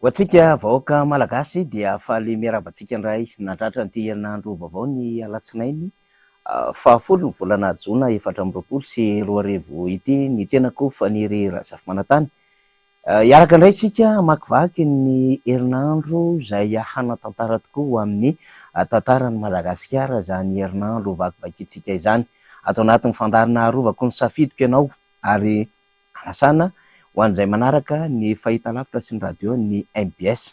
Ho antsika vahoaka malagasy dia faly miarabantsika indray natratra nyity herinandro vaovao ny alatsinainy fahafolo ny volana jona 2024 sy 2024 ity ny tenako faniry Razafy Manantany. Iaraka indray isika makivaky ny herinandro izay hanatantara tokoa ho amin'ny tantaran'ny Madagasikara izany herinandro vakivakintsika izany. Ato anatin'ny fandarina arovako ny safidiko ianao ary anasana ho an'izay manaraka ny fahitalavitra sy ny radio ny MBS.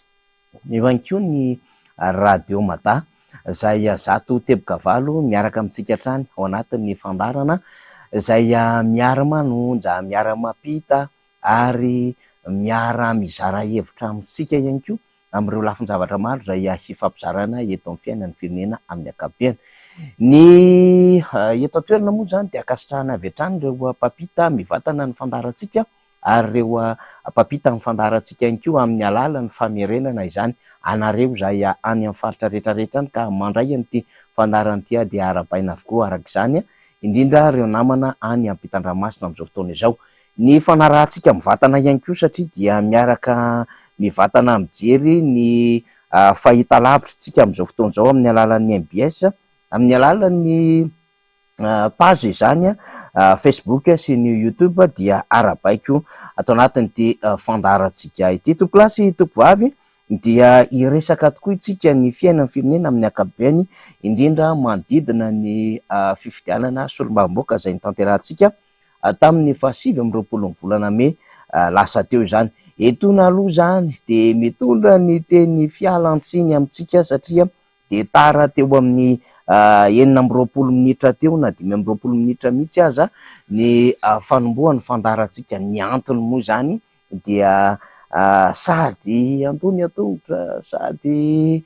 Eo ihany koa ny radio Mada izay zato tebokavalo miaraka amintsika hatrany ao anatin'ny fandarana izay miara-manonja, miara-mampita ary miara-mizara hevitra amintsika ihany koa amin'ireo lafin-javatra maro izay hifampizarana eto amin'ny fiainan'ny firenena amin'ny ankapobeny. Ny eto an-toerana moa izany dia akasitrahana avy hatrany ireo mpampita mivatana ny fandarantsika ary ireo mpampita ny fandarantsika ihany koa amin'ny alalan'ny famerenana izany. Anareo izay any amin'ny faritra rehetrarehetra ka mandray an'ity fandaran'ity dia arabaina avokoa araka izany, indrindra ireo namana any ampitan-dranomasina amin'izao fotoana izao. Ny fanarahantsika mivatana ihany koa satria dia miaraka mivatana mijery ny fahitalavitrantsika amin'izao fotoana izao amin'ny alalan'ny MBS, amin'ny alalan'ny page izany Facebook sy ny YouTube dia arabaiko ato anatin'ity fandarantsika ity. Tompolasy tompovavy dia iresaka tokoa itsika ny fiainan'ny firenena amin'ny ankapobeny, indrindra manodidina ny fifidianana solombavambaoaka izay nitanterahantsika tamin'ny 27 volana May lasa teo izany. Etona aloha izany dia mitondra ny teny fialantsiny amintsika satria dia tara teo amin'ny 9 minitra teo na 5 minitra mihitsy aza ny fanombohan'ny fandarantsika. Ny antony moa izany dia sady antony an-tongotra, sady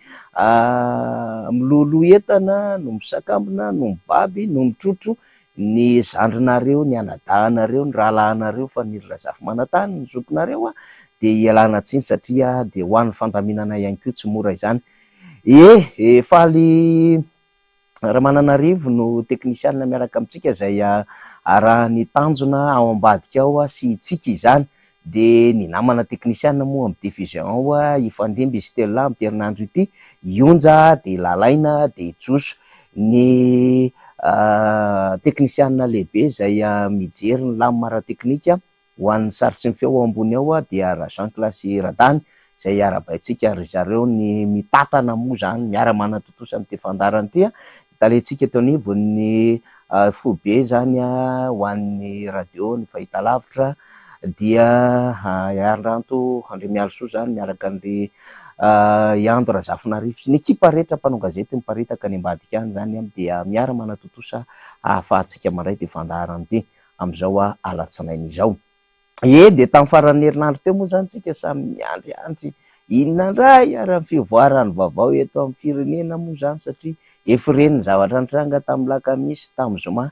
milolo entana no misakambina, no mibaby, no mitrotro ny zandrinareo, ny anadahanareo, ny rahalahanareo fa ny Razafy Manantany ny zokinareo dia ialana tsiny satria dia ho an'ny fandaminana ihany koa tsy mora izany. Faly Ramananarivo no teknisianina miaraka amintsika izay raha ny tanjona ao ambadika ao sy itsika izany. Dia ny namana teknisianina moa amin'ny division ao ifandimby izy telo lahy amin'ny herinandro ity, Ionja dia Lalaina dia Joso. Ny teknisianina lehibe izay mijery ny lamina ara-teknika ho an'ny sary sy ny feo ambony ao dia Rajanka sy Radany izay arabaintsika ary zareo ny mitatana moa izany miara-manatotosa amin'ity fandarana ity. Talentsika teo anivo ny fobe izany ho an'ny radio ny fahitalavitra dia Andranto Andremialisoa izany miaraka ny Iando Razafinarivo sy ny ekipa rehetra mpanao gazety miparitaka any ambadika any izany dia miara-manatotosa ahafahantsika mandray ity fandarana ity amin'izao alatsinainy izao. Dia tamin'ny faran'ny herinandro teo moa izany tsika samy miandry inona indray ary amin'ny fivoarany vaovao eto amin'ny firenena moa izany satria efa reny ny zavatra nitranga tamin'ny lakamisy tamin'ny zoma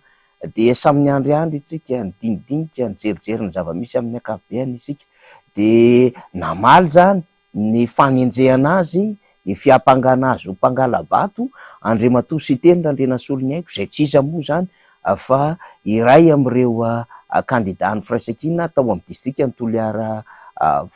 dia samy miandry isika, nidinidinika, nijerijery ny zava-misy amin'ny ankapobeny isika dia namaly izany ny fanenjehana azy, ny fiampangana azy ho mpangala-bato Andriamatoa Siteny Randrenasolony haiko izay tsy iza moa izany fa iray amin'ireo kandida ny firaisan-kina tao amin'ny distrika ny Toliara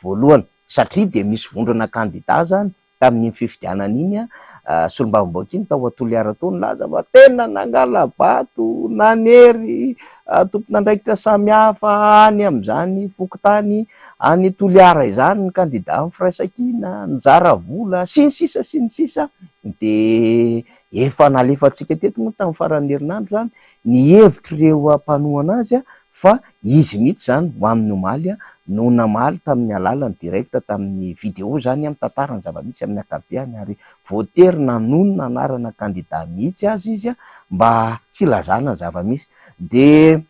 voalohany satria dia misy vondrona kandida zany tamin'ny fifidianana iny solombavambaoaka iny tao Toliara tao nilaza fa tena nangala-bato, nanery tompon'andraikitra samihafa any amin'izany fokontany any Toliara izany ny kandida amin'ny firaisan-kina, nizara vola sy ny sisa dia efa nalefantsika teto moa tamin'ny faran'ny herinandro izany ny hevitr'ireo mpanohana azy fa izy mihitsy izany ho amin'ny omaly no namaly tamin'ny alalany direkta tamin'ny video izany amin'ny tantarany zava-misy amin'ny ankapobeny ary voatery nanono ny anarana kandida mihitsy azy izy mba hilazana zava-misy. Dia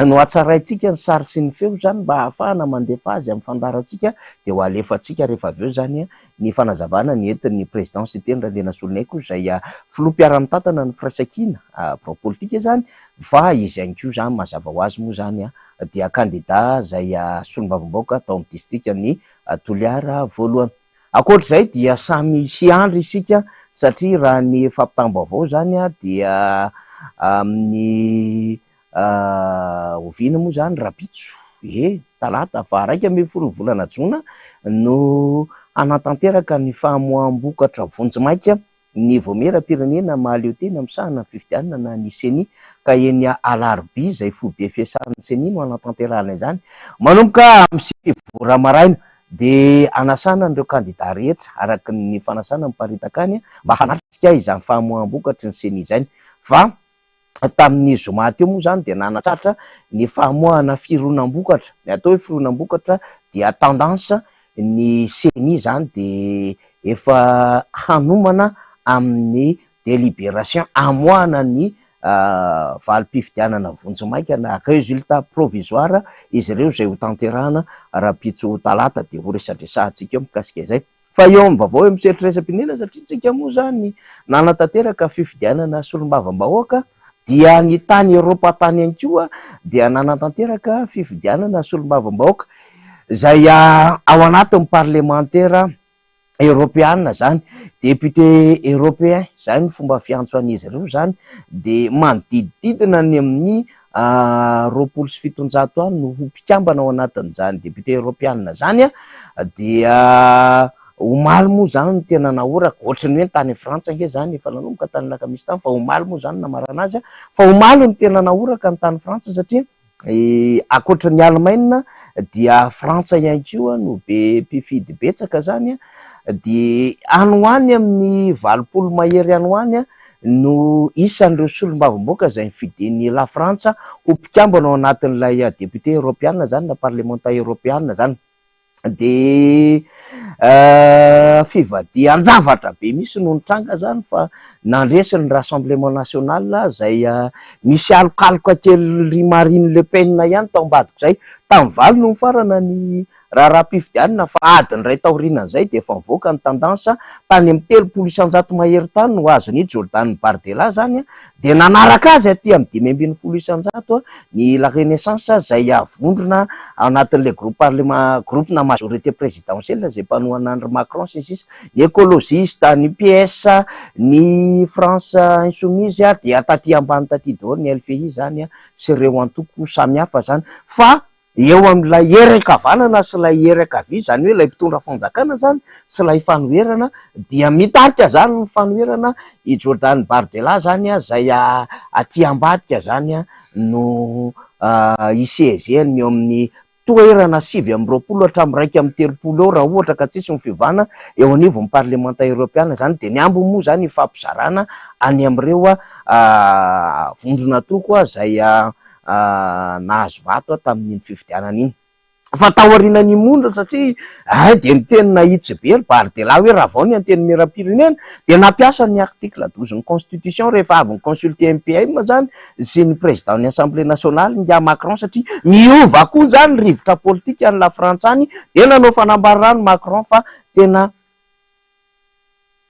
no hatsaraintsika ny sary sy ny feo izany mba ahafahana mandefa azy amin'ny fandarantsika dia ho alefantsika rehefa avy eo izany ny fanazavana ny entin'ny président Siteny Randrenasolony haiko izay filoham-piara-mitantana ny firaisan-kina pro-politika izany fa izy ihany koa izany mazava ho azy moa izany dia kandida izay solombavambaoaka tao amin'ny distrika ny Toliara voalohany. Ankoatr'izay dia samy hiandry isika satria raha ny fampitam-baovao izany dia amin'ny oviana moa izany rapitso talata fa 1 ambin'ny folo volana jona no anatanteraka ny famoam-bokatra vonjimaika ny voamera-pirenena mahaleo tena misahana fifidianana na ny seni ka eny alarobia izay fobe fiasan'ny seni no anatanterahana izany manomboka amin'ny sivy ramaraina dia anasana ireo kandida rehetra araka ny fanasana miparitaka any mba hanatrika izany famoam-bokatra ny seni izany fa tamin'ny zoma teo moa zany dia nanatsatra ny famoahana fironam-bokatra ny atao hoe fironam-bokatra dia tendansa ny seni zany dia efa hanomana amin'ny délibération amoahana ny valim-pifidianana vonjimaika na résultat provisoire izy ireo izay ho tanterahana raha-pitso talata dia ho resadresahantsika eo mikasika izay fa eo amin'ny vaovao eo miseritreram-pirenena satria tsika moa zany nanatanteraka fifidianana solombavam-bahoaka dia ny tany Eropa tany ihany koa dia nanatanteraka fifidianana solombavam-bahoaka izay ao anatin'ny parlementaire européenne zany député européen zany fomba fiantso an'izy ireo zany dia manodidididina ny amin'ny 250 any no ho mpikambana ao anatin'izany député européenne zany dia omaly moa zany no tena nahoraka ohatrany hoe tany Frantsa nge zany efa nanomboka tany lakamisy tany fa omaly moa zany namarana azy fa omaly no tena nahoraka ny tany Frantsa satria akoatra ny Allemagne dia Frantsa ihany koa no be mpifidy betsaka zany dia any ho any amin'ny 20 mahery any ho any no isan'ireo solombavam-bahoaka izay nifidin'ny la Frantsa ho mpikambana ao anatin'ilay député européenne zany na parlementaire européenne zany dia fivadihan-javatra be misy no nitranga zany fa nandresiny rassemblement national izay misy alokaloka kely Marine Le Pen ihany tao ambadiko izay tamin'ny valo no farana ny raha-pifidianana fa adiny ray taorianan'izay dia efa nivoaka ny tendansa tany amin'ny 300 mahery tany no azony Jordan Bardella zany dia nanaraka azy aty amin'ny 570 ny la Renaissance izay avondrona ao anatin'ilay groupe na majorité présidentielle izay mpanohana André Macron sy ny sisa ny écologiste ny PS ny France insoumise dia taty ambany taty daholo ny LFI zany sy ireo antoko samihafa zany fa eo amin'ilay erakavanana sy ilay erakavia zany hoe ilay mpitondra fanjakana zany sy ilay fanoherana dia mitarika zany ny fanoherana i Jordan Bardella zany izay aty ambadika zany no isezeny eo amin'ny toerana 720 hatramin'ny 130 eo raha ohatra ka tsisy ny fivana eo anivon'ny parlementaire européenne zany dia ny ambony moa zany ifampizarana any amin'ireo vondrona toko izay nahazo vato tamin'iny fifidianana iny fa taorianany monda satria dia ny teny nahitsy be Bardella hoe raha vao ny anteny mera-pirenena dia nampiasa ny article 12 ny constitution rehefa avy ny consulter MPM zany sy ny président ny assemblée nationale nga Macron satria miova koa zany rivotra politika ny la France any dia nanao fanambarana Macron fa tena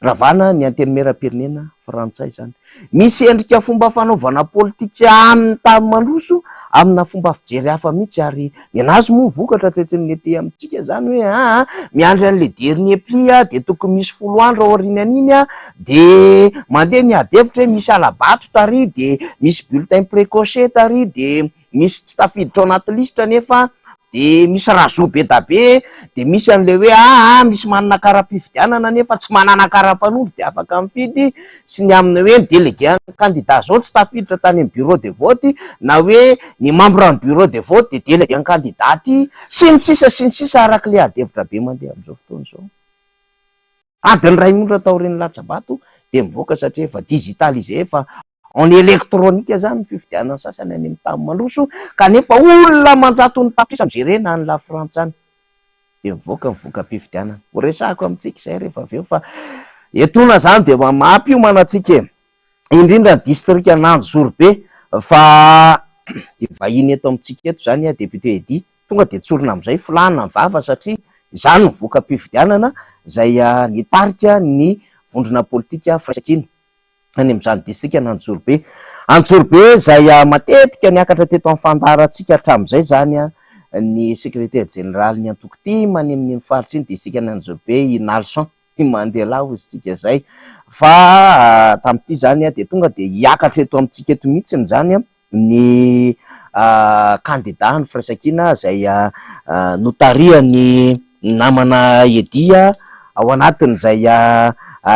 ravana ny anteny mera-pirenena frantsay zany misy endrika fomba fanaovana politika amin'ny tany mandroso amina fomba fijery hafa mihitsy ary minazy moa vokatra tretry ny ety amintsika zany hoe miandry an'le dernier pli dia tokony misy 10 andro aorianan'iny dia mandeha miadevitra hoe misy alabato tary dia misy bulletin précoché tary dia misy tsy tafiditra ao anaty listra nefa dia misy razo be da be dia misy an'le hoe misy manana kara-pifidianana nefa tsy manana kara-mpanondro dia afaka mifidy sy ny aminy hoe délégué candidat zao tsy tafiditra tany amin'ny bureau de vote na hoe ny membre ny bureau de vote dia délégué candidat sy ny sisa araka le adevitra be mandeha amin'izao fotoana izao adiny ray montra taorian'ny latsabato dia mivoaka satria efa digitalisé efa en électronique zany ny fifidianana sasany any amin'ny tany mandroso kanefa olona manjato ny tapitrisa mijerena any la France any dia mivoaka fifidianana ho resahako amintsika izay rehefa avy eo fa etona zany dia mampiomana antsika indrindra ny district Nanjorobe fa vahiny eto amintsika eto zany député Edy tonga dia tsorona amin'izay filana mivava satria izany mivoaka fifidianana izay nitarika ny vondrona politika firaisan-kina any amin'izany district Nanjorobe izay matetika niakatra teto amin'ny fandarantsika hatramin'izay zany ny secrétaire général ny antoko ty many amin'ny faritra iny district Nanjorobe i Nalson Mandela ho izitsika zay fa tamin'ity zany dia tonga dia hiakatra eto amintsika eto mihitsiny zany ny candidat ny firaisan-kina izay notariany namana Edy ao anatin'izay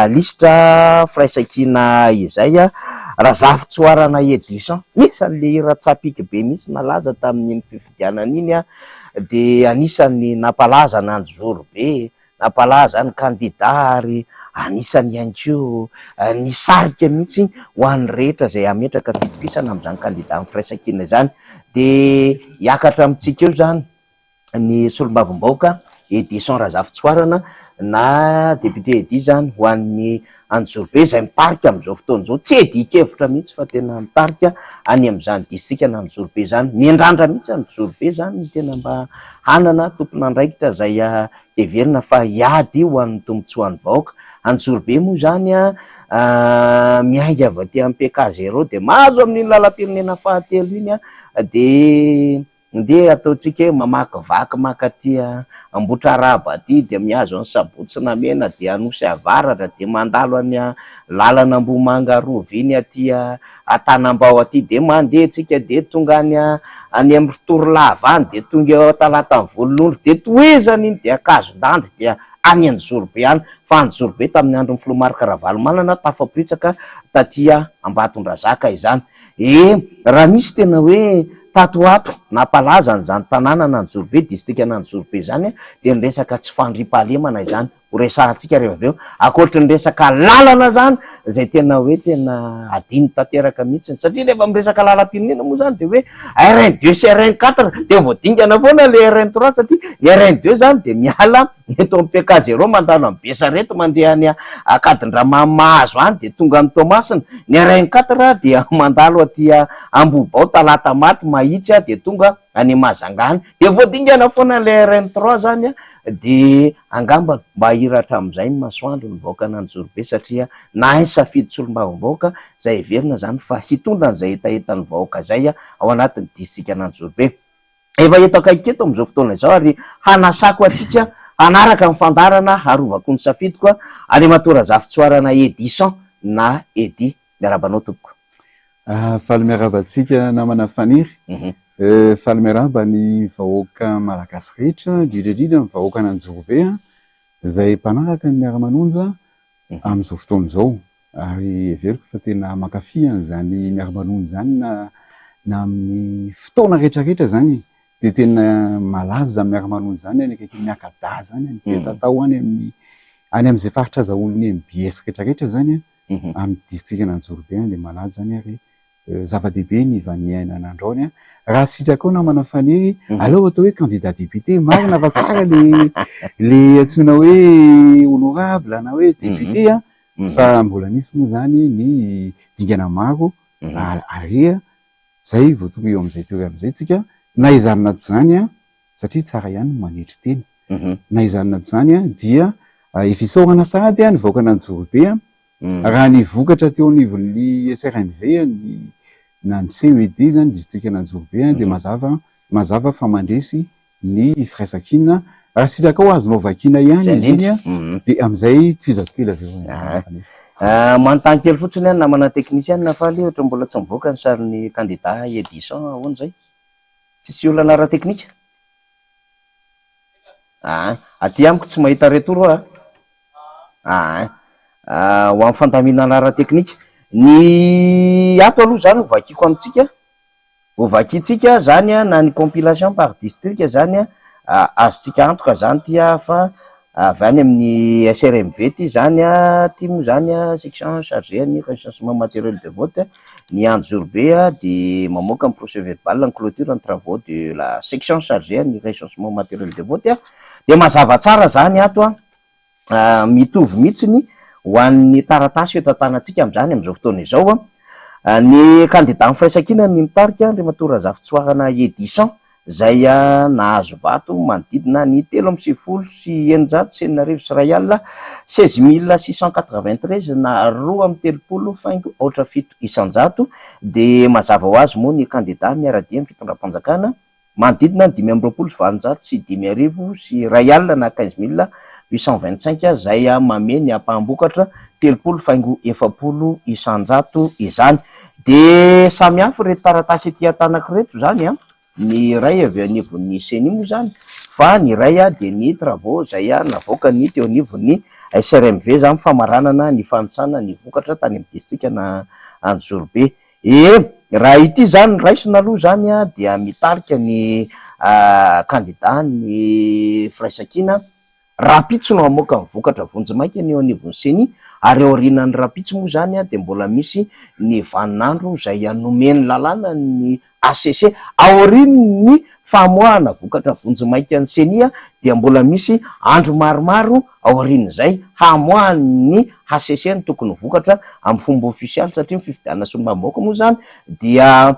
lisitra firaisan-kina izay Razafintsoarana édition, misy an'le hira-tsapiky be misy nalaza tamin'iny fifidianana iny de anisany nampalaza Nandro Zorobe, nampalaza ny kandida ary anisany ihany koa nisarika mihitsy ho an'ny rehetra izay ametraka fitopisana amin'izany kandida amin'ny firaisan-kina izany. De hiakatra amintsika eo zany ny solombavambaoka édition Razafintsoarana na député edy zany ho an'ny Anjorobe izay mitarika amin'izao fotoana izao, tsy edika-hevitra mihitsy fa tena mitarika any amin'izany distrika Anjorobe zany, miandrandra mihitsy Anjorobe zany ny tena mba hanana tompon'andraikitra izay heverina fa hiady ho an'ny tombotsoan'ny vahoaka. Anjorobe moa zany miainga avy aty amin'ny PK0 de mahazo amin'iny lalam-pirenena fahatelo iny de ndeha ataontsika hoe mamakivaky makaty Ambohitraraba aty de mihazo any Sabotsynamena de Anosy Avaratra de mandalo any lalana Ambohimanga Rovy iny aty Antanambao aty de mandeha tsika de tonga any amin'ny Torolava any de tonga eo Talatany Volonondry de toezany iny de Akazondandy de any Anjorobe any, fa Anjorobe tamin'ny andron'ny Filomarika Ravalomanana tafapritsaka taty Ambatondrazaka izany. Raha misy tena hoe tatoato nampalaza an'izany tanàna Anjorobe, distrika Anjorobe zany de ny resaka tsy fandriam-pahalemana izany ho resahantsika rehefa avy eo, ankoatra ny resaka lalana zany izay tena hoe tena adiny tanteraka mihitsy, satria rehefa miresaka lalam-pirenena moa zany de hoe RN2 sy RN4 de voadingana foana le RN3 satria ny RN2 zany de miala eto amin'ny PK0 mandalo amin'ny Besareto mandeha any Akadindramamahazo any de tonga amin'ny Tomasina, ny RN4 dia mandalo aty Ambobao Talatamaty Mahitsy de tonga any Mazangany de voadingana foana le RN3 zany de angamba mba hiratra amin'izay ny masoandro ny vahoaka Anjorobe satria nahay safidy solombavambaoka izay heverina zany fa hitondra an'izay etaetan'ny vahoaka zay ao anatin'ny distrika Anjorobe. Efa eto akaiky eto amin'izao fotoana izao ary hanasako atsika hanaraka ny fandarana harovako ny safidiko Andriamatoa Razafintsoarana édition na edy miarabanao tompoko. Faly miaraba antsika namana faniry. Faly miaraba ny vahoaka malagasy rehetra, indrindra ny vahoaka Anjorobe izay mpanaraka ny miara-manonja amin'izao fotoana izao, ary heveriko fa tena mankafy an'izany miara-manonja zany na amin'ny fotoana rehetrarehetra zany de tena malaza miara-manonja zany any akaiky miakada zany any tatao any amin'izay faritra azahoan'ny MBS rehetrarehetra zany amin'ny distrika Anjorobe de malaza zany ary zava-dehibe ny vaniaina n'androny. Raha sitraka ao namana faniry aleo atao hoe candidat député marina fa tsara le antsoina hoe honorable na hoe député fa mbola misy moa zany ny dingana maro area zay voatory eo amin'izay toerana am'izay tsika na izanona tsy zany satria tsara ihany manetry teny na izanona tsy zany dia efisaorana sady ny vahoaka Anjorobe raha ny vokatra teo anivon'ny SRNV na ny CED zany distrika Anjorobe de mazava fa mandresy ny firaisan-kina raha sitraka ao azonao vakina ihany izy iny de amin'izay tfizakila manontany kely fotsiny any namana teknisiana faly ohatra mbola tsy mivoaka ny sarin'ny candidat édition ahoana zay, tsisy olana ara teknika aty amiko tsy mahita retour ho amin'ny fandaminana ara teknika. Ny ato aloha zany hovakiko amintsika, hovakitsika zany na ny compilation par district zany azotsika antoka zany ty fa avy any amin'ny SRMV ty zany ty moa zany section chargé ny recensement matériel de vote, ny Anjorobe de mamoaka ny procès verbal ny clôture ny travaux de la section chargée ny recensement matériel de vote de mazava tsara zany ato mitovy mihitsiny ho an'ny taratasy eto an-tanatsika amin'izany amin'izao fotoana izao ny candidat firaisan-kina ny mitarika Andriamatoa Razafintsoarana édition izay nahazo vato manodidina ny 3,990 16,693 na 2,30,7 isanjato de mazava ho azy moa ny candidat miaradia amin'ny fitondram-panjakana manodidina 5,920 sy 5,000 sy R1 na 15,825 zay mameny ampahambokatra 30,4 isanjato izany de samy hafa reto taratasy ety an-tanako reto zany ny ray avy anivon'ny seni moa zany fa ny iray de ny travaux zay navoaka ny teo anivon'ny SRMV zany famaranana ny fanitsana ny vokatra tany amin'ny distrika na Anjorobe. Raha ity zany raisina aloha zany dia mitarika ny candidat ny Firaisankina Rapitso no amoaka ny vokatra vonjimaika ny eo anivon'ny Seny, ary aorinan'ny Rapitso moa zany de mbola misy ny vaninandro zay nomeny lalàna ny ACC aorin'ny famoahana vokatra vonjimaika ny Seny dia mbola misy andro maromaro aorin'izay hamoahan'ny ACC ny tokony vokatra amin'ny fomba ofisialy, satria fifidianana sy ny mamoaka moa zany dia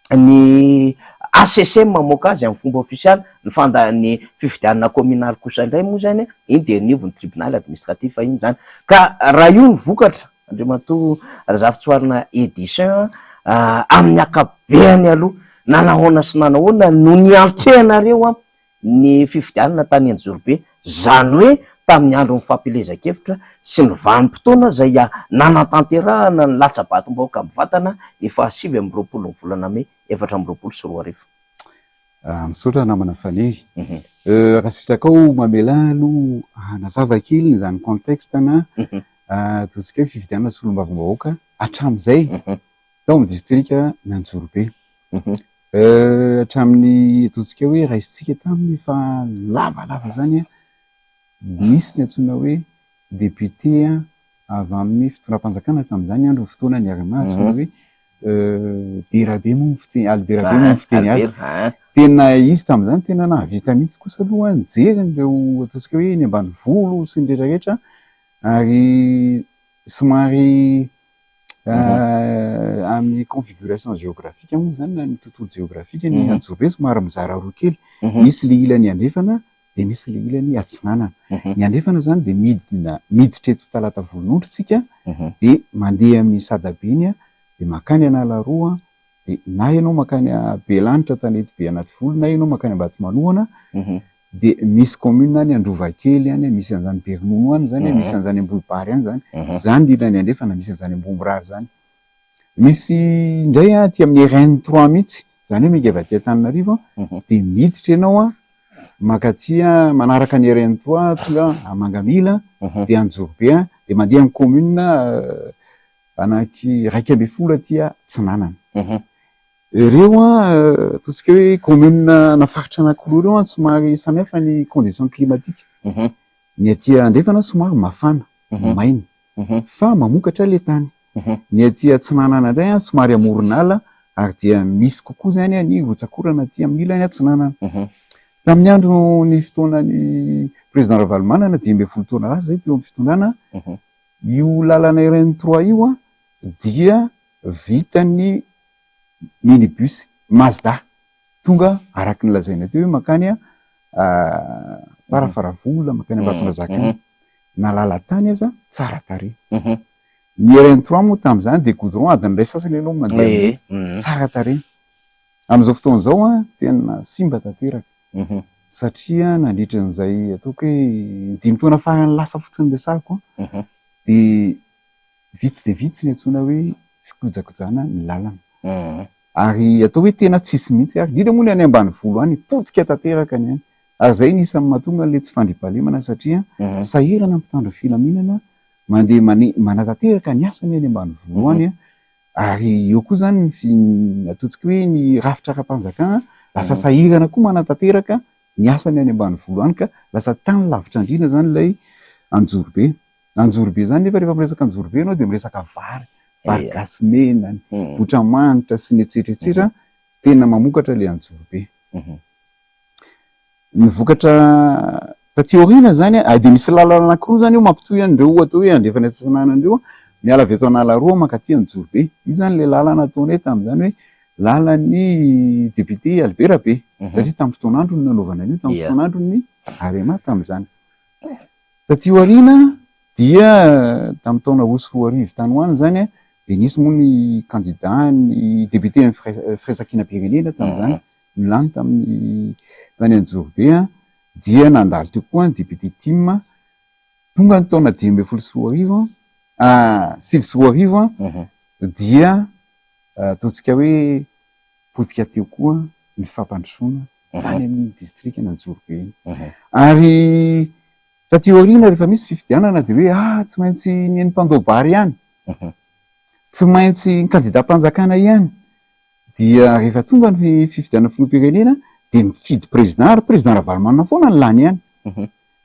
ny ACC mamoaka azy amin'ny fomba ofisialy, ny fifidianana communal kosa indray moa zany iny de anivon'ny tribunal administratif iny zany. Ka raha io ny vokatra Andriamatoa Razafintshoarina édition amin'ny akabeany aloha nanahoana sy nanahoana no niantrehanareo ny fifidianana tany Anjorobe, zany hoe tamin'ny andro ny fampilezakevitra sy ny vanim-potoana zay nanatanterahana ny latsabatom-bahoaka amin'ny vatana ny 7 ny volana May 2024. Misaotra namana Faniry. Raha sitrakao mamela aloha nazava kely zany contexte na totsika hoe fifidianana solom-bavim-bahoaka hatramin'izay tao amin'ny distrika n'Anjorobe. Hatramin'ny totsika hoe raisitsika tamin'ny fa lavalava zany misy ny antsoina hoe député avy amin'ny fitondram-panjakana tamin'izany andro fotoana ny Arima, antsoina hoe Berabe moa fiteny Alberabe moa fiteny azy. Tena izy tamin'izany tena nahavita mihitsy kosa aloha nijery totsika hoe ny ambanivolo sy ny rehetrarehetra, ary somary amin'ny configuration géographique moa zany na ny tontolo géographique ny Anjorobe somary mizara roa kely, misy le ilany Andrefana de misy le ilany Atsinanana. Ny Andrefana zany de miditra eto Talatavolonondry tsika de mandeha amin'ny Sadabeny de makany Analaroa, de na ianao makany Belanitra Tanety be anaty volo, na ianao makany Ambatomanoana, de misy commune any Androvakely any, misy an'izany Bernono any zany, misy an'izany Ambohibary any zany, zany ilany Andrefana, misy an'izany Ambomorary zany. Misy indray aty amin'ny RN3 mihitsy, zany hoe mingeva aty Antananarivo de miditra ianao makaty manaraka ny RN3 tonga Mangamila de Anjorobe de mandeha amin'ny commune anaky 2.10 aty Tsinanana. Ireo totsika hoe commune nafaritra anankiroa ireo somary samihafa ny condition climatique. Ny aty Andrefana somary mafana, maina, fa mamokatra le tany. Ny aty Tsinanana indray somary amoron'ala, ary dia misy kokoa zany ny rotsakorana aty amin'ny ilany Tsinanana. Tamin'ny andro ny fotoanan'ny président Ravalomanana 12 taona lasa zay teo amin'ny fitondrana, io lalana RN3 io dia vitan'ny minibus Mazda tonga araky ny lazaina teo makany Farafaravolo makany Ambatondrazaka na lala tany aza tsara tarehy. Ny RN3 moa tamin'izany de goudron adiny ray sasany aloha mandeha tsara tarehy. Amin'izao fotoana zao tena simba tanteraka, satria nandritra an'izay ataoko hoe 5 taona farany lasa fotsiny resako de vitsy ny antsoina hoe fikojakojana ny lalana. Ary atao hoe tena tsisy mihitsy, ary indrindra moa ny any ambanivolo any potika tanteraka ny any. Ary zay nisan'ny mahatonga le tsy fandriampahalemana, satria sahirana mpitandro filaminana mandeha manatanteraka ny asany any ambanivolo any, ary eo koa zany ataontsika hoe ny rafitra ara-panjakana lasa sahirana koa manatanteraka ny asany any ambanivolo any, ka lasa tany lavitra indrindra zany lay Anjorobe. Anjorobe zany nefa rehefa miresaka Anjorobe ianao de miresaka vary gasy mena, botramanitra sy ny etsetretra, tena mamokatra le Anjorobe. Ny vokatra taty aoriana zany de misy lalana anankiroa zany io mampitohy an'ireo atao hoe Andrefana sy Atsinanana andreo miala avy eto Analaroa makaty Anjorobe. Io zany le lalana ataonay tamin'izany hoe lalan'ny député Alberabe, satria tamin'ny fotoan'andro ny nanaovana an'io, tamin'ny fotoan'andro ny Arema tamin'izany. Taty aoriana dia tamin'ny taona roa sy roa arivo tany ho any zany de nisy moa ny candidat ny député ny Firaisankina-Pirenena tamin'izany nilany tamin'ny tany Anjorobe, dia nandalo teo koa ny député Tim, tonga ny taona 2010 sy roa arivo, 7 sy roa arivo dia ataontsika hoe potika teo koa ny fampandrosoana tany amin'ny district Anjorobe iny. Ary taty aoriana rehefa misy fifidianana de hoe tsy maintsy ny mpandobary ihany, tsy maintsy ny candidat-mpanjakana ihany, dia rehefa tonga ny fifidianana filoham-pirenena de mifidy président ary président Ravalomanana foana ny lany ihany.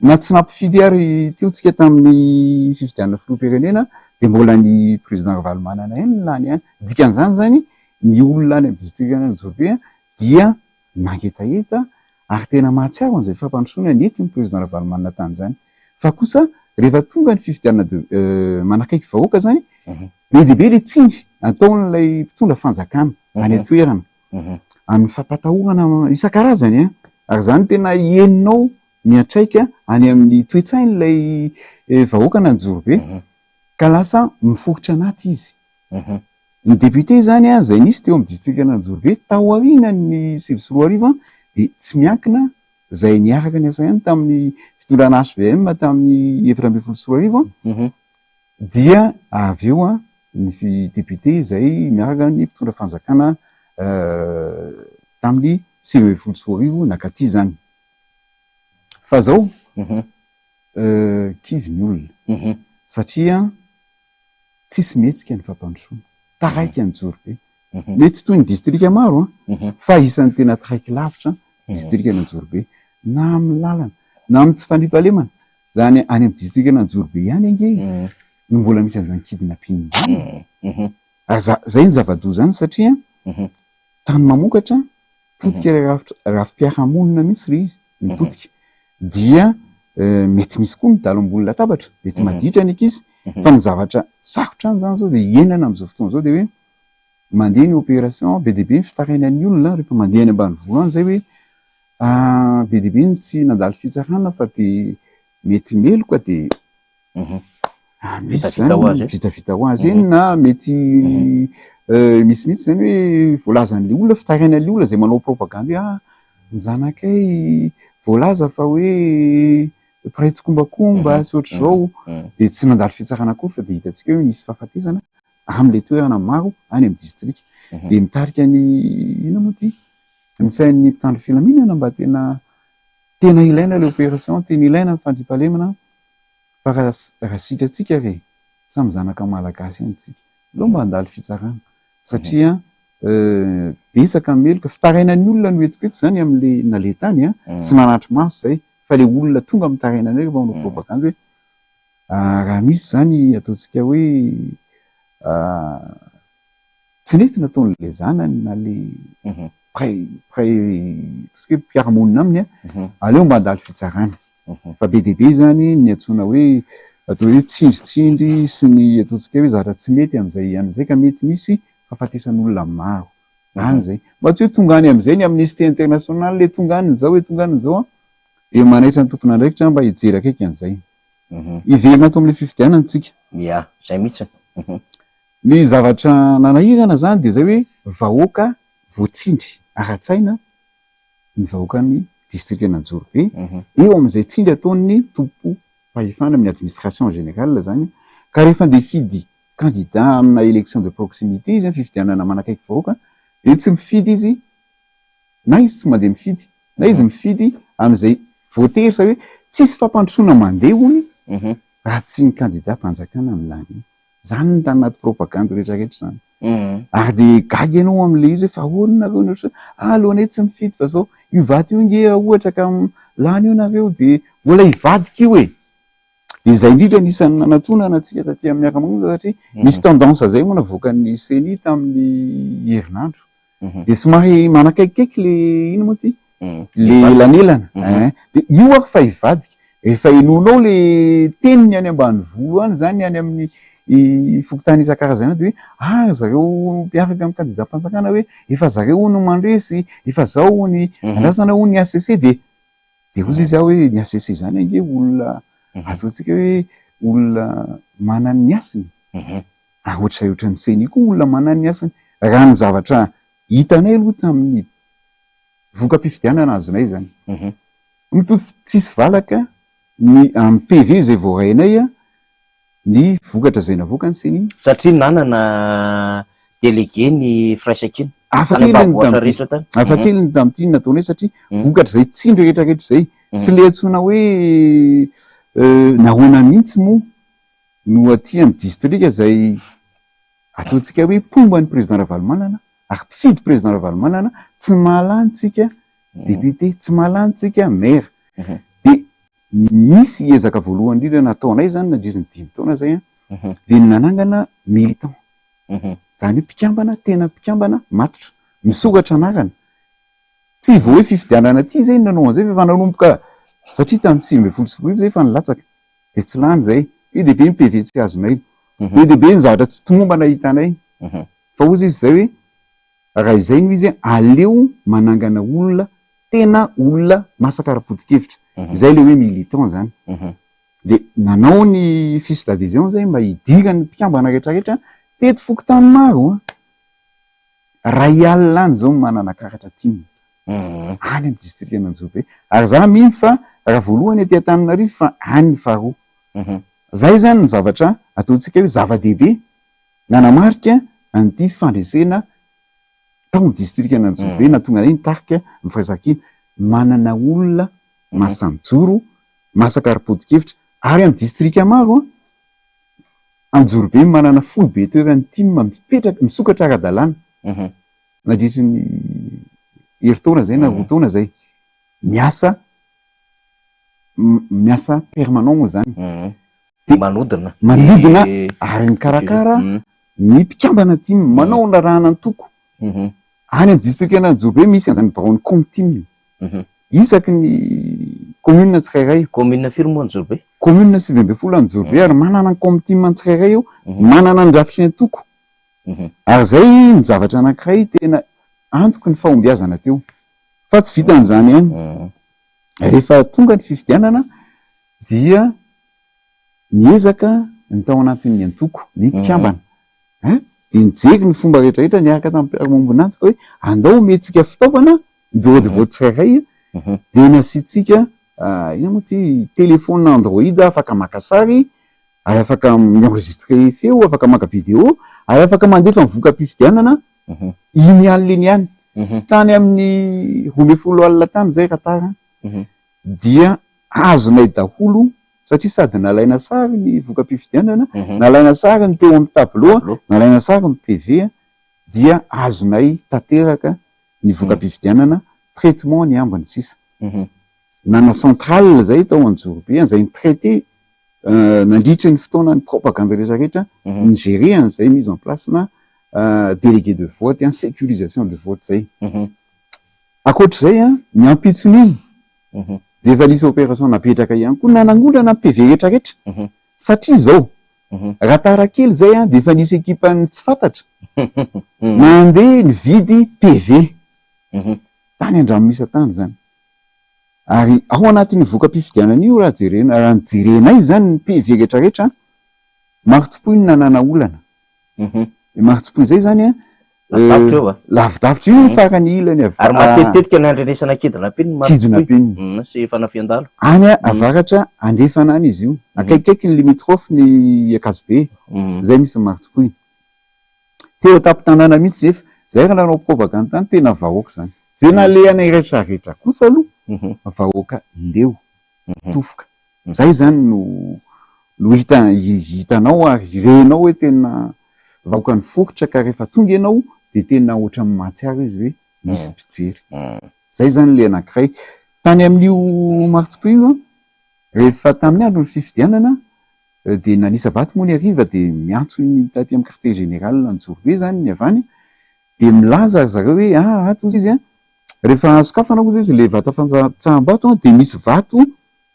Na tsy nampifidy ary teotsika tamin'ny fifidianana filoham-pirenena de mbola ny président Ravalomanana ihany ny lany ihany. Dikan'izany zany ny olona any amin'ny district Anjorobe dia mangetaheta ary tena mahatsiaro an'izay fampandrosoana nety ny président Ravalomanana tany zany. Fa kosa rehefa tonga ny fifidianana manakaiky vahoaka zany, be dia be ilay tsindry ataon'ilay mpitondra fanjakana any an-toerana amin'ny fampatahorana isan-karazany ary zany tena henonao miatraika any amin'ny toe-tsain'ilay vahoaka n'Anjorobe ka lasa mifokotra anaty izy. Ny député zany izay nisy teo amin'ny district Anjorobe tao aorianan'ny 2024 de tsy miankina izay niaraka niasa ihany tamin'ny fitondrana HVM tamin'ny 2024 dia avy eo ny député izay miaraka ny mpitondra fanjakana tamin'ny 2024 nakaty zany. Fa zao kivy ny olona satria tsisy mihetsika ny fampandrosoana taraiky Anjorobe. Mety toy ny district maro fa isan'ny tena taraiky lavitra district Anjorobe na amin'ny lalana na amin'ny tsy fandriampahalemana zany any amin'ny district Anjorobe ihany ange no mbola misy an'izany kidnapping. Zay ny zava-doza zany satria tany mamokatra potika rafi-piarahamonina mihitsy izy mipotika dia mety misy koa midaly ambony latabatra, mety maditra ny ankizy fa ny zavatra sarotra any zany zao de hienana amin'izao fotoana zao de hoe mandeha ny opération be dia be ny fitarainan'ny olona rehefa mandeha any ambanivolo any zay hoe be dia be ny tsy nandalo fitsarana fa de mety meloka de misy zany vitavita ho azy eny na mety misy zany hoe voalazan'le olona fitarainan'le olona zay manao propagande hoe ny zanakay voalaza fa hoe praitsy kombakomba sy ohatr'izao de tsy nandalo fitsarana koa fa de hitantsika hoe misy fahafatesana amin'le toerana maro any amin'ny district de mitarika ny ina moa ty ny sain'ny mpitandro filaminana mba tena ilaina le opération, tena ilaina ny fandriampahalemana fa raha sitratsika re samy zanaka malagasy ihany tsika lo mba handalo fitsarana satria betsaka meloka fitarainan'ny olona no etoketo zany amin'le naletany tsy nanatry maso zay fa le olona tonga mitarainana rehefa manao propagande hoe raha misy zany ataontsika hoe tsy nety nataon'le zanany na le ataontsika hoe mpiaramonina aminy aleo mba handalo fitsarana fa be dia be zany ny antsoina hoe atao hoe tsindritsindry sy ny ataontsika hoe zavatra tsy mety amin'izay ka mety misy fahafatesan'olona maro any zay mba tsy hoe tonga any amin'izay ny Amnesty International le tonga any zao hoe tonga any zao de manaitra ny tompona andraikitra mba hijery akaiky an'izay iverina ato amin'le fifidianana tsika zay mihitsy ny zavatra nanahirana zany de zay hoe vahoaka voatsindry ara-tsaina ny vahoakan'ny district Anjorobe eo amin'izay tsindry ataon'ny tompo fahefana amin'ny administration générale zany ka rehefa ndeha fidy candidat amina élection de proximité izy fifidianana manakaiky vahoaka de tsy mifidy izy na izy tsy mandeha mifidy na izy mifidy amin'izay voatery sa hoe tsisy fampandrosoana mandeha hony raha tsy ny candidat mpanjakana amin'lany zany ny tany anaty propagande rehetrarehetra zany ary de gaga ianao amin'le izy fa ahoana nareo no alohanay tsy mifidy fa zao io vaty io nge ohatra ka lany io nareo de mbola hivadika io de zay indrindra nisan'ny nanantonana antsika taty amin'ny miara-monja satria misy tendance zay moa navoakan'ny CENI tamin'ny herinandro de somary manakaikikaiky le ino moa ty le lanelana de io ary fa hivadika rehefa enonao le teniny any ambanivolo any zany any amin'ny fokotany isan-karazany de hoe zareo mpiaraka amin'ny candidat mpanjakana hoe efa zareo no mandresy efa zao ny andrasana ho ny ACC de ozy izy hoe ny ACC zany ange olona ataontsika hoe olona manany ny asiny ohatr'izay ohatran'ny CENI koa olona manany ny asiny raha ny zavatra hitanay aloha tamin'ny voka-pifidianana azonay zany mitoto tsisy valaka ny amin'ny PV zay voarainay ny vokatra zay navoaka ny CENI satria nanana délégué ny Fraisakina afakeliny tam'ty nataony hoe satria vokatra zay tsindry rehetrarehetra zay sy le antsona hoe nahoana mihitsy moa no aty amy distrika zay ataotsika hoe pomba ny président Ravalomanana ary mpifidy président Ravalomanana tsy mahalanitsika député tsy mahalanitsika maire de misy ezaka voalohany indrindra nataonay zany nandritra ny 5 taona zay de nanangana militant zany hoe mpikambana tena mpikambana matotra misokatra anarana tsy vo hoe fifidianana ty zay nanao an'izay fa nanomboka satria tamin'ny 2016 zay fa nilatsaka de tsy lany zay be dehibe ny PV tsy azonay be dehibe ny zavatra tsy tomombana hitanay fa ozy izy zay hoe raha izay no izy aleo manangana olona tena olona masaka ara-potikevitra izay le hoe militant zany de nanao ny fils d'adhésion zay mba hidira ny mpikambana rehetrarehetra teto fokontany maro ray alina any zao manana karatra tiny any amin'ny distrika Anjobe ary za mino fa raha voalohany aty Antananarivo fa any faharoa zay zany ny zavatra ataontsika hoe zava-dehibe nanamarika an'ity fandresena tao ny distrika Anjobe na tonga ny tarika ny firaisakina manana olona masanjoro masaka ara-potikevitra ary amin'ny distrika maro Anjobe manana foy be toerany team mipetraka misokatra ara-dalàna nadritry ny heritaona zay na roa taona zay miasa permanent moa zany manodina ary mikarakara ny mpikambana team manao na raha nantoko any amin'ny distrika Anjobe misy an'izany Brown Com team isaky ny commune tsirairay commune firy moa Anjobe commune 20 Anjobe ary manana ny com team tsirairay io manana ny rafitra ny toko ary zay ny zavatra anankiray tena antoko ny fahombiazana teo fa tsy vita an'izany ihany rehefa tonga ny fifidianana dia niezaka ny tao anatin'ny antoko ny mpikambana de nijery ny fomba rehetrarehetra niaraka tamin'ny mpiara-miombonantsika hoe andao metsika fitaovana bureau de vote tsirairay de nasitsika ina moa ty téléphone Android afaka maka sary ary afaka mienregistre feo afaka maka video ary afaka mandefa mivoaka mpifidianana iny ihany leny ihany tany amin'ny 12 alina tany zay ratara dia azonay daholo satria sady nalaina sary ny voaka mpifidianana nalaina sary ny teo amin'ny tableau nalaina sary ny PV dia azonay tanteraka ny voaka mpifidianana traitement ny ambiny sisa nana centrale zay tao Anjobe zay ny traité nandritra ny fotoana ny propagande rehetrarehetra ny gérer an'izay mise en place na délégué de vote sécurisation de vote zay akoatr'izay ny ampitson'iny de efa nisy opération napetraka ihany koa nanangolana PV rehetrarehetra satria zao raha tara kely zay de efa nisy ekipany tsy fantatra mandeha nividy PV tany Andranomisa tany zany ary ao anatin'ny voaka mpifidianana io raha nijerenay zany ny PV rehetrarehetra maritsim-po iny nanana olana maritsim-po zay zany lavidavitra io farany ilany ary matetetika ny andrenesana kidina sy fanafiandalo any avaratra andrefana any izy io akaikaiky ny limitrophe ny Akazobe zay misy maritsim-po iny teo atapi-tanàna mihitsy nefa zay raha nanao propagande tany tena vahoaka zany zay nalehanay rehetrarehetra kosa aloha vahoaka leo tofoka zay zany no hitanao ary renao hoe tena vahoaka ny fokotra ka rehefa tonga ianao de tena ohatra mahatsiaro izy hoe misy mpijery zay zany le anankiray tany amin'io maritsim-po io rehefa tamin'ny andro ny fifidianana de nanisa vaty moa ny ariva de miantso ny taty amin'ny quartier général Anjobe zany ny avany de milaza zareo hoe ato izy rehefa sokafana koa izy le vata fantsaham-bato de misy vato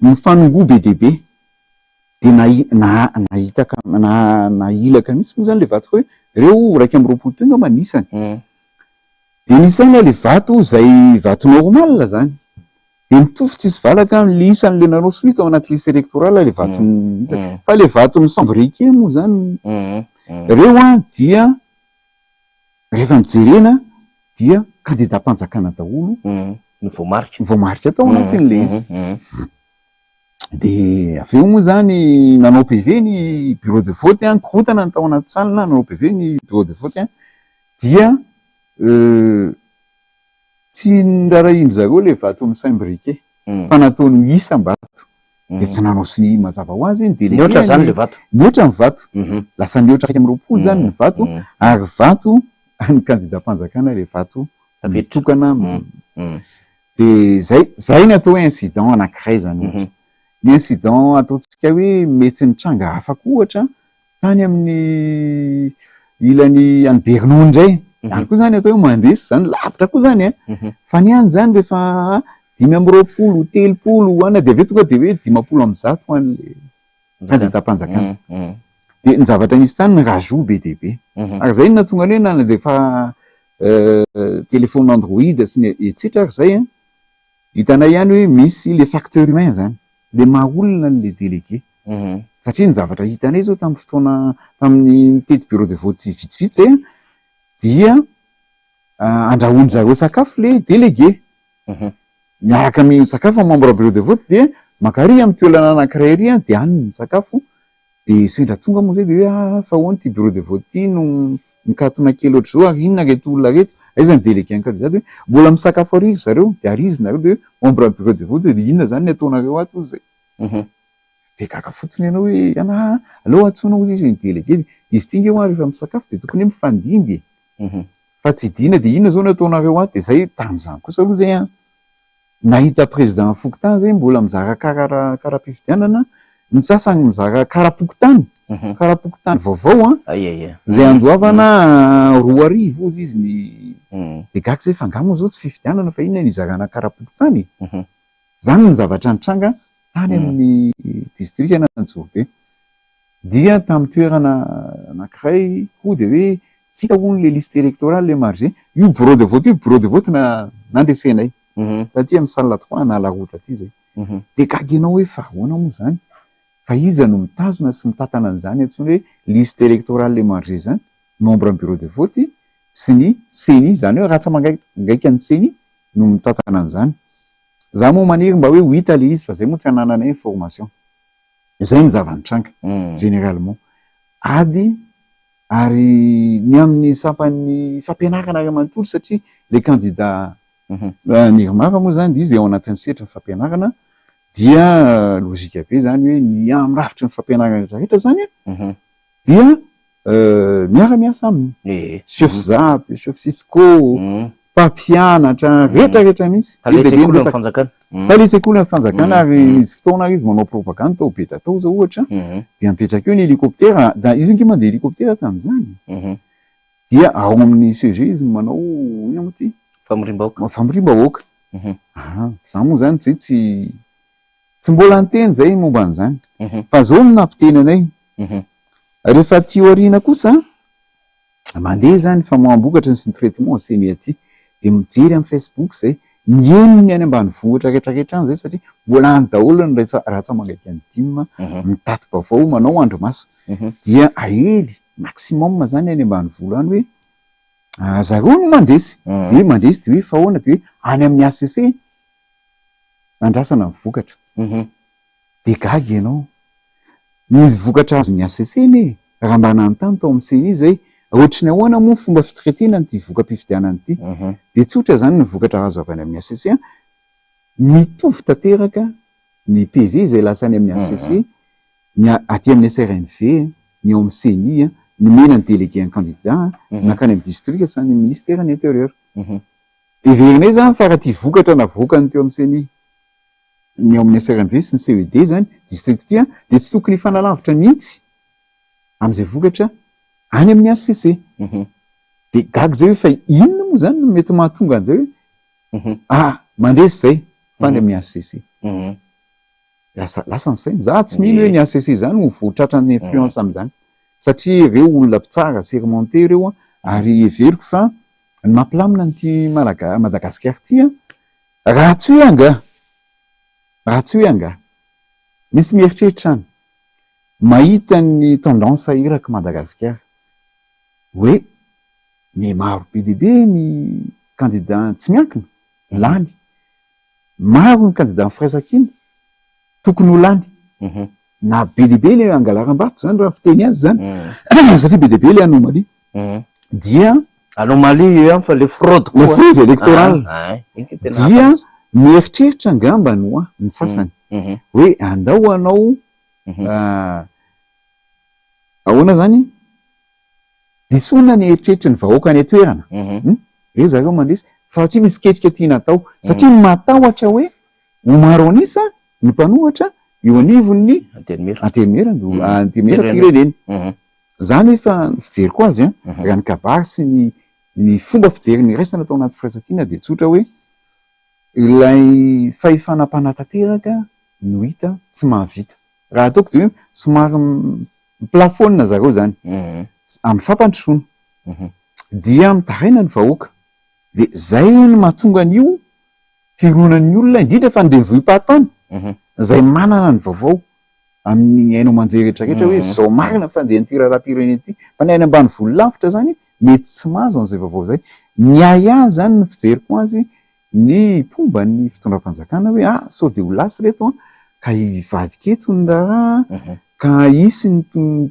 mifanongo be dehibe de nahitaka nailaka mihitsy moa zany le vato hoe reo raiky amby roapolo teo ngamba nisany de nisaina le vato zay vato normal zany de mitovy tsisy valaka le isan'le nanao suite ao anaty liste électorale le vato fa le vato misambriqué moa zany reo dia rehefa mijerena dia candidat-mpanjakana daholo ny voamarika tao anatin'le izy de aveo moa zany nanao PV ny bureau de vote korotana ny tao anaty salina nanao PV ny bureau de vote dia tsy nirarahiny zareo le vato amin'ny Saint-Briquet fa nataony isam-bato de tsy nanao sy mazava ho azy de mihoatra zany le vato, mihoatra ny vato lasa mihoatra raiky amin'ny roapolo zany ny vato ary vato ny candidat-mpanjakana le vato tokana de zay natao hoe incident anankiray zany ohatra ny incident ataontsika hoe mety nitranga afaka ohatra tany amin'ny ilany any Bernoulli indray any koa zany atao hoe mandresy zany lavitra koa zany fa ny any zany rehefa 5 telopolo ana de aveo tonga de hoe 50 ho an'le candidat-mpanjakana de ny zavatra nisy tany ny rajout be dia be ary zay natonga hoe nana de fa téléphone Android sy ny etcetera ary zay hitanay ihany hoe misy le facteur humain zany le maha olona le délégué satria ny zavatra hitanay zao tamin'ny fotoana tamin'ny tety bureau de vote vitsivitsy zay dia andrahoany zareo sakafo le délégué miaraka amin'ny sakafo membre bureau de vote de makary amin'ny toelana anankiray ary de any ny sakafo de sendra tonga moa zay de hoe fa hoany ty bureau de vote ty no mikatona kely ohatry zao ary inona reto olona reto ay zany délégué ny candidat hoe mbola misakafo arizy zareo de arizy nareo de membre bureau de vote de inona zany ny ataonareo ato zay de gaga fotsiny ianao hoe ana aleo atsoina ozy izy ny délégué izy ty nge ho rehefa misakafo de tokony mifandimby fa tsy dina de inona zao ny ataonareo ato de zay tam'izany kosa aloha zay nahita président Fokotany zay mbola mizara karapifidianana ny sasany mizara karapokotany karapokotany vaovao zay andoavana 2 arivo ozy izy ny de gaga zay fa ngamo zao tsy fifidianana fa inona nizarana karapokotany zany ny zavatra nitranga tany amin'ny district Antsovanbe dia tamin'ny toerana anankiray koa de hoe tsy tahony le liste électorale le margé io bureau de vote nandresenay taty amin'ny salle 3 na la route aty zay de gagenao hoe fa ahoana moa zany fa iza no mitazona sy mitatana an'izany antsony hoe liste électorale le margé zany membre ny bureau de vote sy ny CENI zany hoe ratsa mangaika ny CENI no mitatana an'izany za moa maniry mba hoe ho hita le izy fa zay moa tsy ananana information zay ny zava-nitranga généralement ady ary ny amin'ny sampany fampianarana ary manontolo satria le candidat nirmara moa zany de izy ao anatin'ny setra ny fampianarana dia logika be zany hoe ny amrafitry ny fampianarana rehetrarehetra zany dia miara-miasa aminy chef ZAP, chef Cisco, mpampianatra rehetrarehetra misy talitsekoly ny fanjakana ary misy fotoana ary izy manao propagande tao be tatao zao ohatra dia mipetraka eo ny hélicoptère izy nge mandeha hélicoptère tam'izany dia ao amin'ny CG izy manao ina moa ty famoriam-bahoaka za moa zany zay tsy mbola anteny zay momba an'izany fa zao no nampiteny anay rehefa ty aoriana kosa mandeha zany fa mamokatra ny sy ny traitement CENI aty de mijery amin'ny Facebook zay mieno ny any ambanivohitra rehetrarehetra any zay satria mbola any daholo ny ratsa mangaiky any dimy mitaty vaovao manao andro maso dia aely maximum zany any ambanivolo any hoe zareo no mandresy de mandresy de hoe fa ahoana de hoe any amin'ny ACC andrasana mivokatra de gaga ianao misy vokatra azo ny ACC ne raha mba nanontany tao amin'ny CENI zay ohatry ny ahoana moa fomba fitoketena ty voka-pifidianana ty de tsy ohatra zany ny vokatra azo avy any amin'ny ACC mitovy tanteraka ny PV zay lasa any amin'ny ACC ny aty amin'ny SRNV ny ao amin'ny CENI ny mena ny délégué ny candidat nakany amin'ny district sy ny ministère ny intérieur everinay zany fa raha ty vokatra navokany teo amin'ny CENI ny ao amin'ny SRNV sy ny CED zany district ty de tsy tokony fanalavitra mihitsy am'izay vokatra any amin'ny ACC de gaga zay hoe fa inona moa zany no mety mahatonga an'izay hoe mandresy zay fa any amin'ny ACC lasa ny sainy za tsy mino hoe ny ACC zany ho voatratra ny influence am'izany satria ireo olona mpitsara sermenté ireo ary everiko fa ny mampilamina nyty Madagasikara ty raha tsy hoe anga misy mieritreritra any mahita ny tendance ahiraka Madagasikara hoe ny maro be dia be ny candidat tsy miankina lany maro ny candidat mifiraisakina tokony ho lany na be dia be le angalaram-bato zany raha fiteny azy zany satria be dia be le anomalie dia anomalie io fa le fraude le fraude électorale dia mieritreritra angamba no ny sasany hoe andao anao ahoana zany disoina ny eritreritry ny vahoaka ny atoerana hoe zareo mandresy fa satria misy ketrika tiana atao satria matahotra hoe omaro anisa ny mpanohatra eo anivon'ny antenimera fireneny zany efa fijeriko azy raha ny kabary sy ny fomba fijery ny raisana atao anaty firaisankina de tsotra hoe ilay fahifanam-panatanteraka no hita tsy mahavita raha ataoko de hoe somary plafonna zareo zany amin'ny fampandrosoana dia mitaraina ny vahoaka de zay no mahatonga an'io fironan'ny olona indrindra fa nde vohim-pahatany zay manana ny vaovao amin'ny ainao manjery rehetrarehetra hoe zao marina fa ndeha nyty raharam-pirenena ity fa ny ainy ambany voly lavitra zany mety tsy mahazo an'izay vaovao zay miay azy zany ny fijeriko azy ny pomba ny fitondram-panjakana hoe sao de ho lasy reto ka hivadiketo ny raha ka isy ny tony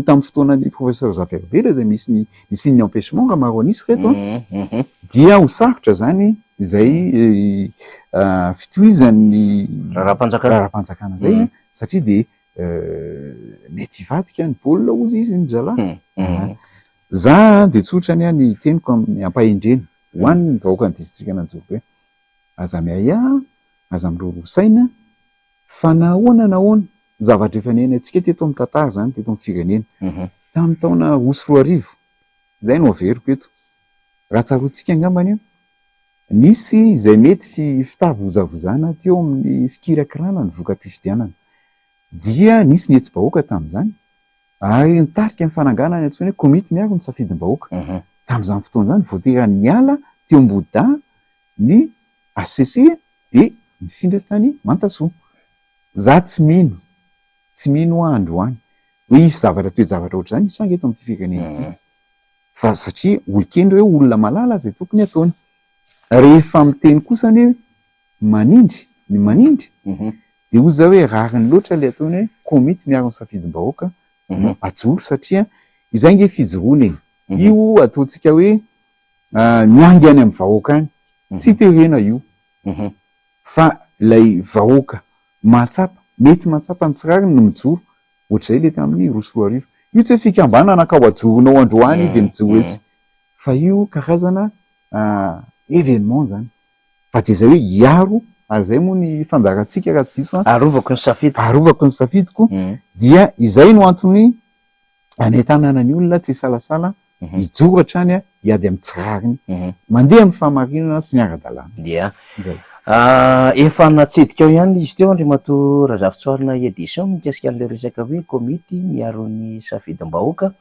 tamin'ny fotoanany professeur Zaverbera zay misy ny signe empêchement raha maro anisy reto dia ho sarotra zany zay fitohizan'ny raharam-panjakana zay satria de mety hivadika ny baolina ozy izy ny zalahy za de tsotra ny any teniko amin'ny ampahendreny ho an'ny vahoaka ny distrika Ananjorobe aza miaya aza mirorosaina fa nahoana zavatra efa neny atsika teto amin'ny tantara zany teto amin'ny firenena tamin'ny taona 2004 zay no averiko eto raha tsaroantsika angambany io nisy zay mety fitavozavozana teo amin'ny fikirakirana ny voka-pifidianana dia nisy ny hetsi-bahoaka tamin'izany ary nitarika ny fananganana antsoina hoe komity miaro ny safidim-bahoaka tamin'izany fotoana zany voateran'ny niala teo Ambohidahy ny ACC de mifindra tany Mantasoa za tsy mino androany hoe isy zavatra toe-javatra ohatr' zany hitranga eto amin'ity firenena ity fa satria olokendry hoe olona malala zay tokony ataony rehefa miteny kosa ny manindry de oza hoe rariny loatra le ataony hoe komity miaro ny safidim-bahoaka no ajoro satria izay nge fijoroana io ataontsika hoe miangy any amin'ny vahoaka any tsy terena io fa lay vahoaka mahatsapa mety mahatsapa ny tsirariny no mijoro ohatr'izay le tamin'ny 2004 io tsy hoe fikambanana nakao ajoronao androany de mijoro etsy fa io karazana événement zany fa de zay hoe hiaro ary zay moa ny fandarantsika raha tsy diso arovako ny safidiko dia izay no antony anentanana ny olona tsy salasala hijoro hatrany hiady amin'ny tsirariny mandeha amin'ny fahamarinana sy ny ara-dalàna dia efa natsidika ao ihany izy teo Andriamatoa Razafintsoarina édition mikasika an'le resaka hoe komity miaro ny safidim-bahoaka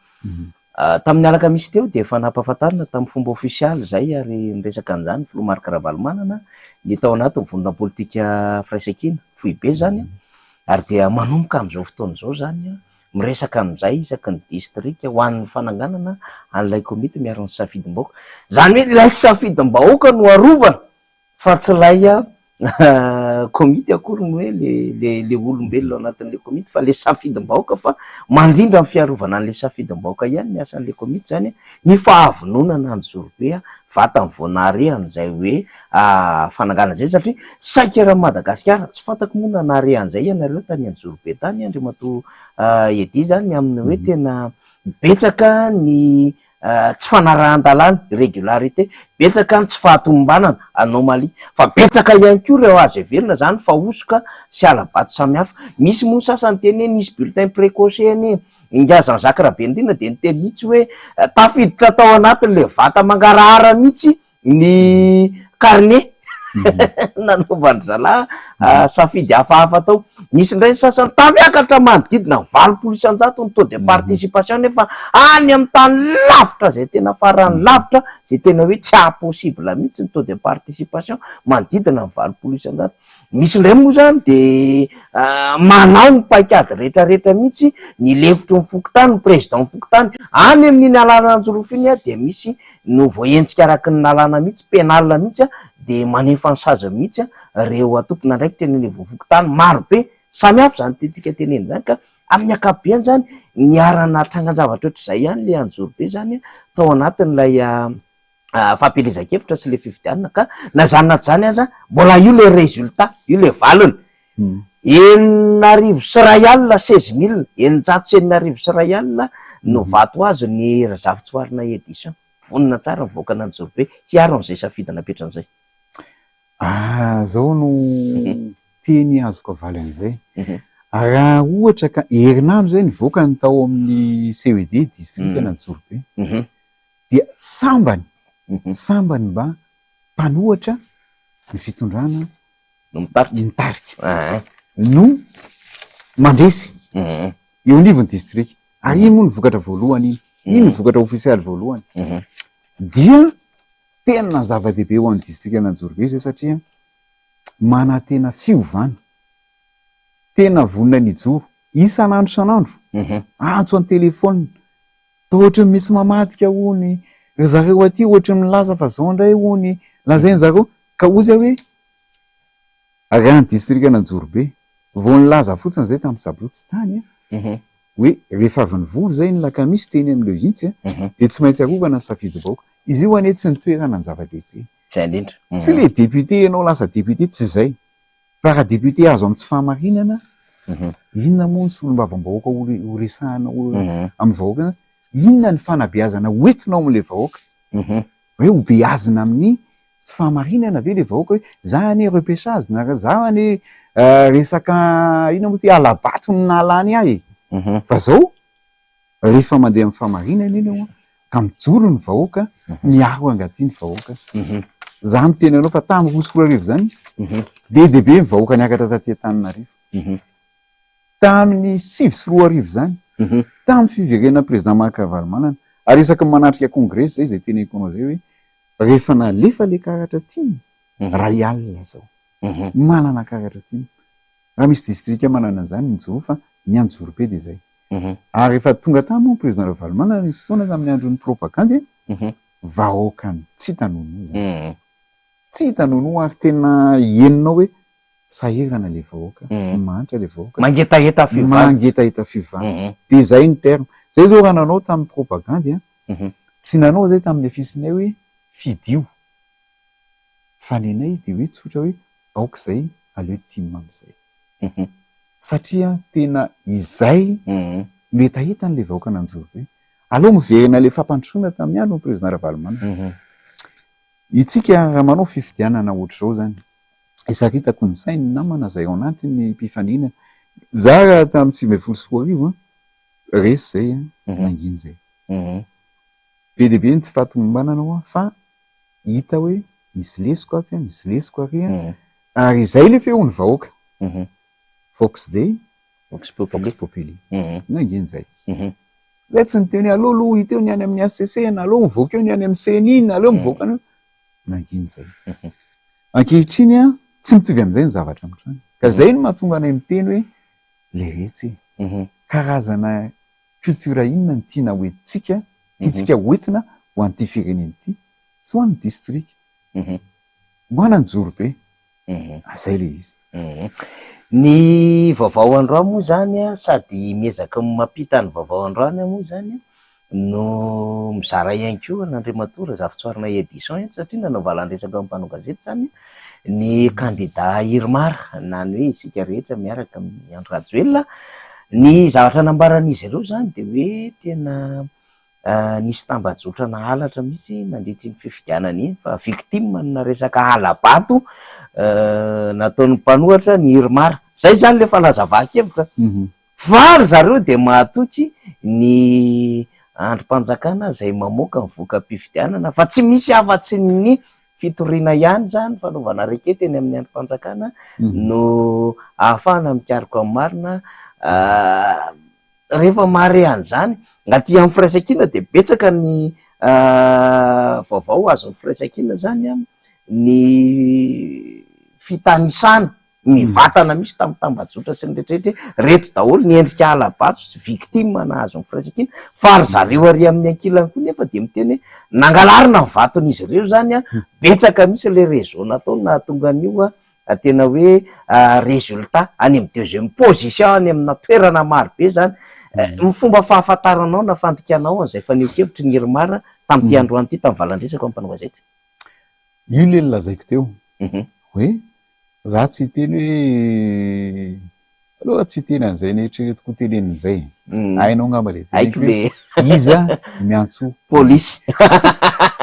tamin'ny alakamisy teo de efa nampahafantarina tamin'ny fomba ofisialy zay ary miresaka an'izany Filoha Marc Ravalomanana ny tao anatin'ny vonona politika firaisankina fohy be zany ary dia manomboka amin'izao fotoana izao zany miresaka amin'izay isaky ny distrika ho an'ny fananganana an'ilay komity miaro ny safidim-bahoaka zany hoe ilay safidim-bahoaka no arovana fa tsy lay komity akory hoe le olombelona anatin'le komity fa le safidim-bahoaka fa mandrindra amin'ny fiarovana an'le safidim-bahoaka ihany miasa an'le komity zany ny fahavononana Anjorobe vatany voanarehan' zay hoe fananganana zay satria saika raha Madagasikara tsy fantako moa narehan'izay ianareo tany Anjorobe tany Andriamatoa Edy zany amin'ny hoe tena betsaka ny tsy fanarahan-dalàna régularité betsaka ny tsy fahatomombanana anomalie fa betsaka ihany koa reo azo heverina zany fa osoka sy alabato samihafa misy moa sasany teny hoe nisy bulletin précoce eny ingazany Jacques Rabendrina de niteny mihitsy hoe tafiditra tao anatin'le vata mangarahara mihitsy ny carnet nanaovany zalahy safidy hafahafa tao nisy ndray sasany tafiakatra manodidina 20 isan-jato ny taux de participation nefa any amin'ny tany lavitra zay tena farany lavitra zay tena hoe tsy apossible mihitsy ny taux de participation manodidina 20 isan-jato misy ndray moa zany de manao ny paikady rehetrarehetra mihitsy ny lefitry ny fokotany ny président ny fokotany any amin'iny alana Anjorofiny de misy no voaentsika araky ny nalana mihitsy penal mihitsy de manefa ny saza mihitsy reo atompona ndraiky teneny vofokotany maro be samy hafa zany tetika teneny zany ka amin'ny akapobeany zany niarana trangan-javatra ohatr'izay ihany le Anjorobe zany tao anatin'ilay fampielezan-kevitra sy le fifidianana, ka nazanona zany aza mbola io le résultat, io le valiny. 9,16 16,000 9,16 no vato azy ny Razafintsoarina édition. Vonona tsara mivoaka an'Anjorobe hiaro an'izay safidina petran'izay. Zao no teny azoko avaly an'izay. Raha ohatra ka herinandro zay nivoaka ny tao amin'ny CED district an'Anjorobe, dia sambany mba mpanohatra ny fitondrana no mitarika no mandresy eo anivon'ny district. Ary iny moa ny vokatra voalohany iny ny vokatra ofisialy voalohany. Dia tena zava-dehibe ho an'ny district an'Anjorobe zay, satria mana tena fiovana, tena vonona ny joro isan'andro antso any telefona, ohatra misy mamadika hony zareo aty, ohatra milaza fa zao indray hony lazainy zareo, ka ozy hoe raha ny district an'Anjorobe vao nilaza fotsiny zay tamin'ny sabotsy tany hoe rehefa avy ny vory zay ny lakamisy teny amin'ileo vintsy dia tsy maintsy arovana ny safidy vahoaka. Izy io anie tsy ny toerana ny zava-dehibe, tsy le député ianao lasa député, tsy zay, fa raha député azo amin'ny tsy fahamarinana, inona moa ny solombavambahoaka ho resahana amin'ny vahoaka, inona ny fanabeazana hoentinao amin'ilay vahoaka, hoe ho beazina amin'ny tsy fahamarinana ve le vahoaka, hoe za anie repêchage na za anie resaka ina moa ty alabato ny nalany ahy, fa zao rehefa mandeha amin'ny fahamarinana iny ao ka mijoro ny vahoaka, miaro angaty ny vahoaka. Za miteny anao fa tamin'ny 4 zany be dia be ny vahoaka niakatra taty Antananarivo, tamin'ny 5 zany tamin'ny fiverenana président Marc Ravalomanana, ary isaky manatrika congrès zay teneniko anao zay hoe rehefa nalefa le karatra tiny raha alina zao manana karatra tiny. Raha misy district manana an'izany mijoro, fa ny Anjorobe dia zay. Ary rehefa tonga tamy président Ravalomanana nisy fotoana tamin'ny andron'ny propagande, vahoakany tsy tanono, tsy tanono, ary tena heninao hoe sahirana le vahoaka, manitra le vahoaka, mangetaeta fivavahana. Dia zay ny terme. Zay zao raha nanao tamin'ny propagande, tsy nanao zay tamin'ny fisinay hoe fidio, fa nenay dia hoe tsotra hoe aok'izay aleo tima amin'izay, satria tena izay mety ahita n'le vahoaka an'Anjorobe. Aleo miverina le fampandrosoana tamin'ny andro ny président Ravalomanana. Itsika raha manao fifidianana ohatr'izao zany, isaritako ny sainy namana zay ao anatin'ny mpifaniana, za raha tamin'ny 2014 resy zay nanginy zay, be dia be ny tsy fatomombanana fa hita hoe misy lesiko aty, misy lesiko ary, ary izay le feon'ny vahoaka, Vox Day, Vox Populi, nanginy zay. Zay tsy niteny alolo hiteo ny any amin'ny ACC, na aleo mivoaka eo ny any amin'ny CNI, na aleo mivoaka eo, nanginy zay. Ankehitriny tsy mitovy amin'izay ny zavatra mitrany, ka zay no mahatonga anay miteny hoe le retsy karazana culture inona ny tiana hoentintsika, tiantsika hoentina ho an'ity firenena ity, tsy ho an'ny district, ho an'Anjorobe. Zay le izy. Ny vaovao androany moa zany sady miezaka mampita ny vaovao androany moa zany no mizara ihany koa n'Andriamatoa Razafintsoarina édition, satria nanao valan-dresaka amin'ny mpanao gazety zany ny candidat Irmar, na ny hoe isika rehetra miaraka amin'ny Andro Rajoelina. Ny zavatra nambaran'izy ireo zany dia hoe tena nisy tambajotra na halatra mihitsy nandritra ny fifidianana iny, fa victime na resaka alabato nataon'ny mpanohatra ny Irmar. Zay zany le falazava-kevitra. Fa ry zareo dia mahatoky ny androm-panjakana zay mamoaka mivoaka mpifidianana, fa tsy misy afa-tsy ny fitoriana ihany zany fanaovana rekety eny amin'ny androm-panjakana no ahafahana mikaroka amin'ny marina. Rehefa mare an'izany aty amin'ny firaisan-kina dia betsaka ny vaovao azon'ny firaisan-kina zany ny fitanisana mivatana misy tamin'ny tambajotra sy ny rehetrarehetra reto daholo ny endrika alabato sy victime na azon'ny firaisan-kina. Fa ry zareo ary amin'ny ankilany koa nefa dia miteny nangalarina ny vaton'izy ireo zany, betsaka misy le réseau nataony nahatonga an'io tena hoe résultat any amin'ny deuxième position any amina toerana maro be zany. Ny fomba fahafantaranao na fandikanao an'izay fanio-kevitry ny Irimar tamin'ity androany ity tamin'ny valan-dresaka amin'ny mpanao gazety? Io le lazaiko teo hoe za tsy teny hoe aloha tsy teny an'izay neritreretiko tenenin'izay ainao ngamba le haiko le iza miantso polisy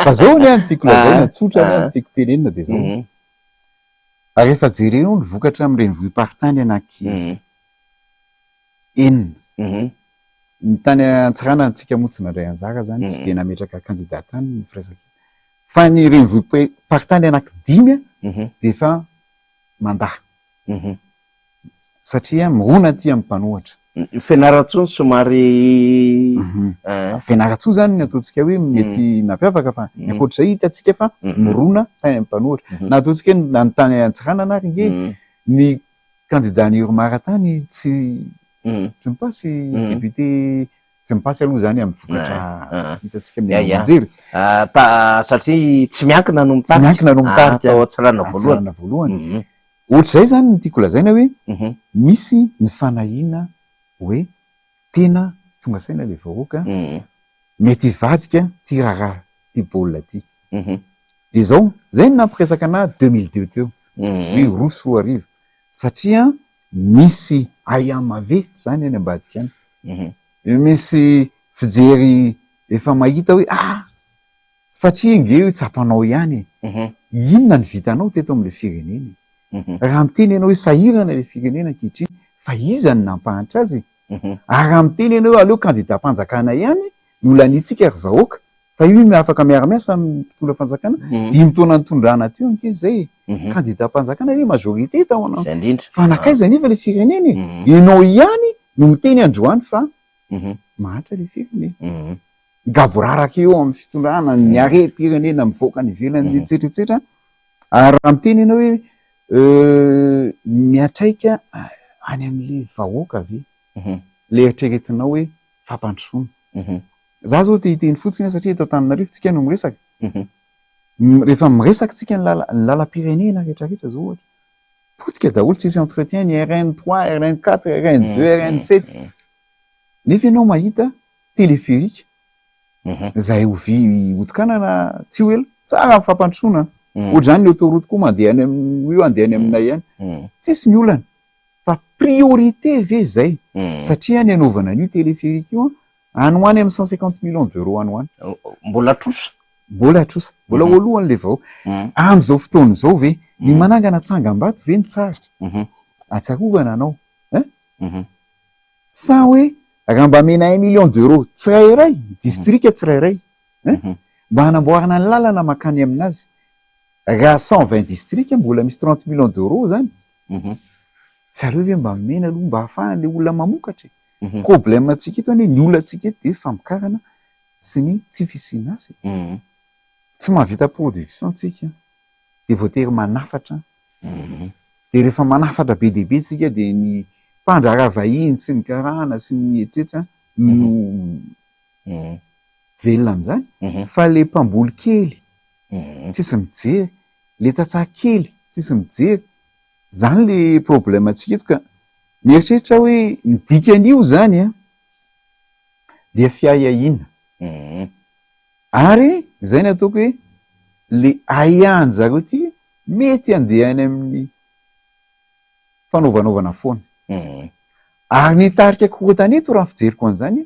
fa zao ny any tiako lazaina tsotra ny any tiako tenenina de zao ary rehefa jerenao ny vokatra amin'ireny vohim-paritany anaky enina ny tany Antsirana antsika motsy nandray anjara zany tsy de nametraka candidat tany ny Firaisankina fa ny reny vohim-paritany anaky 5 de efa mandaha satria mirona aty amin'ny mpanohatra. Fianaratsoa somary Fianaratsoa zany ny ataontsika hoe mety mampiavaka fa ny ankoatr'izay hitantsika fa mirona tany amin'ny mpanohatra na ataontsika hoe na ny tany Antsirana na nge ny candidat ny Irimar tany tsy mipasy député tsy mipasy aloha zany amin'ny vokatra hitantsika amin'ny anjery satria tsy miankina no mitarika ao Antsirana voalohany. Ohatr'izay zany ny tiako lazaina hoe misy ny fanahiana hoe tena tonga saina le vahoaka mety hivadika ty raharaha ty baolina ty de zao zay ny nampiresaka ana 2002 teo hoe roa sy roa arivo satria misy aya mavety zany any ambadika any misy fijery efa mahita hoe satria nge hoe tsapanao ihany inona ny vitanao teto am'le firenena raha miteny ianao hoe sahirana le firenena ankehitriny fa iza ny nampahatra azy ary raha miteny ianao hoe aleo candidat-mpanjakana ihany no lanitsika ary vahoaka fa io afaka miara-miasa mitondra fanjakana 5 taona nitondrana teo anke zay candidat-mpanjakana le majorité tao anao fa nakaiza nefa le firenena ianao ihany no miteny androany fa mahatra le firenena gaboraraka eo amin'ny fitondrana ny arem-pirenena mivoaka ny ivelany etsetratsetra ary raha miteny ianao hoe miatraika any amin'le vahoaka ave le eritreretinao hoe fampandrosoana za zao te hiteny fotsiny satria eto Antananarivo tsika no miresaka rehefa miresaka tsika ny lalam-pirenena rehetrarehetra zao ohatra potika daholo tsisy entretien ny RN3 RN4 RN2 RN7 nefa ianao mahita téléphérique zay ovy otokanana tsy ho ela tsara amin'ny fampandrosoana ohatr'izany ny autoroute koa mandeha any io andeha any aminay ihany tsisy ny olana fa priorité ve zay satria ny anaovana an'io téléphérique io any ho any amin'ny 150 millions d'euros any ho any mbola trosa mbola olohan'le vahoaka am'izao fotoana zao ve ny manangana tsangam-bato ve ny tsara atsarovana anao sa hoe raha mba mena 1 million d'euros tsirairay district tsirairay mba hanamboarana ny lalana makany aminazy raha 120 district mbola misy 30 millions d'euros zany zareo ve mba mena aloha mba hahafahan'le olona mamokatra problème atsika eto hoe ny olona atsika eto de famokarana sy ny tsy fisiana azy tsy mahavita production atsika de voatery manafatra de rehefa manafatra be dehibe tsika de ny mpandraraha vahiny sy ny karana sy ny etsetra no velona am'izany fa le mpamboly kely tsisy mijery le tantsaha kely tsisy mijery zany le problème atsika eto ka mieritreritra hoe ny dikan'io zany dia fiahiahina ary zay ny ataoko hoe le aiahany zareo ty mety andeha any amin'ny fanaovanaovana foana ary ny tarika korontany eto raha fijeriko an'izany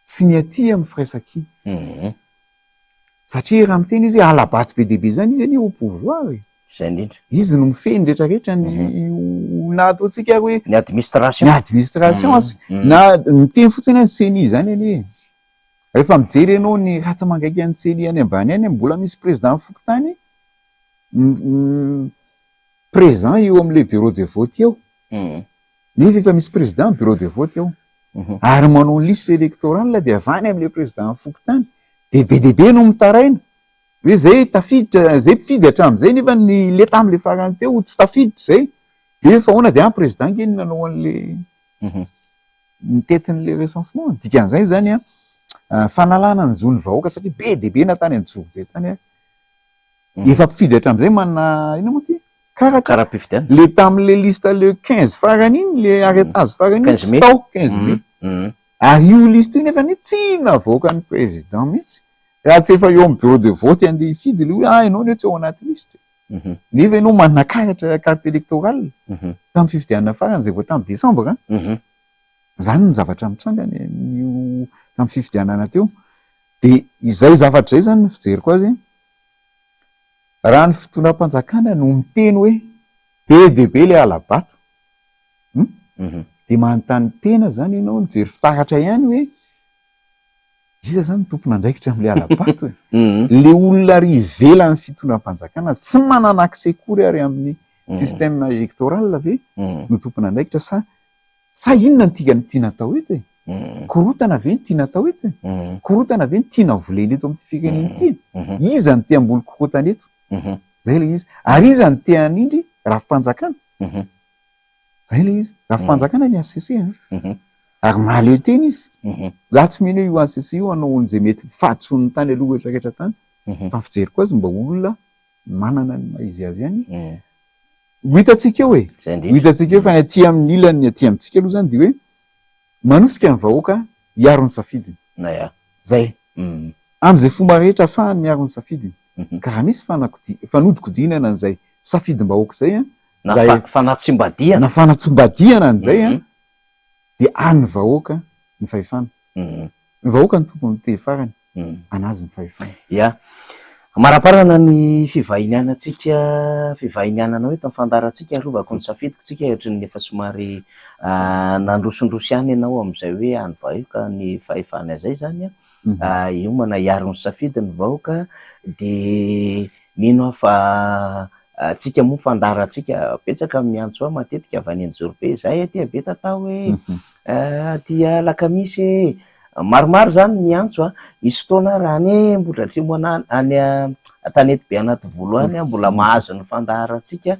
tsy ny aty amin'ny Firaisankina satria raha miteny izy alabato be dehibe zany izy any au pouvoir izy no mifeny rehetrarehetra ny olona ataontsika hoe ny administration na miteny fotsiny any CENI zany any rehefa mijery ianao ny ratsa mangaiky any CENI any ambany any mbola misy président fokotany présent eo amin'le bureau de vote eo nefa efa misy président bureau de vote eo ary manao liste électorale de avany amin'le président fokotany de be dehibe no mitaraina hoe zay tafiditra zay mpifidy hatramin'izay nefa ny le tam'le farany teo tsy tafiditra zay de fa hoana de président nge nanao an'le nitetin'le recensement dikan'izay zany fanalana ny zon'ny vahoaka satria be dehibe natany amin'ny Djorobe tany efa mpifidy hatramin'izay manana ina moa ty karapifidiana le tamin'le lista le 15 farany iny le arrêtage farany 15 mai. tao 15 mai ary io lista io nefa ny tsy navoaka ny président mihitsy raha tsy efa eo amin'ny bureau de vote andeha hifidy le hoe ianao ne tsy ao anaty lista nefa ianao manana karatra carte électorale tamin'ny fifidianana farany zay vao tamin'ny décembre zany ny zavatra mitrangany io tamin'ny fifidianana teo de izay zavatra zay zany ny fijeriko azy raha ny fitondram-panjakana no miteny hoe be de be le alabato de manontany tena zany ianao nijery fitaratra ihany hoe iza zany tompona andraikitra am'le alabato le olona ary ivelan'ny fitondram-panjakana tsy manana accès kory ary amin'ny système électoral ave no tompona andraikitra sa inona ny tiana atao eto korotana ve ny tiana atao eto korotana ve ny tiana volena eto amin'ity firenena ity iza ny te-ambolo korotana eto zay le izy ary iza ny te-hanindry rafim-panjakana zay le izy rafim-panjakana ny ACC ary mahaleo teny izy za tsy mino io ACC io anao an'izay mety fahatson'ny tany aloha rehetrarehetra tany fa fijeriko azy mba olona manana ny maizy azy ihany ho hitantsika eo ho hitantsika eo fa ny aty amin'ny ilany ny aty amintsika aloha zany de hoe manosika ny vahoaka hiaro ny safidiny zay am'izay fomba rehetra ahafahany miaro ny safidiny ka raha misy fanodikodinana an'izay safidim-bahoaka zay na fanatsimbadiana an'izay de any vahoaka ny fahefana ny vahoaka ny tompony te farany anazy ny fahefana maraparana ny fivahinianana hoe tamfandarantsika arovako ny safidiko tsika ohatran'ny efa somary nandrosondroso ihany ianao am'izay hoe any vahoaka ny fahefana zay zany io manaiaro ny safidy ny vahoaka de mino fa tsika moa fandarantsika betsaka miantso matetika avy any Anjorobe zay aty be tatao hoe aty lakamisy maromaro zany miantso misy fotoana raha any mbola atrimo any tanety be anaty voalohany mbola mahazo ny fandarantsika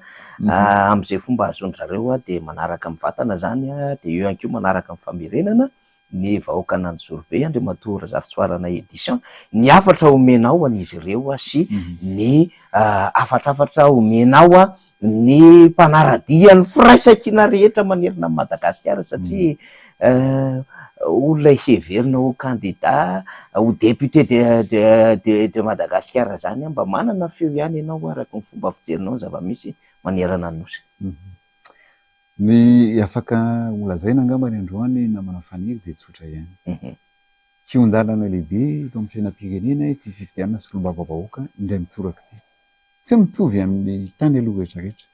am'izay fomba azony zareo de manaraka mivatana zany de eo ihany koa manaraka amin'ny famerenana ny vahoaka an'Anjorobe Andriamatoa Razafintshoarana édition ny afatra omenao an'izy ireo sy ny afatrafatra omenao ny mpanaradia ny firaisankina rehetra manerina Madagasikara satria olona heverina ho candidat ho député de Madagasikara zany mba manana feo ihany ianao araka ny fomba fijerinao ny zava-misy manerana ny nosy ny afaka olazaina angamba ny androany namana faniry de tsotra ihany kiondalana lehibe eto amin'ny fiainam-pirenena ty fifidianana sy lomba-bahoaka indray mitoraka ty tsy mitovy amin'ny tany aloha rehetrarehetra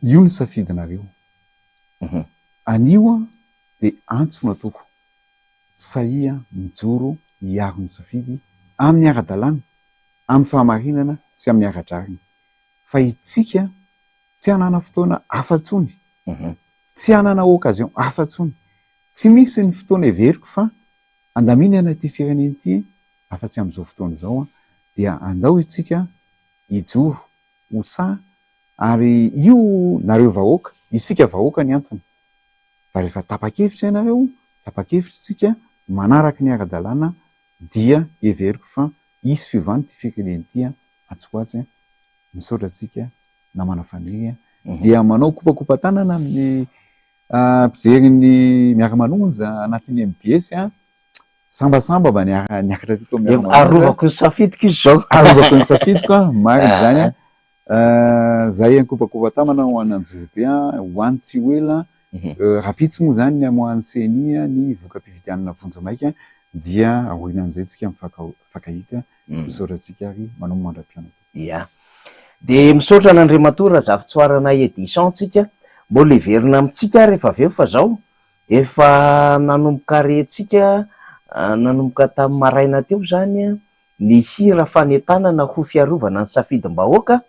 io ny safidinareo anio de antso nataoko sahia mijoro hiaro ny safidy amin'ny ara-dalàna amin'ny fahamarinana sy amin'ny ara-drariny fa itsika tsy hanana fotoana afa-tsony tsy hanana occasion afa-tsony tsy misy ny fotoana everiko fa andaminana ty firenena ity afa-tsy am'izao fotoana izao dia andao itsika hijoro hosa ary io nareo vahoaka isika vahoaka ny antony fa rehefa tapa-kevitra ianareo tapa-kevitra isika manaraka ny ara-dalàna dia everiko fa isy fiovany ty firenena ity atsoatsy misaotra atsika namana faniry dia manao kopakopa-tanana amin'ny mpijery ny miara-manonja anatin'ny MBS sambasamba mba niakatra teto arovako ny safidiko izy zao arovako ny safidiko mariny zany zay kopakopa-tamana ho an'ny Anjorobe ho an'ny Tsihoela rapitsy moa zany ny amoan'ny CNI ny voka-pifidianana vonjamaika dia ahoinan'izay tsika mifankahita misaotra atsika ary manao mandram-pianatra de misaotra n'Andriamatoa Razafintshoarana édition tsika mbola iverina amitsika rehefa aveo fa zao efa nanomboka rentsika nanomboka tamin'ny maraina teo zany ny hira fanentanana ho fiarovana ny safidim-bahoaka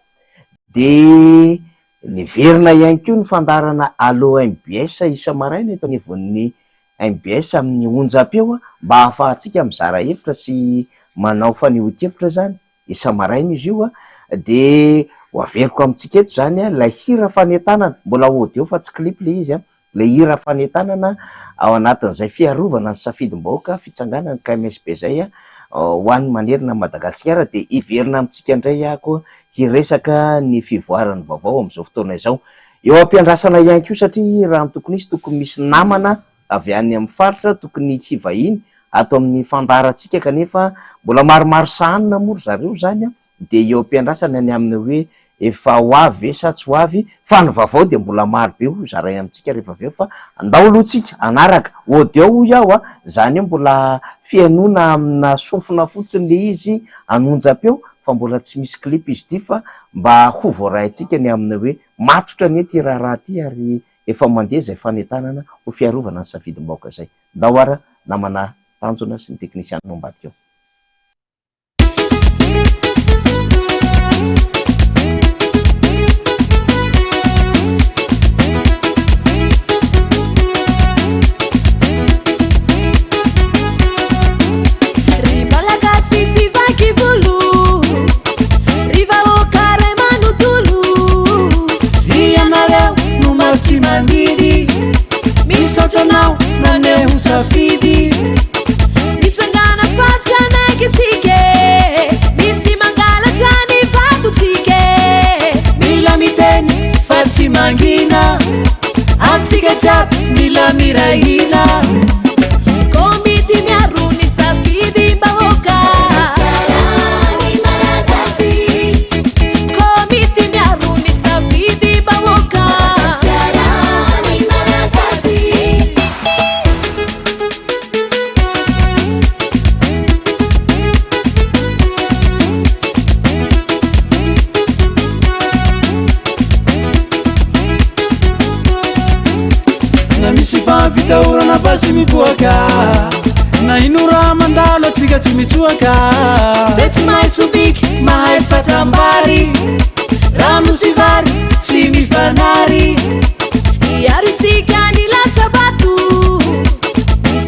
de niverina ihany koa ny fandarana allo MBS isa maraina eto anivon'ny MBS amin'ny onjam-peo mba hahafahantsika mizara hevitra sy manao fanehoan-kevitra zany isa maraina izy io de ho averiko amintsika eto zany la hira fanentanana mbola audio fa tsy clip le izy le hira fanentanana ao anatin'izay fiarovana ny safidim-bahoaka fitsanganana KMSB zay ho an'ny manerina Madagasikara de iverina amintsika indray koa hiresaka ny fivoarany vaovao amin'izao fotoana izao. Eo am-piandrasana ihany koa satria raha tokony izy tokony misy namana avy any amin'ny faritra tokony hivahiny ato amin'ny fandarantsika kanefa mbola maromaro sahanina moa zareo zany a, de eo am-piandrasana ny amin'ny hoe efa ho avy sa tsy ho avy fa ny vaovao de mbola maro be ho zaray amintsika rehefa avy eo fa andao alohantsika anaraka audio hoy aho a, zany hoe mbola fiainona amina sofina fotsiny le izy anonjam-peo fa mbola tsy misy clip izy ty fa mba ho voaraintsika ny amin'ny hoe matotra ny ty raharaha ty ary efa mandeha zay fanentanana ho fiarovana ny safidim-bahoaka zay. Ndao ara namana Tanjona sy ny teknisianina ambadika eo. Misotonao nane usafidi misangana fatana kisike misi mangala chani fatu tike mila miteni fati mangina atsike tap mila mirahina komiti miaruni safidi bahoka komiti miaruni safidi bahoka vitaurana basi mipuaka na inura mandalo tiga timichuaka seti mai subik mai fatambari ramu sivari simi fanari yari sikani la sabatu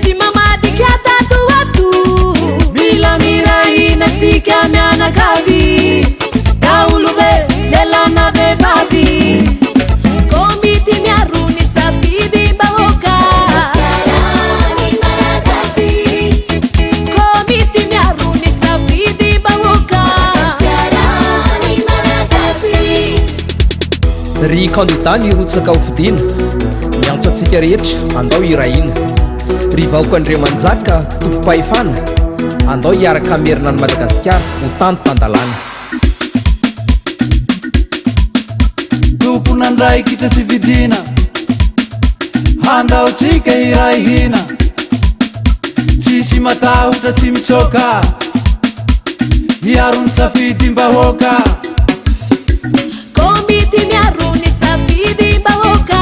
simama dikata tu watu bila mirai na sikana na kavi daulube lela na bebavi komiti miaruni safidi bahoka ry kandidany rotsaka hovidina miantso atsika rehetra andao irahina ry vahoaka Andriamanjaka tompo-pahefana andao hiaraka amerina ny Madagasikara ho tany tandalana tomponandray kitra tsy vidina andao tsika irahina tsisy matahotra tsy mitsoka hiarony safidim-bahoaka komiti miaruni safidi bahoka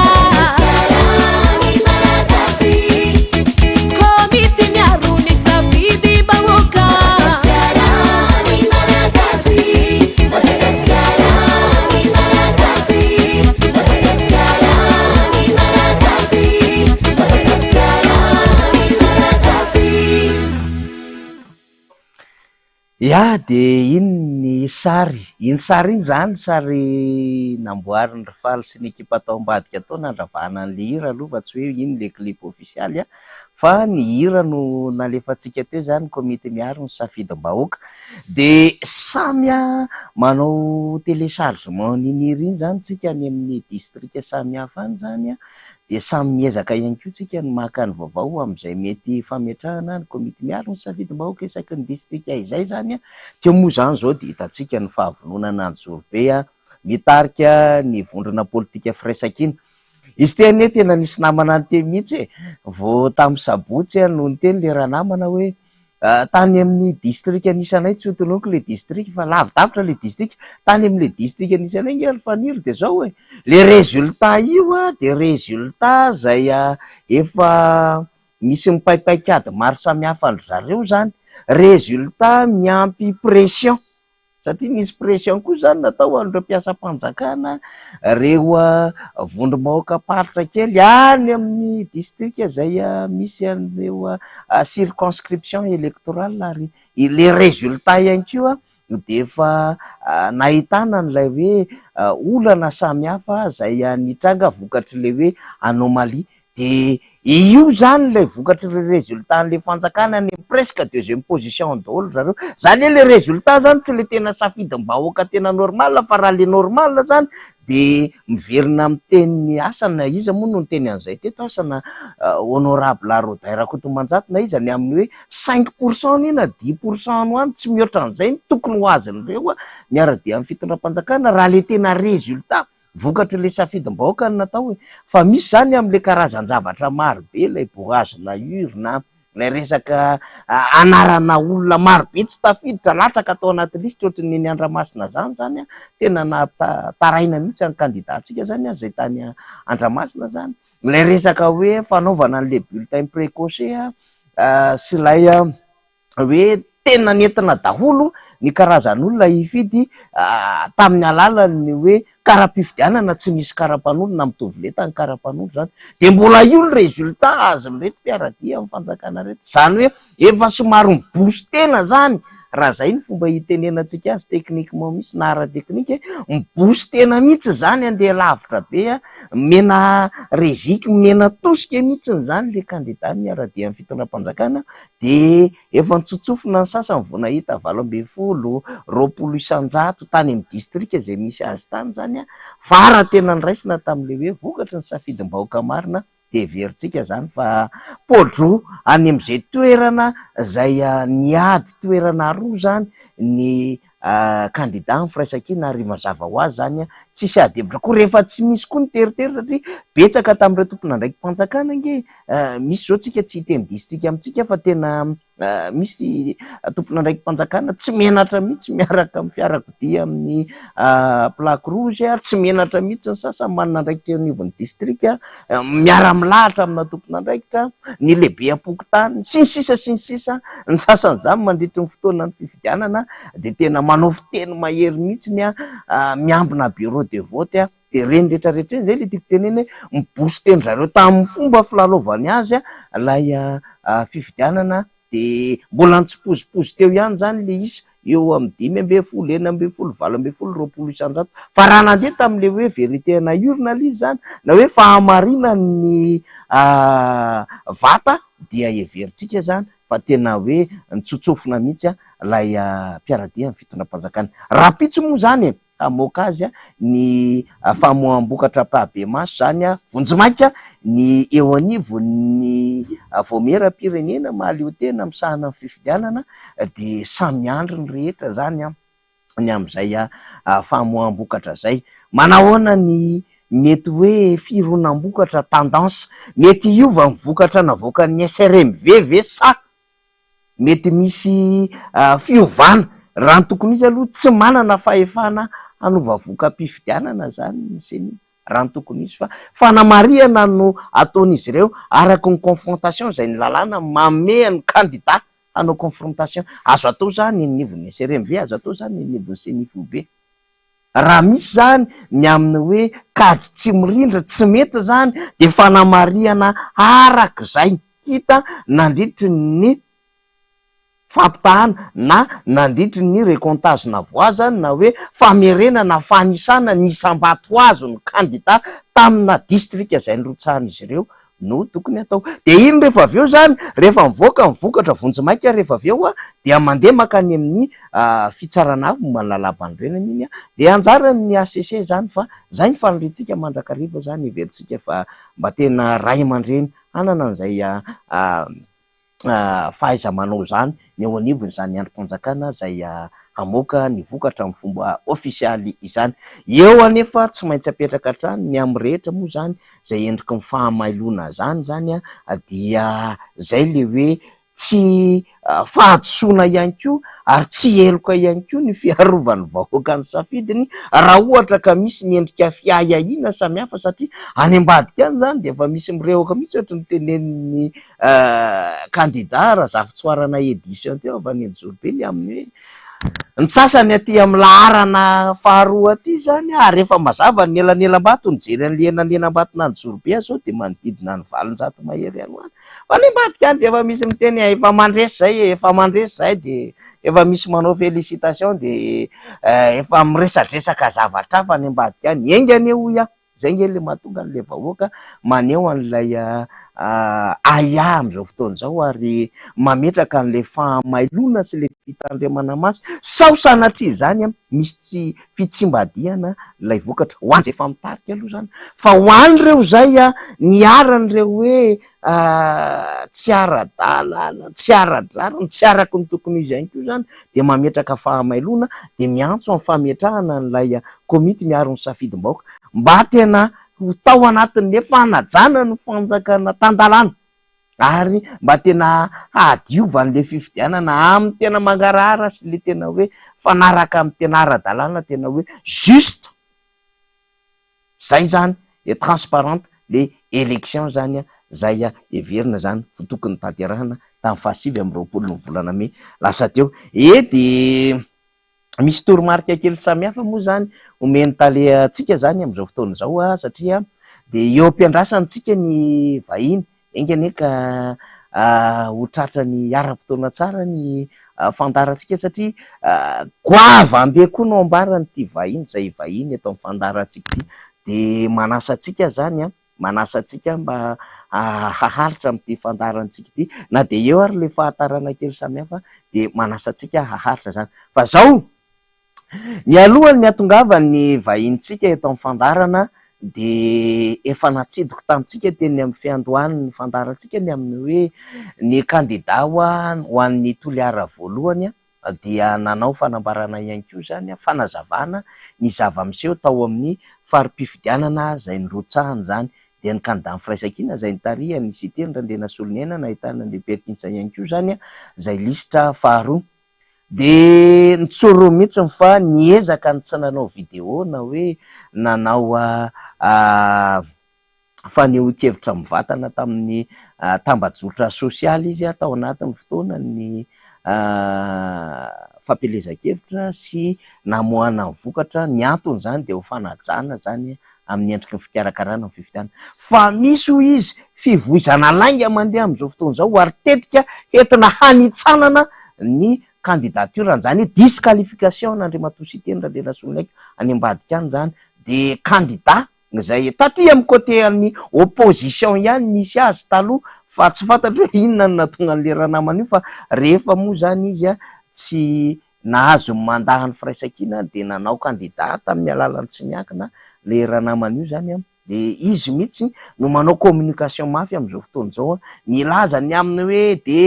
komiti miaruni safidi bahoka ya de iny sary iny zany sary namboariny ry Faly sy ny ekipa tao ambadika tao nandravahana an'le hira aloha fa tsy hoe iny le clip officialy fa ny hira no nalefatsika teo zany komity miaro ny safidim-bahoaka de samia manao téléchargement niny hira iny zany tsika any amin'ny district samy hafa any zany de samy miezaka ihany koa tsika ny maka ny vaovao amin'izay mety fametrahana ny komity miaro ny safidim-bahoaka isaky ny district izay zany teo moa zany zao de hitatsika ny fahavononana ny Zorobe mitarika ny vondrona politika firaisakina izy teny tena nisy namana ny teny mihitsy vao tamin'ny sabotsy no nyteny le raha namana hoe tany amin'ny district anisanay tsy hotonoko le district fa lavidavitra le district tany amin'le district anisanay nge faniry de zao hoe le résultat io de résultat zay efa misy mipaipaikady maro samihafa ny zareo zany résultat miampy pression satria nisy pression koa zany natao an'ireo mpiasam-panjakana reo vondrom-bahoaka paritra kely any amin'ny district zay misy an'ireo circonscription électorale ary le résultat ihany koa de efa nahitana n'ilay hoe olana samihafa zay nitranga vokatry le hoe anomalie de io zany le vokatry le résultat n'le fanjakana ny presque deuxième position daholo zareo zany hoe le résultat zany tsy le tena safidim-bahoaka tena normal fa raha le normal zany de miverina amin'ny teny asana izy moa no ny teny an'izay teto asana honorable Rodairakotomanjato na izy ny amin'ny hoe 5% ina 10% no any tsy mihoatra an'izay tokony ho azony reo miara-dia amin'ny fitondram-panjakana raha le tena résultat vokatry le safidim-bahoaka no natao fa misy zany am'le karazan-javatra maro be lay bourrage-na urina lay resaka anarana olona marobe tsy tafiditra latsaka atao anaty lisitra ohatry ny Andramasina zany tena nataraina mihitsy any candidatsika zany zay tany Andramasina zany lay resaka hoe fanaovana an'le bulletin précoce sy lay hoe tena nentina daholo ny karazan'olona hifidy tamin'ny alalan'ny hoe kara-pifidianana tsy misy kara-panondro na mitovy leta ny kara-panondro zany de mbola io ny résultat azony reto mpiaradia amin'ny fanjakana reto zany hoe efa somary miboost-tena zany raha zay ny fomba hitenenantsika azy techniquement misy na ara-teknika miboost-tena mihitsy zany andeha lavitra be mena reziky mena tosika mihitsy zany le candidat miara-dia amin'ny fitondram-panjakana de efa nitsotsofina ny sasany vao nahita 20,200 tany amin'ny distrika zay misy azy tany zany fara tena niraisina tam'le hoe vokatry ny safidim-bahoaka marina de veritsika zany fa podro any am'izay toerana zay niady toerana roa zany ny candidat ny firaisakina ary mazava ho azy zany tsisy adevitra koa rehefa tsy misy koa ny teritery satria betsaka tamin'ireo tompona ndraiky mpanjakana nge misy zao tsika tsy hiteny distrika amintsika fa tena misy tompona ndraiky mpanjakana tsy menatra mihitsy miaraka amin'ny fiarakodia amin'ny plaque rouge tsy menatra mihitsy ny sasany manana ndraikitra anivon'ny distrika miara-milahatra amina tompona ndraikitra ny lehibe am-pokotany sy ny sisa ny sasany zany mandritry ny fotoana ny fifidianana de tena manao fiteny mahery mihitsy ny miambina bureau de vote de reny rehetrarehetra zay le tiako teneny miboost-teny zareo tamin'ny fomba filalaovany azy lay fifidianana de mbola nitsipozipozy teo ihany zany le isa eo amin'ny 5,10, 6,10, 20,200 fa raha nandeha tam'le hoe vérité na urina izy zany na hoe fahamarina ny vata dia everitsika zany fa tena hoe nitsotsofina mihitsy lay mpiaradia amin'ny fitondram-panjakana raha pitsy moa zany amoaka azy ny famoaham-bokatra pahabe maso zany vonjimaika ny eo anivo ny voamera-pirenena mahaleo tena misahana amin'ny fifidianana de samy andro ny rehetra zany ny am'izay famoaham-bokatra zay manahoana ny mety hoe fironam-bokatra tendance mety iova ny vokatra navoakan'ny SRMV ve sa mety misy fiovana raha ny tokony izy aloha tsy manana fahefana hanova voka-pifidianana zany niseny raha ny tokony izy fa fanamariana no ataon'izy ireo araky ny confrontation zay ny lalàna mamea ny candidat hanao confrontation azo atao zany ny nivon'ny SRMV azo atao zany ny nivon'ny CNIFOB raha misy zany ny amin'ny hoe kajy tsy mirindra tsy mety zany de fanamariana arak'izay hita nandritry ny fampitahana na nandritry ny récomptage na voazany na hoe famerenana fanisana ny isam-bato azo ny candidat tamina distrika zay nirotsahan'izy ireo no tokony atao de iny rehefa aveo zany rehefa mivoaka ny vokatra vonjimaika rehefa aveo dia mandeha makany amin'ny fitsarana avy malalabandrena iny de anjarany ny ACC zany fa zay ny faniritsika mandrakariva zany everitsika fa mba tena ray aman-dreny anana an'izay fahaiza manao zany ny eo anivony zany androm-panjakana zay hamoaka ny vokatra amin'ny fomba ofisialy izany eo anefa tsy maintsy apetraka hatrany ny amin'ny rehetra moa zany zay endriky ny fahamailona zany dia zay le hoe tsy fahadisoana ihany koa ary tsy eloka ihany koa ny fiarovan'ny vahoaka ny safidiny raha ohatra ka misy ny endrika fiahiahina samihafa satria any ambadika any zany de efa misy mirehoka mihitsy ohatra ny tenen'ny candidat raha zavitsoarana édition teo avy any Anjorobe amin'ny hoe ny sasany aty amin'ny laharana faharoa aty zany rehefa mazava ny elanelam-bato nijery an'le enanelam-batona Anjorobe zao de manodidina ny 700 mahery any hoany fa ny ambadika any de efa misy miteny efa mandresy zay de efa misy manao félicitation de efa miresadresaka zavatra fa ny ambadika any engany eo zay nge le mahatonga an'le vahoaka maneho an'ilay aya am'izao fotoana zao ary mametraka an'le fahamailona sy le fitandremana maso sao sanatria zany misy tsy fitsimbadiana lay vokatra ho an'izay efa mitarika aloha zany fa ho an'ireo zay niaran'ireo hoe tsy ara-dalana tsy ara-drariny tsy araky ny tokony izy ihany koa zany de mametraka fahamailona de miantso amin'ny fametrahana n'ilay komity miaro ny safidim-bahoaka mba tena ho tao anatin'ny fanajana ny fanjakana tandalana ary mba tena hadiova an'le fifidianana amin'ny tena mangarahara sy le tena hoe fanaraka amin'ny tena ara-dalàna tena hoe juste zay zany e transparente le élection zany zay everina zany tokony tanterahana tamin'ny fahasivy amby roapolo ny volana May lasa teo de misy toromarika kely samihafa moa zany omeny tale atsika zany am'izao fotoana zao satria de eo am-piandrasantsika ny vahiny enganeka ho tratra ny ara-potoana tsara ny fandarantsika satria goava ambe koa no ambarany ty vahiny zay vahiny eto amin'ny fandarantsika ty de manasa atsika zany manasa atsika mba haharitra am'ty fandarantsika ty na de eo ary le fahatarana kely samihafa de manasa atsika haharitra zany fa zao ny alohany ny atongavany vahintsika eto amin'ny fandarana de efa natsidiko tamitsika teny amin'ny fiandohany ny fandarantsika ny amin'ny hoe ny kandida ho an'ny toliara voalohany dia nanao fanambarana ihany koa zany fanazavana ny zava-miseho tao amin'ny farim-pifidianana zay nirotsahan zany de ny kandidany firaisakina zay nitariha ny Siteny Randrena Solonena nahitana ny Perkintsa ihany koa zany zay lisitra faharoa de nitsoro mihitsy fa niezaka ny tsy nanao video na hoe nanao fanehoan-kevitra mivatana tamin'ny tambajotra sosialy izy tao anatin'ny fotoana ny fampelezan-kevitra sy namoahana ny vokatra ny antony zany de ho fanajana zany amin'ny endriky ny fikarakarana ny fifidianana fa misy ho izy fivoizana lainga mandeha am'izao fotoana zao ary tetika entina hanitsanana ny candidature zany disqualification n'Andriamatoa Siteny Randrena Solonena any ambadika any zany de candidat zay taty amin'ny côté amin'ny opposition ihany nisy azy taloha fa tsy fantatra hoe inona no natonga an'le ranamana io fa rehefa moa zany izy tsy nahazo mandahany firaisakina de nanao candidat tamin'ny alalan'ny tsy miankina le ranamana io zany de izy mihitsy no manao communication mafy am'izao fotoana zao nilaza ny aminy hoe de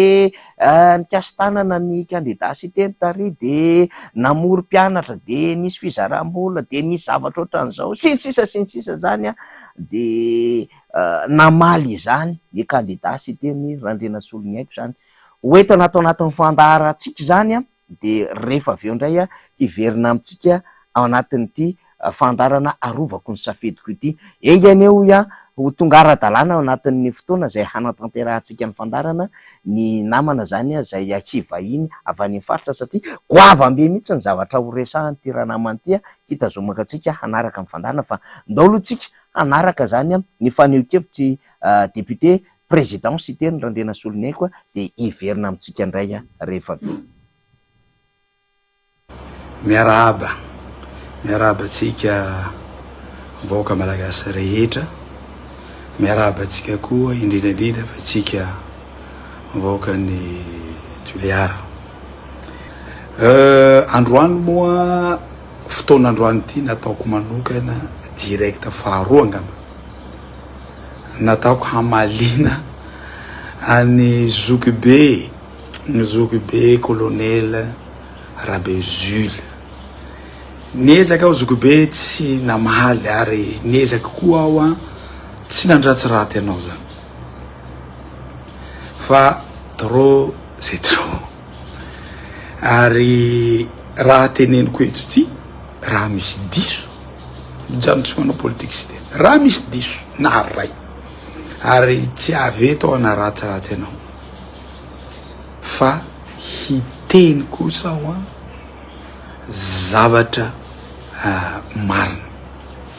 nikasy tanana ny candidat Siteny tary de namory mpianatra de nisy fizaram-bola de nisy zavatra ohatran'izao sy ny sisa zany de namaly izany ny candidat Siteny Randrena Solonena zany hoeto natao anatin'ny fandaharatsika zany de rehefa aveo indray hiverina amitsika ao anatin'ity fandarana arovako ny safidiko ity enganeo ho tonga ara-dalàna ao anatin'ny fotoana zay hanatanterahantsika ny fandarana ny namana zany zay akivahiny avy any faritra satria goava ambe mihitsy ny zavatra horesahany ty ranamana ty hitazomaka atsika hanaraka ny fandarana fa ndaolotsika hanaraka zany ny faneho-kevitry député président Siteny Randrena Solonena koa de hiverina amitsika indray rehefa avy miarahaba atsika vahoaka malagasy rehetra miarahaba atsika koa indrindrandrindra fa atsika vahoaka ny Toliara androany moa fotoana androany ity nataoko manokana direct faharoa angamba nataoko hamalina any zokibe colonel Rabe Jules niezaka aho zokibe tsy namaly ary niezaka koa aho tsy nandratsiraty anao zany fa trop c'est trop ary raha teneniko eto ty raha misy diso jano tsy manao politique sy tena raha misy diso na ray ary tsy aveto anaratsiraty anao fa hiteny kosa aho zavatra marina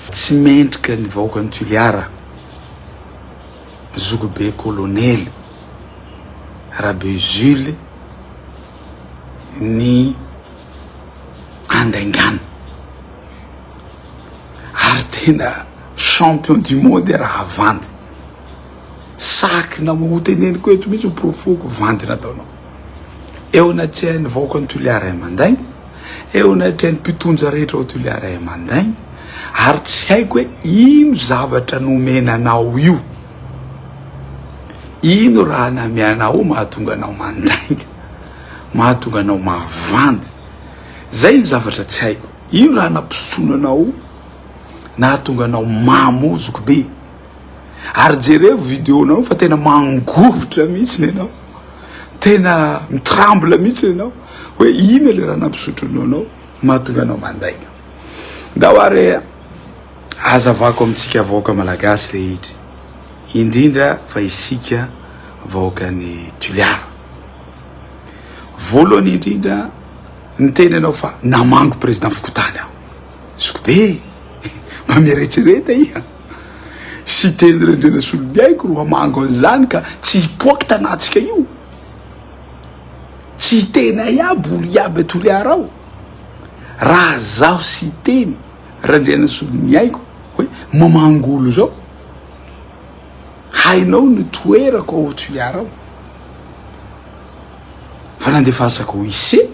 tsy mendrika ny vahoaka ny Toliara zokibe colonel Rabe Jules ny andaingana ary tena champion du monde raha vandy sakina moteneniko eto mihitsy profoko vandy nataonao eo anatrehany vaoaka ny toliara amandaigny eo anatrehany mpitonja rehetra ao toliara amandaigny ary tsy haiko hoe ino zavatra nomenanao io ino raha namianao mahatonga anao mandainga mahatonga anao mahavandy zay ny zavatra tsy haiko ino raha nampisonanao nahatonga anao mamozoko be ary jereo videonao fa tena mangovotra mihitsy anao tena mitrambla mihitsy anao hoe ino le raha nampisotronao anao mahatonga anao mandainga da hoary azavako amitsika vaoaka malagasy rehetra indrindra fa isika vaoaka ny tuliara voalohany indrindra ny tena anao fa namango président Fokotany aho soko be mameretsereta iha sy teny rendrena solomiaiko ro hamango an'izany ka tsy hipoaky tanatsika io tsy tena iaby olo iaby atoliara ao raha zaho sy teny rendrena solomiaiko hoe mamango olo zao hainao ny toerako ao toliara ao fa nandefasako ho ise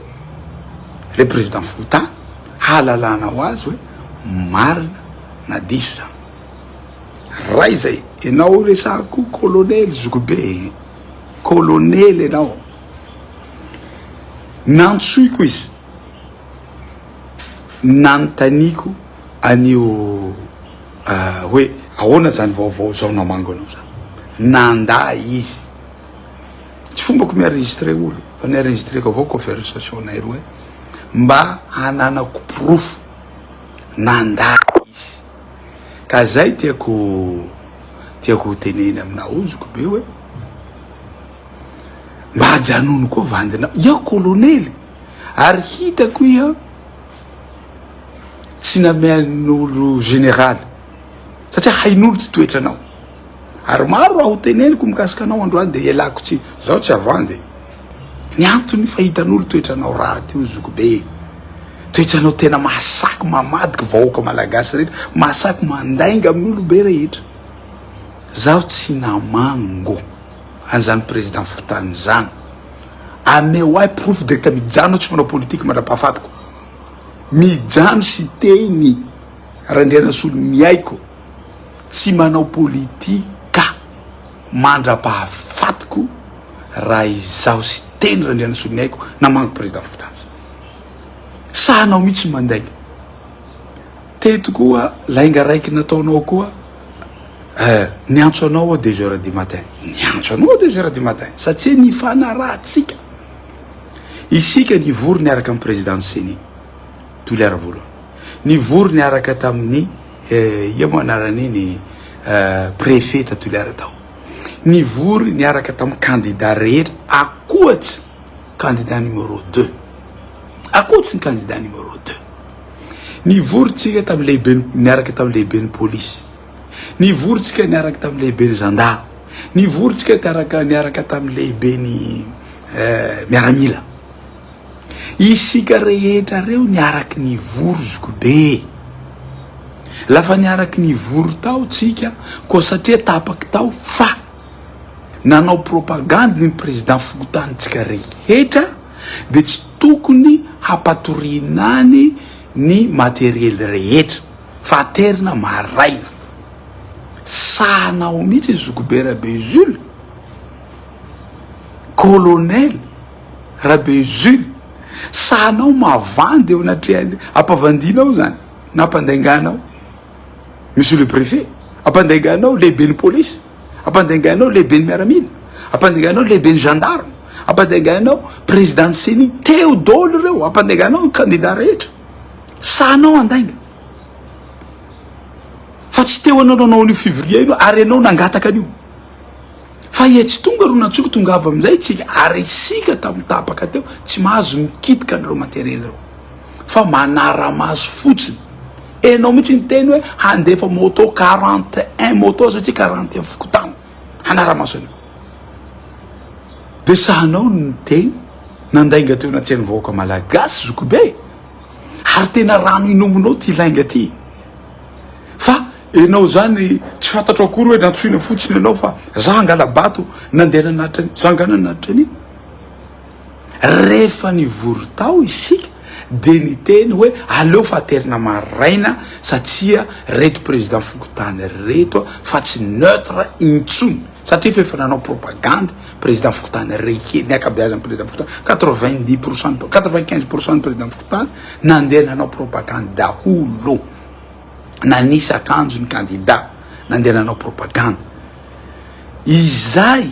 le président Fokotany halalanao azy hoe marina na diso zany ray zay enao resako colonel Zokobe colonel enao nantsoiko izy nantaniko anio hoe ahoana zany vaovao zao namango anao zany nanda izy tsy fombako mienregistré olo fa nienregistreko avao conversation nay roa mba hananako profo nanda izy ka zay tiako teneny aminao ozoko be hoe mba hajanono koa vandinao iaho colonely ary hitako iha tsy namian'olo général satria hain'olo ty toetranao ary maro raha ho teneniko mikasika anao androany de ialako tsy zao tsy avandy ny antony fahitan'olo toetranao raha ty ozoko be toetranao tena mahasaky mamadiky vahoaka malagasy rehetra mahasaky mandainga amin'olo be rehetra zaho tsy namango an'izany président Fokotany zany ameo ahy proof directa mijano tsy manao politique mandra-pahafatiko mijano sy teny randriana solo miaiko tsy manao politika mandra-pahafatiko raha izaho sy teny randriana solo miaiko namango président Fokotany sahanao mihitsy mandainga teto koa lainga raiky nataonao koa niantso anao 2 heures du matin niantso anao 2 heures du matin satria ny fanarahatsika isika nivory niaraka amin'ny président Seni toliara voalohany nivory niaraka tamin'ny ia mo anaran'iny préfet ta toliara tao nivory niaraka tamin'ny candidat rehetra akoatsy candidat numéro 2 akoatsy ny candidat numéro 2 nivorytsika tamin'ny lehibe niaraka tamin'ny lehibe ny police nivorytsika niaraka tamin'ny lehibe ny gendarme nivorytsika niaraka tamin'ny lehibe ny miaramila isika rehetra reo niaraky nivory zoko be lafa niaraky nivory tao tsika ko satria tapaky tao fa nanao propagande ny président Fokotany tsika rehetra de tsy tokony hapatorinany ny matériel rehetra fa aterina maraina sahanao mihitsy Zokobe Rabe Jules colonel Rabe Jules sahanao mavandy eo anatrehany ampavandinao zany na ampandainganao monsieur le préfet ampandainganao lehibe ny police ampandainganao lehibe ny miaramila ampandainganao lehibe ny gendarme ampandainganao président Seni teo dolo reo ampandainganao candidat rehetra sahanao andainga fa tsy teo anao ny février ino ary anao nangataka an'io fa ia tsy tonga ro natsoko tonga avy amin'izay tsika ary isika tamin'ny tapaka teo tsy mahazo mikitika an'ireo matériel reo fa manara-maso fotsiny enao mihitsy ny teny hoe handefa moto 41 moto satria 41 Fokotany hanara-maso anao de sahanao ny teny nandainga teo natsiany vahoaka malagasy Zokobe ary tena rano inominao ty lainga ty fa enao zany tsy fantatra akory hoe nantsoina fotsiny anao fa za angalabato nandeha nanatra za angana nanatra an'iny rehefa nivory tao isika de ny teny hoe aleo faterina maraina satria reto président Fokontany reto fa tsy neutre intsony satria fa efa nanao propagande président Fokontany reky ny akabeazan'ny président Fokontany 95% président Fokontany nandeha nanao propagande daholo nanisa akanjo ny candidat nandeha nanao propagande izay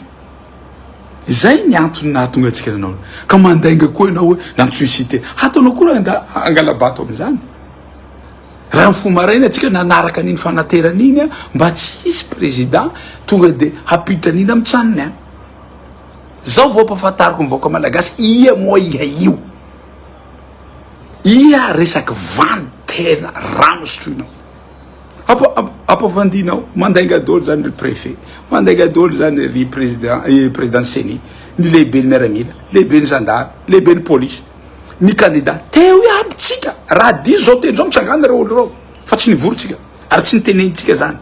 ny antony nahatonga atsika nanao ka mandainga koa ianao hoe nantsoisité hataonao koa angalabato am'izany raha fo maraina atsika nanaraka an'iny fanateran'iny a mba tsy hisy président tonga de hapiditra an'iny amy tsanony any zao vao ampafantariko mivoaka malagasy ia moa io ia resaky vandy tena rano sotroinao apafandinao mandainga dolo zany ry préfet mandainga dolo zany ry président Seni ny lehibe ny miaramila lehibe ny gendarme lehibe ny police ny candidat teo iaby tsika raha diso zao teny zao mitsangana reo olo reo fa tsy nivorytsika ary tsy nitenenitsika zany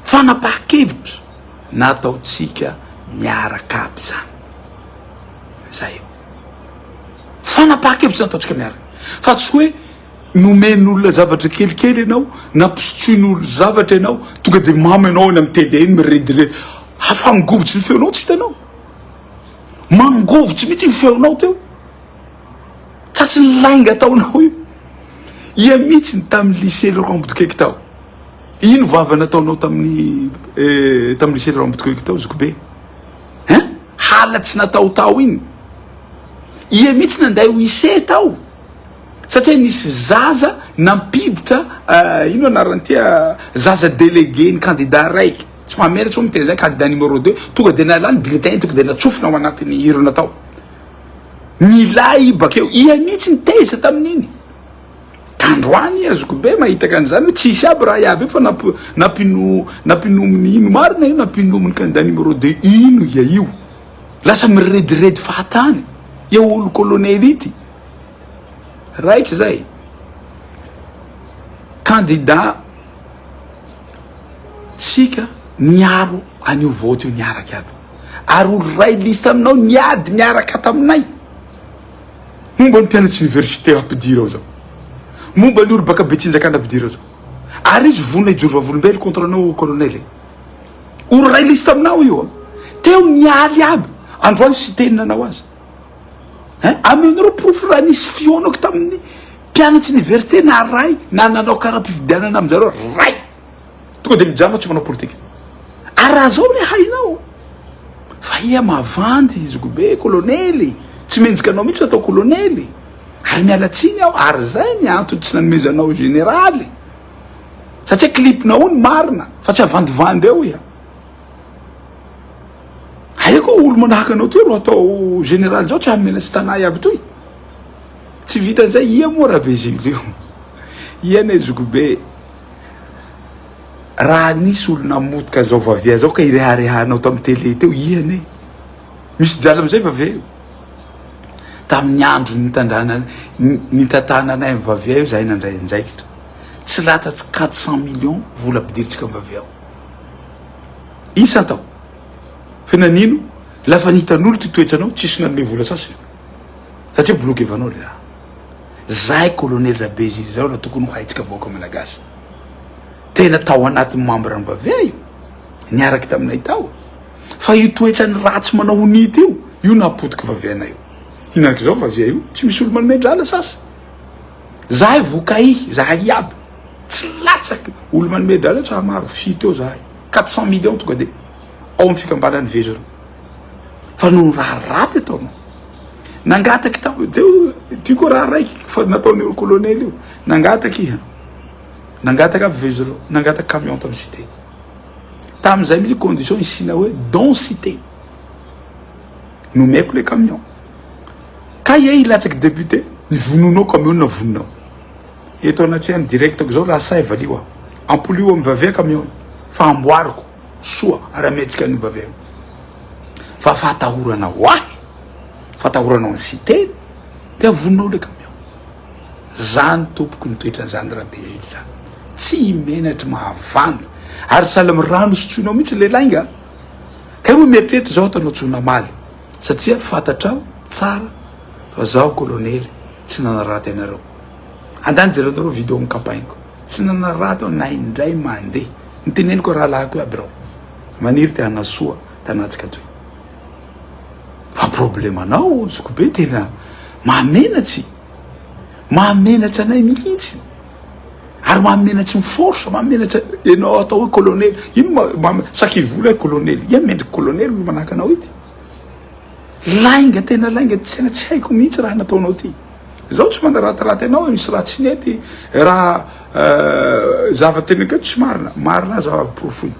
fanapaha-kevitra nataotsika miaraka aby zany zay fanapaha-kevitra nataotsika miaraka fa tsy hoe nomen'olona zavatra kelikely ianao nampisotroin'olo zavatra ianao tonga de mamy anao eny amy tele eny miredire hafangovitsy ny feonao tsy hitanao mangovitsy mihitsy ny feonao teo satsy nilainga taonao io ia mihitsy ny tamin'ny lycée le Rambouillet tao ino vava nataonao tamin'ny lycée le Rambouillet tao zokobe halatsy nataotao iny ia mihitsy nanday ho ise tao satria nisy zaza nampiditra ino anaran'tia zaza délégué ny candidat raiky tsy mamelatsy ho miteny zay candidat numéro 2 tonga de nalany bulletin tonga de natsofina ao anatin'ny hirona tao nilay bakeo ia mihitsy niteza tamin'iny kandroany azoko be mahitaka an'izany hoe tsisy aby raha iaby io fa nampinominy ino marina io nampinominy candidat numéro 2 ino ia io lasa mirediredy fahatany ia olo colonel ity raiky zay candidat tsika niaro anio vote io niaraky aby ary olo ray liste aminao niady niaraka taminay momba ny mpianatsy université ampidira ao zao momba ny olo baka Betsinjakana ampidira ao zao ary izy vonona ijoro vavolombelo contre anao colonel olo ray liste aminao io teo nialy aby androany sy teninanao azy amin'ireo profo raha nisy fionako tamin'ny mpianatsy université na ray na nanao karaha-pifidianana amizareo ray tonga de mijanona tsy manao politique ary raha zao le hainao fa ia mavandy iziko be colonely tsy menjika anao mihitsy natao colonely ary mialatsiny aho ary zay ny antony tsy nanomezanao généraly satria clipnao ny marina fa tsy avandivandy eo ia aiko olo manahaka anao toy ro atao général zao tsy hamena sy tanay aby toy tsy vitan'izay ia moa raha bezily io iana izoko be raha nisy olo namotika zao vavia zao ka ireharehanao tamy télé teo iane misy diala amizay vavia io tamin'ny andro nitantananay amy vavia io zahay nandray anjaikitra tsy latatsy 400 millions vola ampidiritsika amy vavia ao isa tao fa nanino lafa nitan'olo ty toetranao tsisy nanome vola sasy satria bloqué vanao le raha zay colonel Rabezily zao la tokony ho haitsika vaoaka malagasy tena tao anatin'ny membre ny vavia io niaraky taminay tao fa io toetrany ratsy manao honity io napotiky vaviana io hinanaky zao vavia io tsy misy olo manome drala sasy zahay vokai zahay iaby tsy latsaky olo manome drala tsy hamaro fito eo zahay 400 millions tonga de ao amy fikambanany vezero fa no raha raty ataonao nangataky tao teo ty koa raha raiky fa nataony olo colonel io nangataky iha nangataka aby vezero nangataky camion tamy cité tamizay misy condition isina hoe densité nomeko le camion ka ia ilatsaky député nivononao camion na vononao eto anatrehany directako zao raha say valio aho ampolio amy vavia camion fa amboariko soa ary ametsika ny vavia fa fatahoranao ahy fatahoranao ny cité de avononao le camion zany tompoko nitoetrany zany Rabezily zany tsy menatra mahavandy ary sahala my rano sotroinao mihitsy lelainga ka hoe mieritreritra zao atanao tsona maly satria fantatrao tsara fa zaho kolonely tsy nanaraty anareo andany jerenareo vidéo amin'ny campagneko tsy nanaraty ao na indray mandeha niteneniko rahalahako aby rao maniry te hanasoa tanatsika toy fa problemanao zoko be tena mahamenatsy anay mihitsy ary mahamenatsy miforsa mahamenatsy ianao atao hoe colonely ino sakivola hoe colonely ia mendriky colonely olo manahaka anao ity lainga tena lainga tsena tsy haiko mihitsy raha nataonao ty zaho tsy mandaratiraty anao misy raha tsy nety raha zava-teneko eto tsy marina zava-profony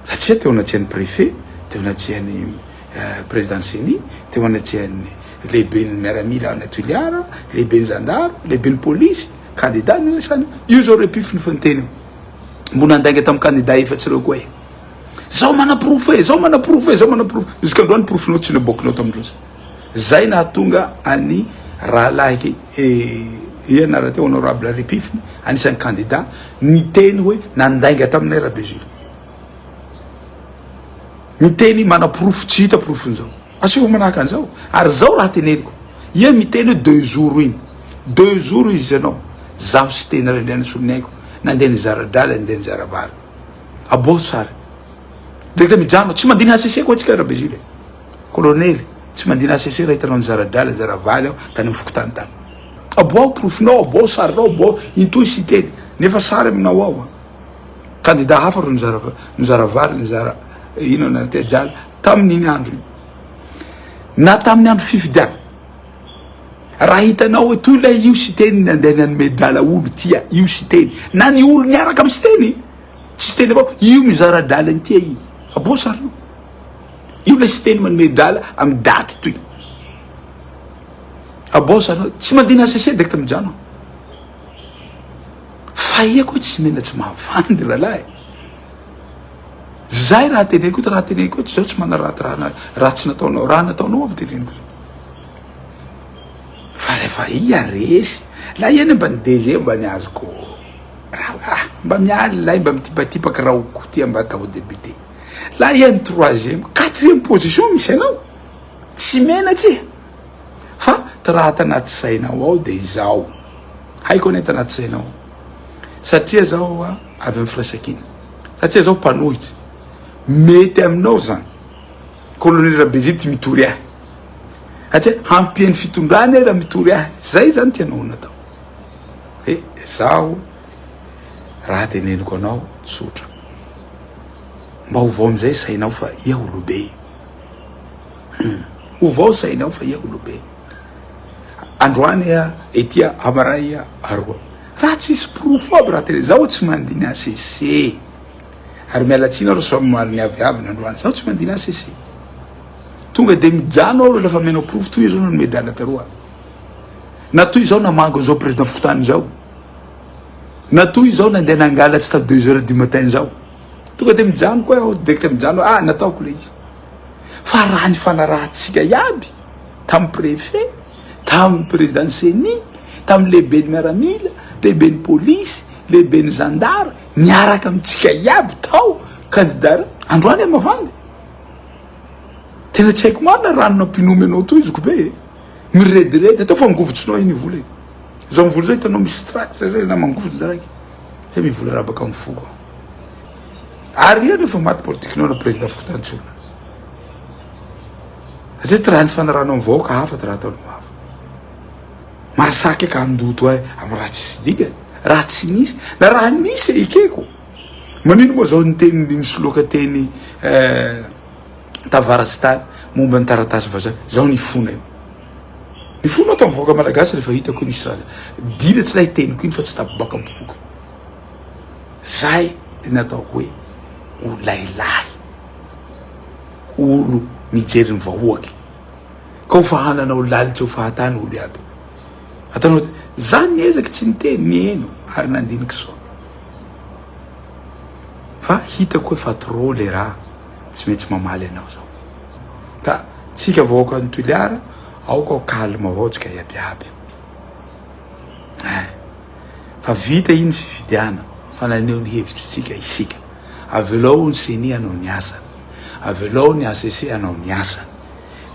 satria teo anatsian'ny préfet teo anatsian'ny président Seni teo anatsian'ny lehiben'ny miaramila ana Tuiliara lehiben'ny gendarme lehiben'ny police candidat nylesany io zao repifiny fa niteny mbona andainga tamin'ny candidat efatsy reo koa e zaho manaprofo e zaho manaprofo e zaho manaprofo izy androany profonao tsy nabokinao tamindrozy zay nahatonga any rahalahy ianara teo honorable repifiny anisan'ny candidat niteny hoe nandainga taminay Rabezile miteny manaprofo tsy hita profon'izao asiko manahaka an'izao ary zao raha teneniko ia miteny hoe 2 jours iny 2 jours izy anao zaho sy teny rendrany solinaiko nandeha nizaradraly andeha nizaravary abo sara direkta mijano tsy mandina ACC koa atsika Rabezile colonely tsy mandina ACC raha hitanao nizaradraly nizaravaly aho tany mifokotany tany abo profonao abo sarinao abo intoy sy teny nefa sary aminao ao candidat hafa ro nizaravary nizara ino na te jala tamin'iny andro na tamin'ny andro fifidiana raha hitanao hoe toy lay io sy teny nandeha nanome dala olo tia io sy teny na ny olo niaraka amin'ny sy teny tsy teny avao io mizaradala ny tia i abo sarinao io lay sy teny manome dala amin'ny daty toy abo sarinao tsy mandina ACC direkta mijano fa iako hoe tsy mena tsy mahavandy rahalahy zay raha teneniko raha teneniko zao tsy manaraty raha tsy nataonao raha nataonao aby teneniko zao fa rehefa ia resy la iany mba ny DG mba niazoko raha mba mialy lay mba mitipatipaky raha oko tia mba atao député la iany 3e 4e position misy anao tsy menatsy fa raha tanaty sainao ao de izao haiko ane tanaty sainao satria zao avy amin'ny firasakina satria zao mpanohitsy mety aminao zany colonel Rabezile ty mitory ahy satria hampiany fitondrany raha mitory ahy zay zany tianao natao zaho raha teneniko anao tsotra mba hovao amizay sainao fa ia olobe hovao sainao fa ia olobe androany etya amaray aroa raha tsisy profo aby raha tele zaho tsy mandiny ACC ary mialatsina ro samy mali ny aviavy nandroany zaho tsy mandina ACC tonga de mijano ao lafa menao profo toy zao nanome dala taroa na toy zao namango zao président fotany zao na toy zao nandeha nangalatsy ta 2 heures du matin zao tonga de mijano koa aho direkta mijano nataoko le izy fa raha ny fanarahantsika iaby tamin'ny préfet tamin'ny président Seni tamin'ny lehiben'ny miaramila lehiben'ny police lehiben'ny gendarme niaraka amitsika iaby tao candidat androany mavandy tena tsy haiko marina ranona mpinome anao toy izoko be mirediredy atao fa migovotsinao iny vola zao mivola zao hitanao misy strate na mangovotry zaraiky te mivola raha baka mifoko ary iany efa maty politikenao na président fokotantsona satria ty raha ny fanaranao mivahoaka hafa ty raha ataonao hafa mahasaky ka andoto hoe amy raha tsisy diga raha tsy nisy na raha nisy ekeko manino moa zao niteny nisoloka teny tavaratsy tany momba ny taratasy vaza zao nifona io nifonao tamin'ny voaka malagasy rehefa hitako nisy raha dila tsy lay teniko iny fa tsy tapobaka mifoka zay natao hoe olailahy olo mijery ny vahoaky ka ho fahananao lalitry ho fahatany olo iaby atanao zany niezaky tsy niteny nieno ary nandiniky soa fa hitako hoe fa trop le raha tsy maintsy mamaly anao zao ka tsika vahoaka ny Tuiliara aoka calme avao tsika iabiaby fa fa vita iny fividiana fa naneho ny hevitsitsika isika. Avelao ny seni anao ny asany, avelao ny ACC anao ny asany.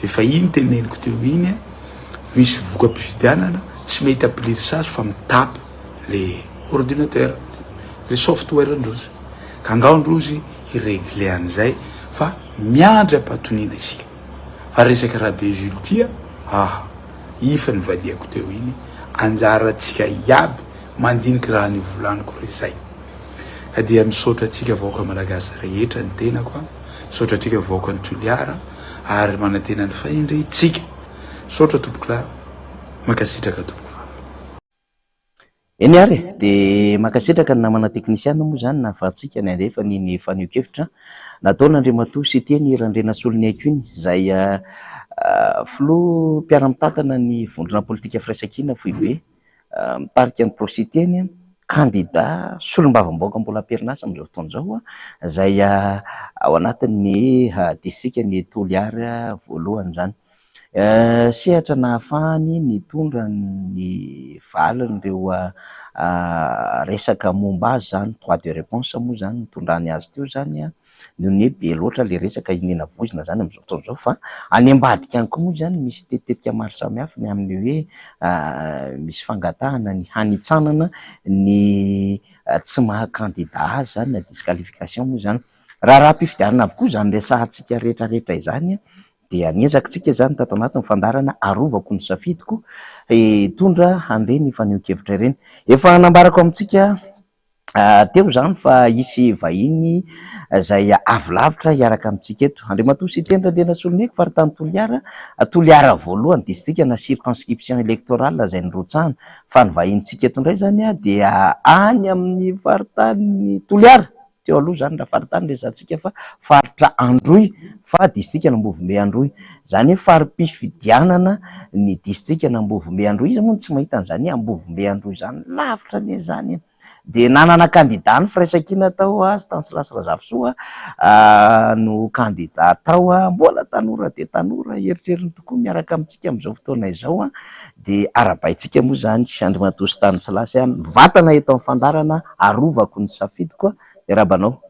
Efa iny teneniko teo iny misy voka-pividianana tsy mety appeler sasy fa mitapy le ordinateur, le software ndrozy ka angao ndrozy iregle an'izay fa miandry ampatonina isika. Fa resaka rahabe Jules tia ifa ny valiako teo iny anjaratsika iaby mandiniky raha ny volaniko rezay. Ka dia misaotra atsika vahoaka malagasy rehetra ny tenako, misaotra atsika vahoaka ny Toliara ary manantena ny fahendretsika. Misaotra tompoko lahy, makasitraka tompoko fa. Eny ary de makasitraka ny namana teknisiana moa zany nahafahantsika ny andefa ny fanio-kevitra nataona Andriamatoa sy teny Randrena Soloniaiko iny izay filoha mpiara-mitantana ny vondrona politika firaisan-kina Foibe mitarika ny prositeny kandida solombavam-baoaka mbola am-perinasa amin'izao fotoana izao izay ao anatin'ny distrika ny Toliara voalohany zany. Sehatra nahafahany nitondra ny valin'ireo resaka momba azy zany, droit de réponse moa zany nitondrany azy teo zany noho ny hoe be loatra le resaka inena voizina zany amin'izao fotoana izao. Fa any ambadika any koa moa zany misy tetetika maro samihafa ny amin'ny hoe misy fangatahana ny hanitsanana ny tsy maha-kandida azy zany na disqualification moa zany. Raha mpifidianana avokoa zany resahantsika rehetrarehetra izany dia niezakitsika zany tato anatin'ny fandarana arovako ny safidiko tondra handeha ny fanio-kevitra ireny. Efa nambarako amintsika teo zany fa hisy vahiny izay avy lavitra hiaraka amintsika eto. Andriamatoa sy teny Randrena Soloniaiko faritany Toliara voalohany distrika na circonscription électorale izay nirotsahana. Fa ny vahintsika eto indray zany dia any amin'ny faritany Toliara teo aloha zany raha faritany resantsika fa faritra Androy fa distrika n'Ambovimbe Androy zany hoe farim-pifidianana ny distrika n'Ambovimbe Androy. Izy moa tsy mahita an'izany Ambovimbe Androy zany lavitra anie zany de nanana kandida ny firaisan-kina tao Stanislas Razafintsoa no kandida tao mbola tanora de tanora eritreriny tokoa miaraka amintsika amin'izao fotoana izao de arabaitsika moa zany Andriamatoa Stanislas vatana eto amin'ny fandarana arovako ny safidiko. Rabanao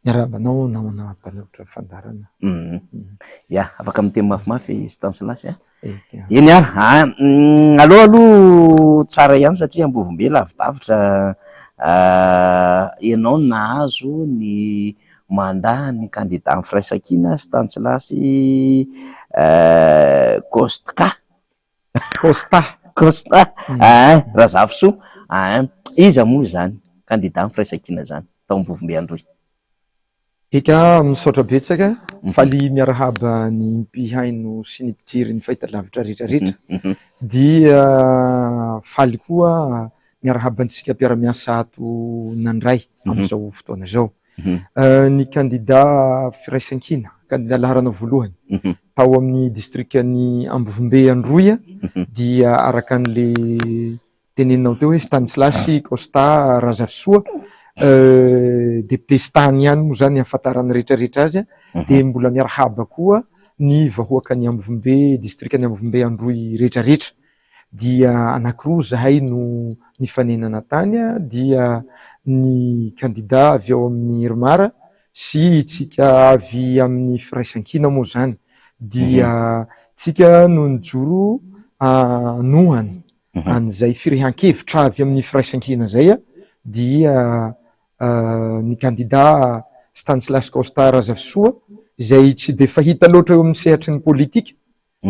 namana mpanolotra fandarana. Ya afaka miteny mafimafy Stanislas eny aloha tsara ihany satria Ambovimbe lavidavitra ianao nahazo ny mandat ny kandida amin'ny firaisan-kina Stanislas Costa Razafintsoa iza moa zany kandida amin'ny firaisan-kina zany tao Ambovimbe Androy. Eka misaotra betsaka faly miarahaba ny mpihaino sy ny mpijery ny fahitalavitra rehetrarehetra dia faly koa miarahaba antsika mpiara-miasa ato nandray amin'izao fotoana izao. Ny kandida firaisan-kina kandida laharana voalohany tao amin'ny distrikany Ambovimbe Androy dia araka an'le teneninao teo hoe Stanislas Costa Razafintsoa député stany ihany moa zany ahafantarany rehetrarehetra azy de mbola miarahaba koa ny vahoaka ny Ambovimbe distrika ny Ambovimbe Androy rehetrarehetra dia anankiroa zahay no nifanenana tany dia ny kandida avy ao amin'ny Hermara sy tsika avy amin'ny firaisan-kina moa zany dia tsika no nijoro nohany an'izay firehan-kevitra avy amin'ny firaisan-kina zay dia ny kandida Stanislas Costa Razafintsoa izay tsy de fahita loatra eo amin'ny sehatry ny politika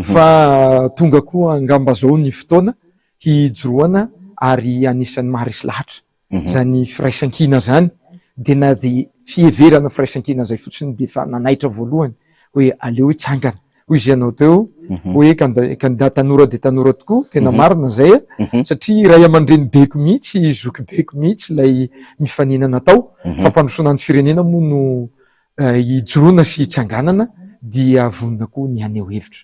fa tonga koa angamba zao ny fotoana hijoroana ary anisan'ny maharesy lahatra zany firaisan-kina zany de na de fiheverana firaisan-kina zay fotsiny de fa nanaitra voalohany hoe aleo hitsangana hoy izy ianao teo hoe kandida tanora de tanora tokoa tena marina zay satria ray aman-dreny beko mihitsy zoky beko mihitsy lay mifaninana tao fampandrosoana ny firenena moa no hijoroana sy hitsanganana dia vonona koa ny haneho hevitra.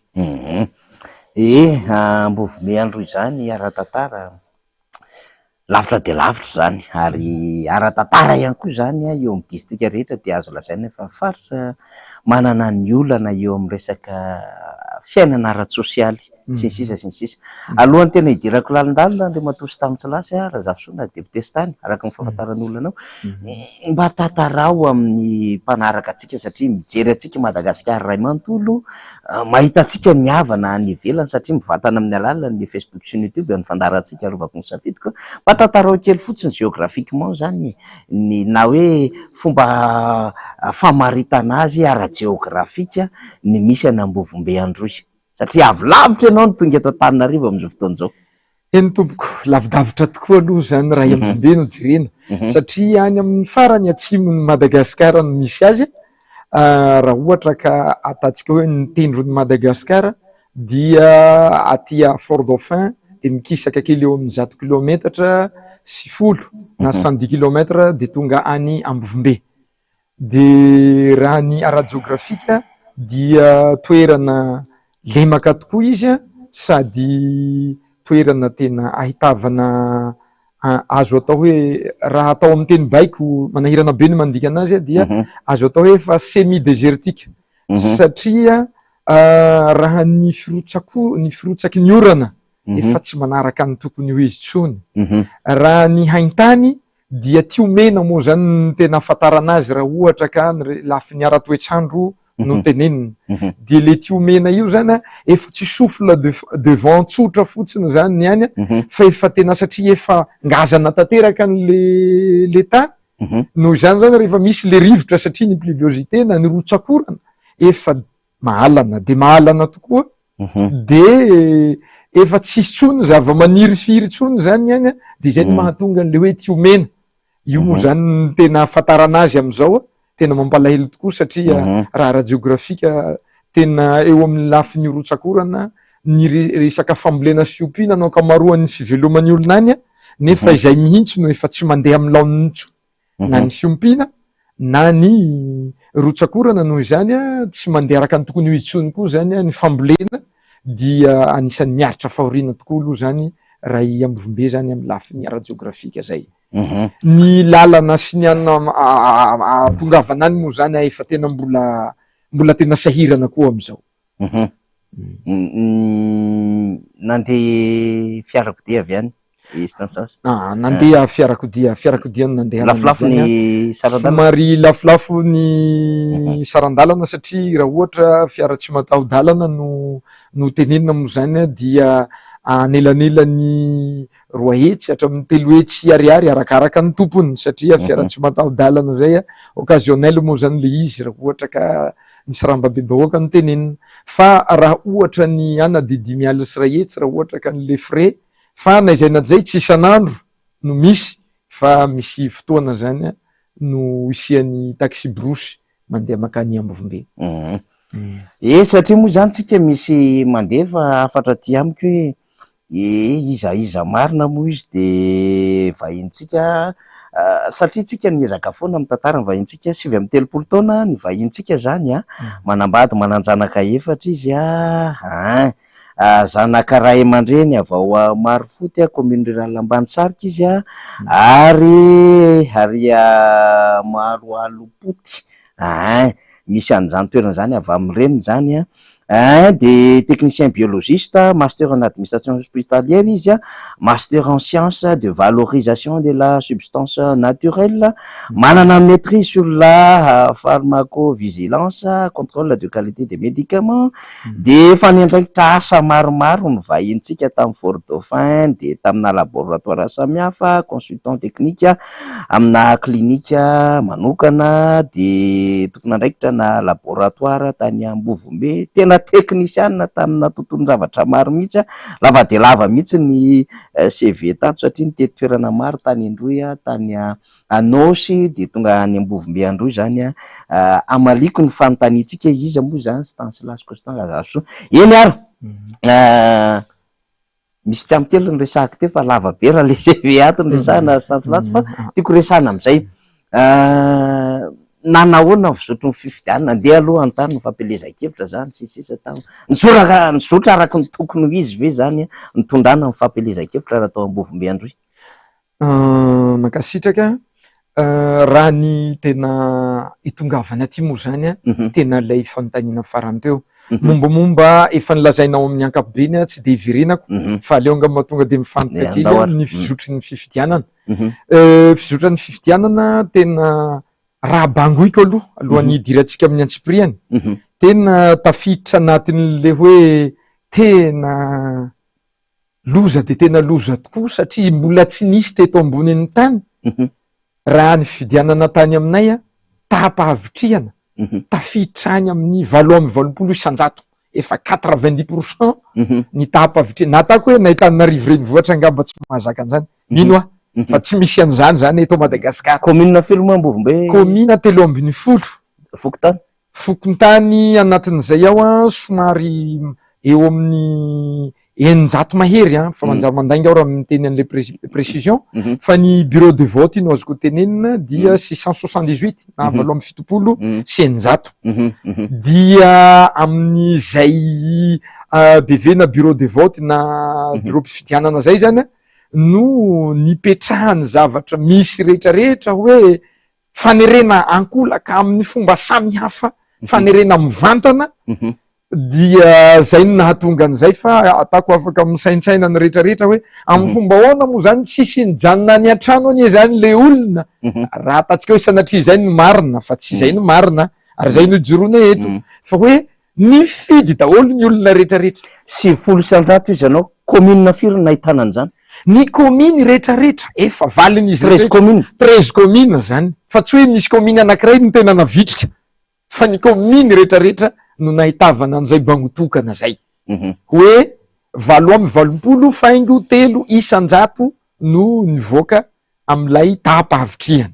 Ambovimbe Androy zany ara-tantara lavitra de lavitra zany ary ara-tantara ihany koa zany eo amin'ny distrika rehetra de azo lazaina fa faritra manana ny olana eo amin'ny resaka fiainana ara-tsosialy sy ny sisa alohan'ny tena hidirako lalindalina de matosy tany tsy lasy raha zafisoana deputesy tany araka ny fahafantaran'olona anao mba tatarao amin'ny mpanaraka atsika satria mijery atsika Madagasikara ray manontolo mahita atsika miavana any ivelany satria mivatana amin'ny alalan'ny Facebook sy ny YouTube ny fandarantsika arovako ny safidiko mba tatarao kely fotsiny géographiquement zany ny na hoe fomba famaritana azy ara-géografika ny misy any Ambovombe Androy satria avy lavitra ianao ny tonga eto Antananarivo amin'izao fotoan'izao. Eny tompoko lavidavitra tokoa aloha zany raha Ambovombe no jerena satria any amin'ny farany atsimon'ny Madagasikara no misy azy raha ohatra ka ataontsika hoe ny tendron'ny Madagasikara dia aty Fort Dauphin de mikisaka kely eo amin'ny 100 kilometatra sy 10 na 110 kilometatra de tonga any Ambovombe. De raha ny ara-géografika dia toerana lemaka tokoa izy sady toerana tena ahitavana azo atao hoe raha atao amin'ny teny baiko manahirana be ny mandika anazy dia azo atao hoe fa semi désertique satria raha ny firotsaky ny orana efa tsy manaraka ny tokony ho izy tsony raha ny haintany dia tiomena moa zany tena afatarana azy raha ohatra ka lafy ny ara-toetrandro no tenenina de le tiomena io zany efa tsy souffle de vent tsotra fotsiny zany ny any fa efa tena satria efa ngazana tanteraka le tany noho izany zany rehefa misy le rivotra satria ny pluviosité na ny rotsakorana efa mahalana tokoa de efa tsisy tsony zava-maniry firy tsony zany any de zay ny mahatonga an'le hoe tiomena io moa zany tena afatarana azy am'izao tena mampalahelo tokoa satria raha ara-géografika tena eo amin'ny lafiny rotsakorana ny resaka fambolena sy ompiana no ankamaroan'ny fiveloman'ny olona any nefa izay mihitsy no efa tsy mandeha amin'ny laoniny tsony na ny fiompiana na ny rotsakorana noho izany tsy mandeha araka ny tokony ho izy tsony koa zany ny fambolena dia anisan'ny miaritra fahoriana tokoa aloha zany raha i Ambovombe zany amin'ny lafiny ara-géografika zay. Ny lalana sy ny tongavana any moa zany efa tena mbola tena sahirana koa am'izao. Nandeha fiarakodia avy any Stanislas? Nandeha fiarakodia nandeha lafilafo ny sarandalana somary lafilafo ny sarandalana satria raha ohatra fiara tsy mataho-dalana no tenenina moa zany dia anelanelany 2 hetsy hatramin'ny 3 hetsy ariary arakaraka ny tompony satria fiara tsy mataho-dalana zay occasionnel moa zany le izy raha ohatra ka nisy rambabebe-bahoaka ny tenenina fa raha ohatra ny de 5 alina sy 1 hetsy raha ohatra ka n'le frais fa na izay na zay tsy isan'andro no misy fa misy fotoana zany no isian'ny taxi brosy mandeha makany Ambovombe. Satria moa zany tsika misy mandeha fa afatra ty amiko hoe iza marina moa izy de vahintsika satria tsika niezaka foana amin'ny tantara ny vahintsika 7-30 taona ny vahintsika zany manambady mananjanaka efatra izy zanaka ray aman-dreny avy ao Marofoty commune rurale Ambanisarika izy ary Maroalopoty misy an'izany toerana zany avy amin'ny reniny zany de technicien biologiste, master en administration hospitalière izy master en sciences de valorisation de la substance naturelle, manana maîtrise sur la pharmacovigilance, contrôle de qualité des médicaments, de fanendraikitra asa maromaro ny vahintsika tamin'ny Fort Dauphin de tamina laboratoire samihafa, consultant technique amina clinique manokana de tompon'andraikitra na laboratoire tany Ambovombe, tena technicienne tamina tontolo zavatra maro mihitsy lava de lava mihitsy ny CV tato satria nitety toerana maro tany Indroy tany Anosy de tonga any Ambovombe Androy zany amaliko ny fanontaniantsika izy moa zany Stanislas Constant Gazaso eny ary misy tsy amin'ny telo ny resahako te fa lava be raha le CV ato ny resahana Stanislas fa tiako resahana am'izay nanahoana vizotro ny fifidianana andeha aloha antany no fampelezan-kevitra zany sisa tao nizotra araka ny tokony ho izy ve zany nitondrana ny fampelezan-kevitra raha tao Ambovombe Androy? Mankasitraka raha ny tena hitongavana aty moa zany a tena lay fanontaniana farany teo mombamomba efa nilazainao amin'ny ankapobeny a tsy de ivirinako fa aleo angamba tonga de mifantoka kely ny fizotry ny fifidianana fizotran'ny fifidianana tena raha bangoiko aloha alohan'ny hidirantsika amin'ny antsipriany tena tafiditra anatin'le hoe tena loza de tena loza tokoa satria mbola tsy nisy teto ambonin'ny tany raha ny fifidianana tany aminay a tapahavitriana tafiditra any amin'ny 8 isanjato efa 90% ny tapahavitriana natako hoe nahitana rivorenivohatra angamba tsy mahazaka an'izany mino a fa tsy misy an'izany zany eto Madagasikara commune firy Ambovombe commune 3 Fokontany Fokontany anatin'izay ao a somary eo amin'ny 900 mahery a fa manjary mandainga ao raha miteny an'le précision fa ny bureau de vote no azoko tenenina dia 678 na 770 sy 900 dia amin'izay BV na bureau de vote na bureau mpifidianana zay zany a no nipetrahany zavatra misy rehetrarehetra hoe fanerena ankolaka amin'ny fomba samy hafa fanerena mivantana dia zay no nahatonga an'izay fa atako afaka misaintsaina ny rehetrarehetra hoe amin'ny fomba ahoana moa zany tsisy nijanona ny an-trano anie zany le olona raha ataontsika hoe sanatria zay no marina fa tsy zay no marina ary zay no joroana eto fa hoe nifidy daholo ny olona rehetrarehetra 900 isanjato izy anao commune firy nahitana an'izany ny commune rehetrarehetra efa valin'izy 13 commune zany fa tsy hoe misy commune anankiray no tena navitrika fa ny commune rehetrarehetra no nahitavana an'izay bangotokana zay hoe 8 faingo 3 isanjato no nivoaka amin'ilay tapahavitriana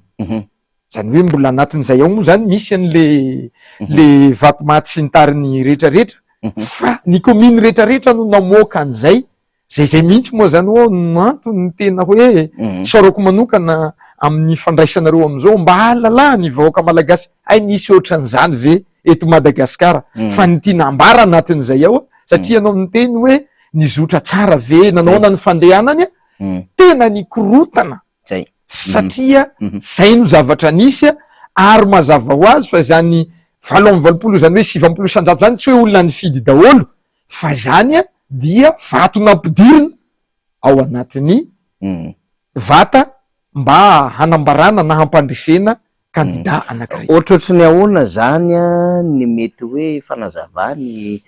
zany hoe mbola anatin'izay ao moa zany misy an'le vatomate sy ny tariny rehetrarehetra fa ny commune rehetrarehetra no namoaka an'izay zay mihitsy moa zany ho antony tena hoe sorako manokana amin'ny fandraisanareo am'izao mba halalà ny vahoaka malagasy ay misy ohatran'izany ve eto Madagasikara fa ny tia nambara anatin'izay ao satria anao miteny hoe nizotra tsara ve nanaona ny fandehanany tena nikorotana satria zay no zavatra nisy ary mazava ho azy fa zany 7 zany hoe 70 isanjato zany tsy hoe olona nifidy daholo fa zany dia vato nampidirina ao anatin'ny vata mba hanambarana na hampandresena kandida anankiray ohatrohatry ny ahoana zany ny mety hoe fanazavany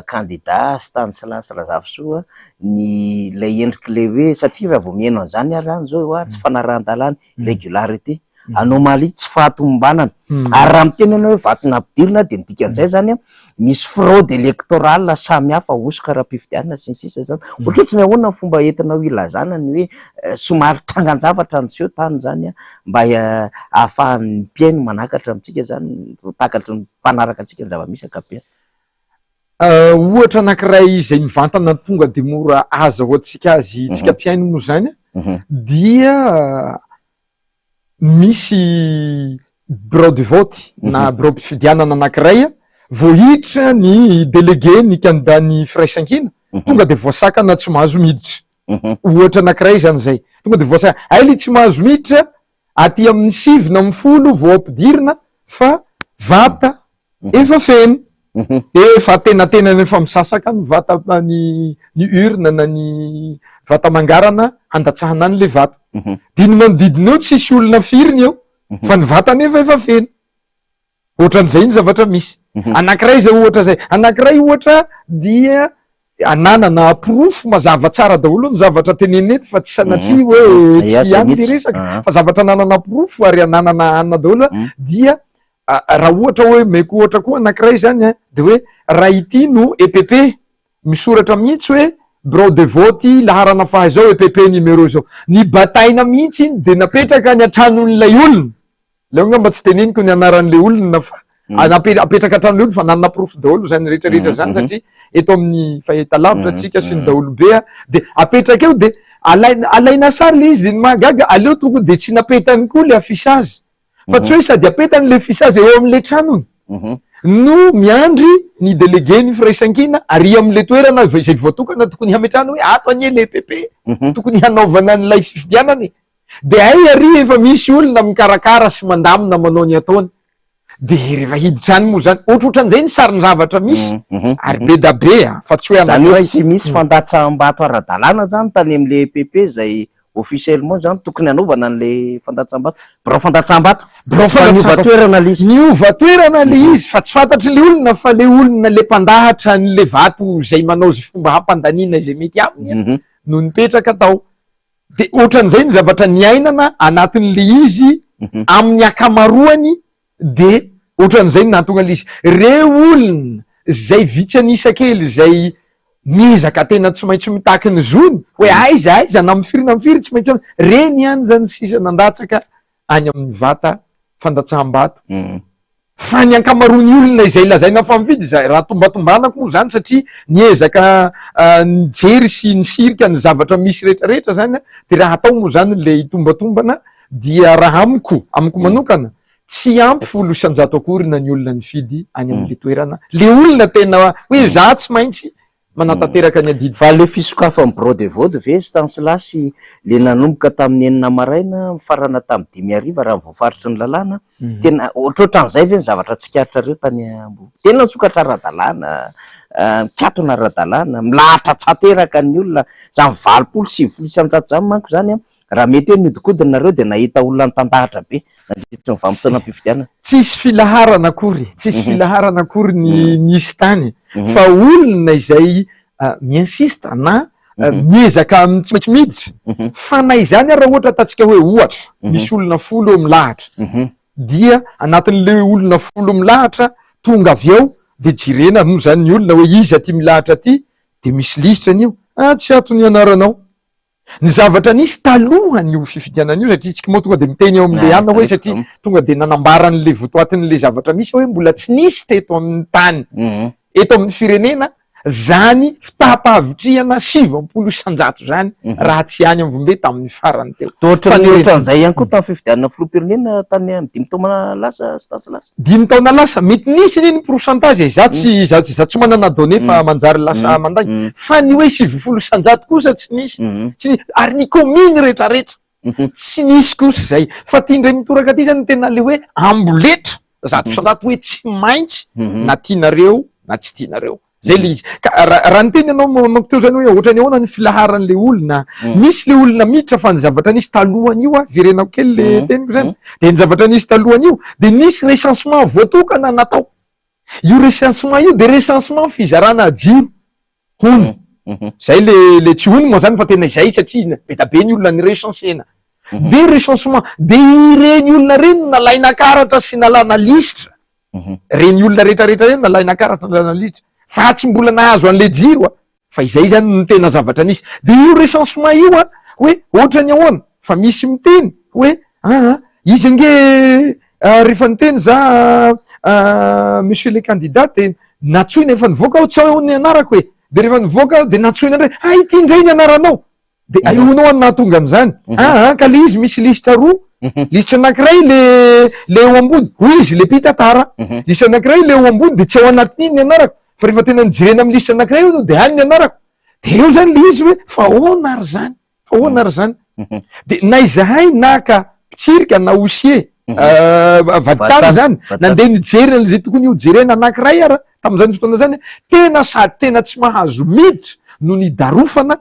kandida Stanislas Razafintsoa ny lay endriky le hoe satria raha vao mihaino an'izany ary any zao tsy fanarahan-dalàna régularité anomalie tsy fahatomombanana ary raha miteny anao hoe vato nampidirina de ny dikan'izay zany misy fraude électorale samy hafa osoka raha-pifidianana sy ny sisa zany ohatrohatry ny ahoana ny fomba entinao ilazana ny hoe somary trangan-javatra ny seho tany zany mba ahafahan'ny mpiaino manakatra amintsika zany takatry ny mpanaraka antsika ny zava-misy ankapobeny ohatra anankiray izay mivantana tonga de mora aza ho atsika azy tsika mpiaino moa zany dia misy bureau de vote na bureau mpifidianana anankiray voahiditra ny délégué ny candidat ny firaisankina tonga de voasakana tsy mahazo miditra ohatra anankiray zany zay tonga de voasaka ay le tsy mahazo miditra aty amin'ny 9 vao ampidirina fa vata efa feno efa tenatenany efa misasaka ny vata ny urne na ny vata mangarana handatsahana any le vata diny manodidina eo tsisy olona firiny eo fa ny vatany efa feno ohatran'izay ny zavatra misy anankiray zay ohatra zay anankiray ohatra dia ananana aprofo mazava tsara daholo ny zavatra tenenety fa tsy sanatria hoe tsy any le resaka fa zavatra ananana aprofo ary ananana anina daholo dia raha ohatra hoe meko ohatra koa anankiray zany de hoe raha ity no EPP misoratra mihitsy hoe bureau de vote laharana fahazao EPP numéro zao ny bataina mihitsy iny de napetraka ny antranon'ilay olona le ngamba tsy teneniko ny anaran'le olona fa apetraka antranon'le olona fa nanana aprofo daholo zany rehetrarehetra zany satria eto amin'ny fahitalavitra atsika sy ny daholo be de apetraka eo de alaina sary le izy de ny mahagaga aleo tonga de tsy napetany koa le afisazy fa tsy hoe sady apetany le fisazy eo amin'le tranony no miandry ny délégué ny firaisankina ary amin'le toerana zay voatokana tokony hametrahana hoe ato anie le EPP tokony hanaovana n'ilay fifidianany de ay ary efa misy olona mikarakara sy mandamina manao ny ataony de rehefa hiditra any moa zany ohatrohatran'izay ny sarin zavatra misy ary be da be fa tsy hoe zany hoe tsy misy fandatsam-bato ara-dalàna zany tany am'le PP zay officiellement zany tokony anaovana an'le fandatsam-bato birao fandatsam-bato toerana le izy niova toerana le izy fa tsy fantatry le olona fa le olona le mpandahatra n'le vato zay manao zy fomba hampandaniana izay mety aminy no nipetraka tao de ohatran'izay ny zavatra niainana anatin'le izy amin'ny akamaroany de ohatran'izay ny nahatonga le izy re olona zay vitsy anisakely zay miezaka tena tsy maintsy mitaky ny zony hoe aiza na mifiry tsy maintsy reny any zany sisa nandatsaka any amin'ny vata fandatsaham-bato fa ny ankamaroany olona izay lazaina fa mividy zay raha tombatombanako moa zany satria niezaka nijery sy nisirika ny zavatra misy rehetrarehetra zany de raha atao moa zany le tombatombana dia raha amiko manokana tsy ampy 100 akory na ny olona nifidy any amin'le toerana le olona tena hoe za tsy maintsy manatateraka ny adidy fa le fisokafa amin'ny brode vody ve Stanislasy le nanomboka tamin'ny 9 maraina mifarana tamin'ny 5 raha voafaritry ny lalàna tena ohatrohatran'izay ve ny zavatra tsikaritra reo tany Ambo tena sokatra ara-dalàna mikatona ara-dalàna milahatra tsateraka ny olona zany 20-20 zany manko zany raha mety hoe nidikodinareo de nahita olona nitandahatra be nandritra ny vanim-potoana am-pifidianana tsisy filaharana akory ny nisy tany fa olona izay miinsista na miezaka tsy maintsy miditra fa nay zany raha ohatra atatsika hoe ohatra misy olona 10 eo milahatra dia anatin'le olona 10 milahatra tonga avy eo de jirena no zany ny olona hoe iza ty milahatra ty de misy lisitra an'io tsy atony anaranao ny zavatra nisy talohany io fifidianana io satria tsika moa tonga de miteny eo am'le ana hoe satria tonga de nanambaran'le votoatin'le zavatra misy hoe mbola tsy nisy teto amin'ny tany eto amin'ny firenena zany fitapahavitriana 70 isanjato zany raha tsy any am'vombe tamin'ny farany teo ohatran'izay ihany koa tamin'ny fifidianana filoham-pirenena tany amin'ny 5 taona lasa Stanislasy 5 taona lasa mety nisy niny pourcentage za tsy manana donné fa manjary lasa manday fa ny hoe 70 isanjato kosa tsy nisy ary ny commune rehetrarehetra tsy nisy kosa zay fa tiandray mitoraka aty zany tena le hoe amboletra zato isanjato hoe tsy maintsy na tianareo na tsy tianareo zay le izy raha nyteny ianao manko teo zany hoe ohatrany ahoana ny filaharan'le olona nisy le olona miditra fa ny zavatra nisy talohan'io virenako kely le teniko zany de ny zavatra nisy talohan'io de nisy recensement voatokana natao io recensement io de recensement fizarana jiro hony zay le tsy hony moa zany fa tena izay satria be da be ny olona ny recensena de recensement de ireny olona reny nalaina karatra sy nalana lisitra reny olona rehetrarehetra reny nalaina karatra nalana lisitra fa tsy mbola nahazo an'le jiro fa izay zany ny tena zavatra nisy de io recensement io hoe ohatrany ahoana fa misy miteny hoe izy nge rehefa niteny za monsieur le candidat de natsoina efa nivoaka aho tsy ao ny anarako hoe de rehefa nivoaka de natsoina indray ity indray ny anaranao de aionao any nahatonga an'izany ka le izy misy lisitra roa lisitra anankiray le eo ambony hoy izy le mpitatara lisitra anankiray le eo ambony de tsy ao anatin'iny ny anarako fa rehefa tena nijirena amin'ny lisitra anankiray io de any ny anarako de eo zany le izy hoe fa ahoana ary zany de na izahay naka pitsirika na osie vaditany zany nandeha nijery zay tokony io jerena anankiray ara tam'izany fotoana zany tena sady tena tsy mahazo miditra no nidarofana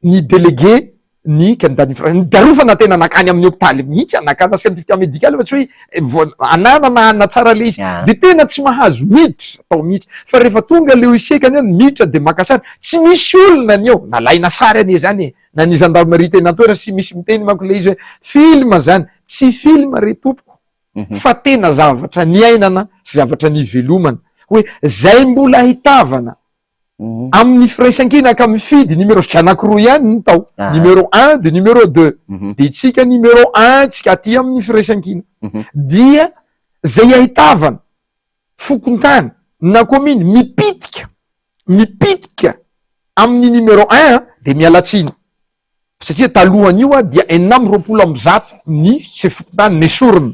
ny délégué ny candidat nidarofana tena nakany amin'ny hôpitaly mihitsy anakana certificat médical fa tsy hoe anana na tsara le izy de tena tsy mahazo miditra atao mihitsy fa rehefa tonga le oisekany any miditra de makasary tsy misy olona ny eo nalaina sary ane zany na ny gendarmerie tena toera sy misy miteny manko le izy hoe film zany tsy film re tompoko fa tena zavatra niainana sy zavatra nivelomana hoe zay mbola hitavana amin'ny firaisankina ka mifidy numéro anankiroa ihany ny tao numéro 1 de numéro 2 de tsika numéro 1 tsika aty amin'ny firaisankina dia zay ahitavana fokontany na commune mipitika amin'ny numéro 1 de mialatsiny satria talohan'io dia 920 ny tsy fokontany nesorina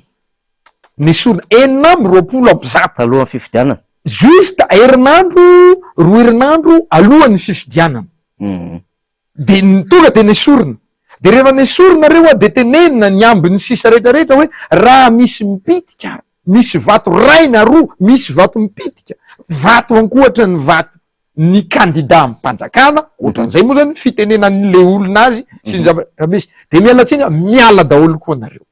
920 talohan'ny fifidianana juste roa herinandro alohan'ny fifidianana de tonga de nesorina de rehefa nesoronareo a de tenenina ny ambiny sisa rehetrarehetra hoe raha misy mipitika, misy vato raina roa, misy vato mipitika, vato ankohatra ny vato ny kandida ampanjakana, ohatran'izay moa zany fitenenan'le olona azy sy ny zavatra misy, de mialatsiny miala daholo koa nareo.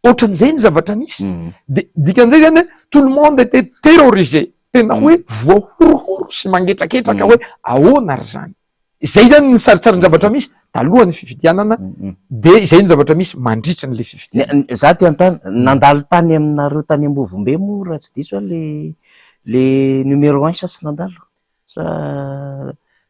Ohatran'izay ny zavatra nisy. De dikan'izay zany tout le monde était terrorisé, tena hoe voahorohoro sy mangetraketraka hoe ahoana ry zany. Izay zany ny saritsary ny zavatra misy talohan'ny fifidianana, de izay ny zavatra misy mandritra n'le fifidianana. Za ty antany nandalo tany aminareo tany Ambovombe mo raha tsy diso le numéro 1 sa tsy nandalo sa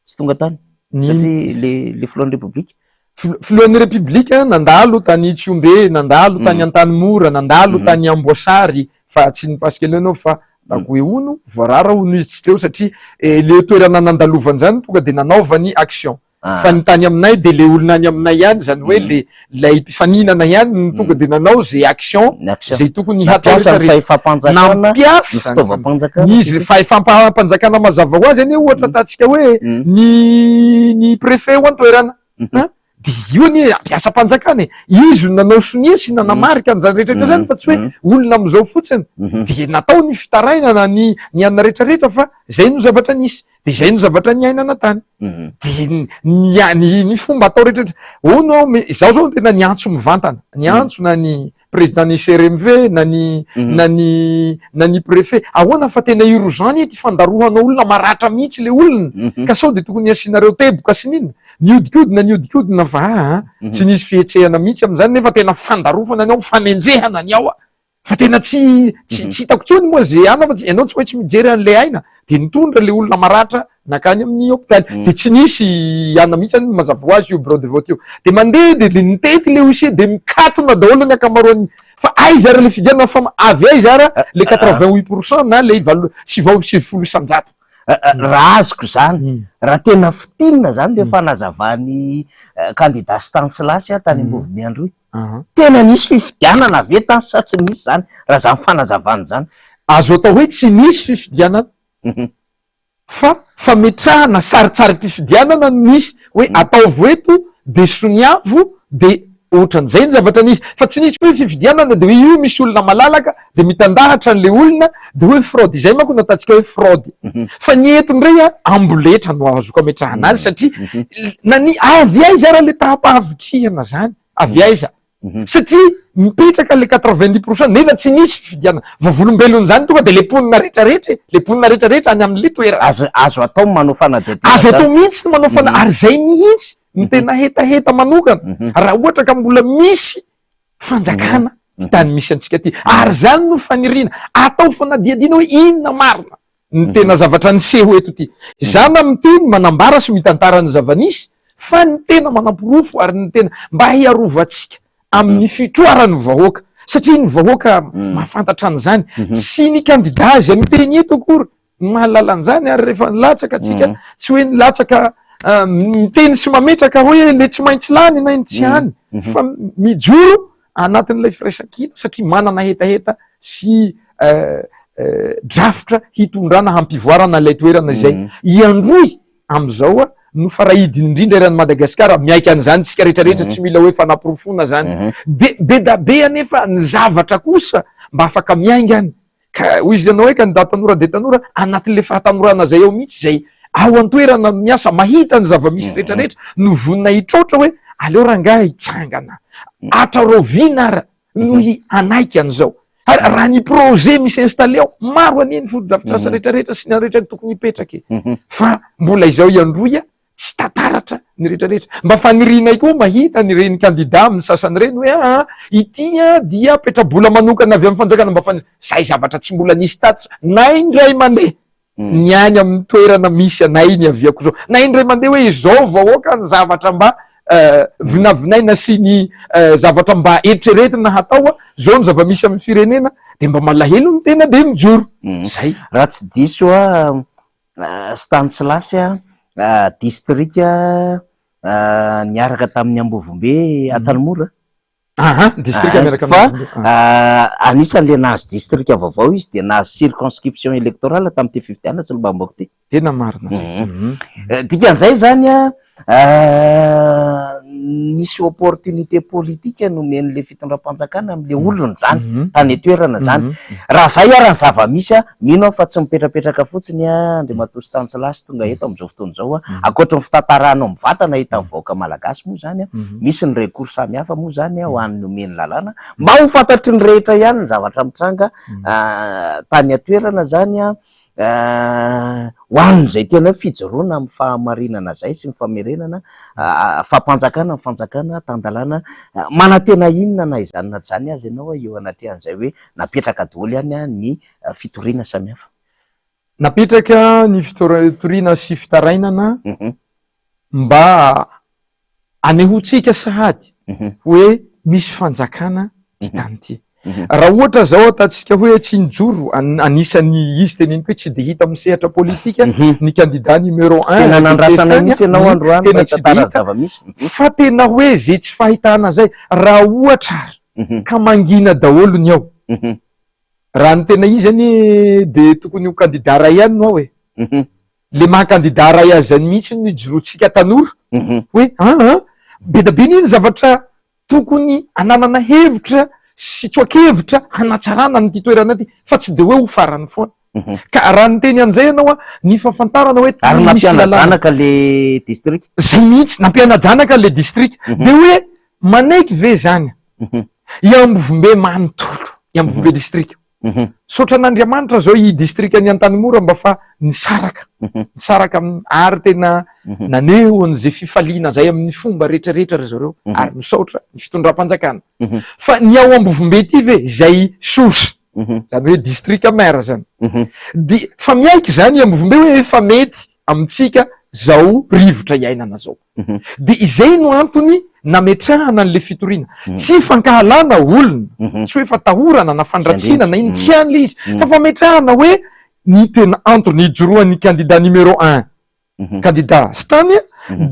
tsy tonga tany satria le filohan'ny République. Filohan'ny République nandalo tany Tsiombe, nandalo tany Antanimora, nandalo tany Amboasary, fa tsy ny pasikelenao fa takoe ono voarara ono izy tsy teo satria le toerana nandalovany zany tonga de nanaovany action. Fa ny tany aminay de le olona any aminay ihany zany hoe lay mpifaninana ihany ny tonga de nanao zay action zay tokony hatao izy fahefampampanjakana mazava ho azy any ohatra atatsika hoe ny préfet ho antoerana de io ny ampiasa mpanjakana izy nanao sonia sy nanamarika an'zany rehetrarehetra zany fa tsy hoe olona am'izao fotsiny de natao ny fitarainana ny anina rehetrarehetra fa zay no zavatra nisy de zay no zavatra ny ainana tany de ny fomba atao rehetrarehetra ono zao zao tena niantso mivantana niantso na ny président ny CRMV na ny préfet ahoana fa tena urgent ty fandarohana olona maratra mihitsy le olona ka sao de tokony asianareo teboka sy ninona niodikodina fa tsy nisy fihetsehana mihitsy am'zany nefa tena fandarofana anao fanenjehana ny ao fa tena tsy hitako tsony moa ze ana fa ianao tsy maintsy mijery an'le aina de nitondra le olona maratra nakany amin'ny hôpitaly de tsy nisy ana mihitsy any mazava ho azy io bureau de vote io de mandeha de nitety le huissier de mikatona daholo ny akamaroany fa aiza ara le fidianana fa avy aiza ara le 88% na le 70 isanjato. Raha azoko zany raha tena fitinina zany le fanazavany candidat Stanislas tany Ambovombe androy tena nisy fifidianana ve tany sa tsy nisy zany raha zany fanazavany zany azo atao hoe tsy nisy fifidianana fa fametrahana saritsary-pifidianana nisy hoe ataovy eto de soniavo de ohatran'izay ny zavatra nisy fa tsy nisy hoe fifidianana de hoe io misy olona malalaka de mitandahatra an'le olona de hoe fraude izay manko natatsika hoe fraude fa ny eto ndray amboletra no azoko ametrahana azy satria avy aiza raha le tahampahavitrihana zany avy aiza satria mipetraka le 90% nefa tsy nisy fifidianana vavolombelony zany tonga de le ponina rehetrarehetra any amin'le toerana azo atao manao fanadihadiana azo atao mihitsy ny manao fana ary zay mihitsy ny tena hetaheta manokana raha ohatra ka mbola misy fanjakana ty tany misy antsika ty ary zany no fanirina atao fanadihadiana hoe inona marina ny tena zavatra niseho eto ty zany am'ty manambara sy mitantara ny zavanisy fa ny tena manam-porofo ary ny tena mba hiarovantsika amin'ny fitroarany vahoaka satria ny vahoaka mahafantatra an'izany sy ny kandida azy miteny eto akory mahalala an'izany ary rehefa nilatsaka atsika tsy hoe nilatsaka miteny sy mametraka hoe le tsy maintsy lany na iny tsy hany fa mijoro anatin'ilay firaisakina satria manana hetaheta sy drafitra hitondrana hampivoarana lay toerana izay iandroy am'izao no farahidiny indrindra eran'ny Madagasikara miaiky an'izany tsika rehetrarehetra tsy mila hoe fanaporofona zany de be da be anefa ny zavatra kosa mba afaka miaingany ka hoy izy ianao hoe candidat tanora de tanora anatin'le fahatanorana zay ao mihitsy zay ao antoerana miasa mahita ny zava-misy rehetrarehetra no vonina hitroatra hoe aleo rangaha hitsangana atrarovina ara no anaiky an'izao raha ny projet misy installé ao maro aneny fotodrafitrasa rehetrarehetra sy ny rehetrarehetra tokony hipetraky fa mbola izao iandroy tsy tantaratra ny rehetrarehetra mba fanirinay koa mahita ny reny kandida amin'ny sasany reny hoe ity dia petrabola manokana avy amin'ny fanjakana mba zay zavatra tsy mbola nisy tatitra na indray mandeha ny any amin'ny toerana misy anay ny aviako zao na indray mandeha hoe izao vahoaka ny zavatra mba vinavinaina sy ny zavatra mba eritreretina hatao zao ny zava-misy amin'ny firenena de mba malahelo ny tena de mijoro zay raha tsy diso Stanislas district niaraka tamin'ny Ambovombe Antanimora district miaraka fa anisan'le nahazo district vaovao izy de nahazo circonscription électorale tamin'ity fifidianana sy lobambako ty tena marina dikan'izay zany nisy opportunité politika nomen'le fitondram-panjakana am'le olony zany tany toerana zany raha zay arany zava-misy mino fa tsy mipetrapetraka fotsiny Andry Matosy Tantsilasy tonga eto am'izao fotoana zao akoatra ny fitantarana mivatana hita mivaoaka malagasy moa zany misy ny recours samihafa moa zany ho an'ny omeny lalàna mba ho fantatry ny rehetra ihany ny zavatra mitranga tany atoerana zany ho an'izay tena fijoroana amin'ny fahamarinana zay sy ny famerenana fampanjakana ny fanjakana tandalana manantena inona na izany na zany azy ianao eo anatrehan'izay hoe napetraka daholo ihany ny fitoriana samihafa napetraka ny fitoriana sy fitarainana mba anehotsika sahady hoe misy fanjakana ty tany ty raha ohatra zao atatsika hoe tsy nijoro anisany izy teneniko hoe tsy de hita amin'ny sehatra politika ny candidat numéro 1 tena tsy de hita fa tena hoe zay tsy fahitana zay raha ohatra ka mangina daholo ny ao raha ny tena izy any de tokony ho candidat ray ihany no ao hoe le maha candidat ray azy zany mihitsy ny jorotsika tanora hoe be da be niny zavatra tokony ananana hevitra sy tsoakevitra hanatsarana ny ty toerana ty fa tsy de hoe ho farany foana ka raha ny teny an'izay ianao ny fahafantarana hoe ary nampianajanaka le district zay mihitsy nampianajanaka le district de hoe manaiky ve zany iambovombe manontolo iambovombe district sotra an'Andriamanitra zao i district any Antanimora mba fa nisaraka ary tena naneho an'izay fifaliana zay amin'ny fomba rehetrarehetra ry zareo ary misaotra ny fitondram-panjakana fa ny ao ambovombe ty ve zay source zany hoe district maire zany de fa miaiky zany ambovombe hoe efa mety amitsika zao rivotra iainana zao de izay no antony nametrahana an'le fitoriana tsy fankahalana olona tsy hoe fatahorana na fandratsina na iny tsy an'le izy fa fametrahana hoe ny tena antony ijoroan'ny candidat numéro 1 candidat stania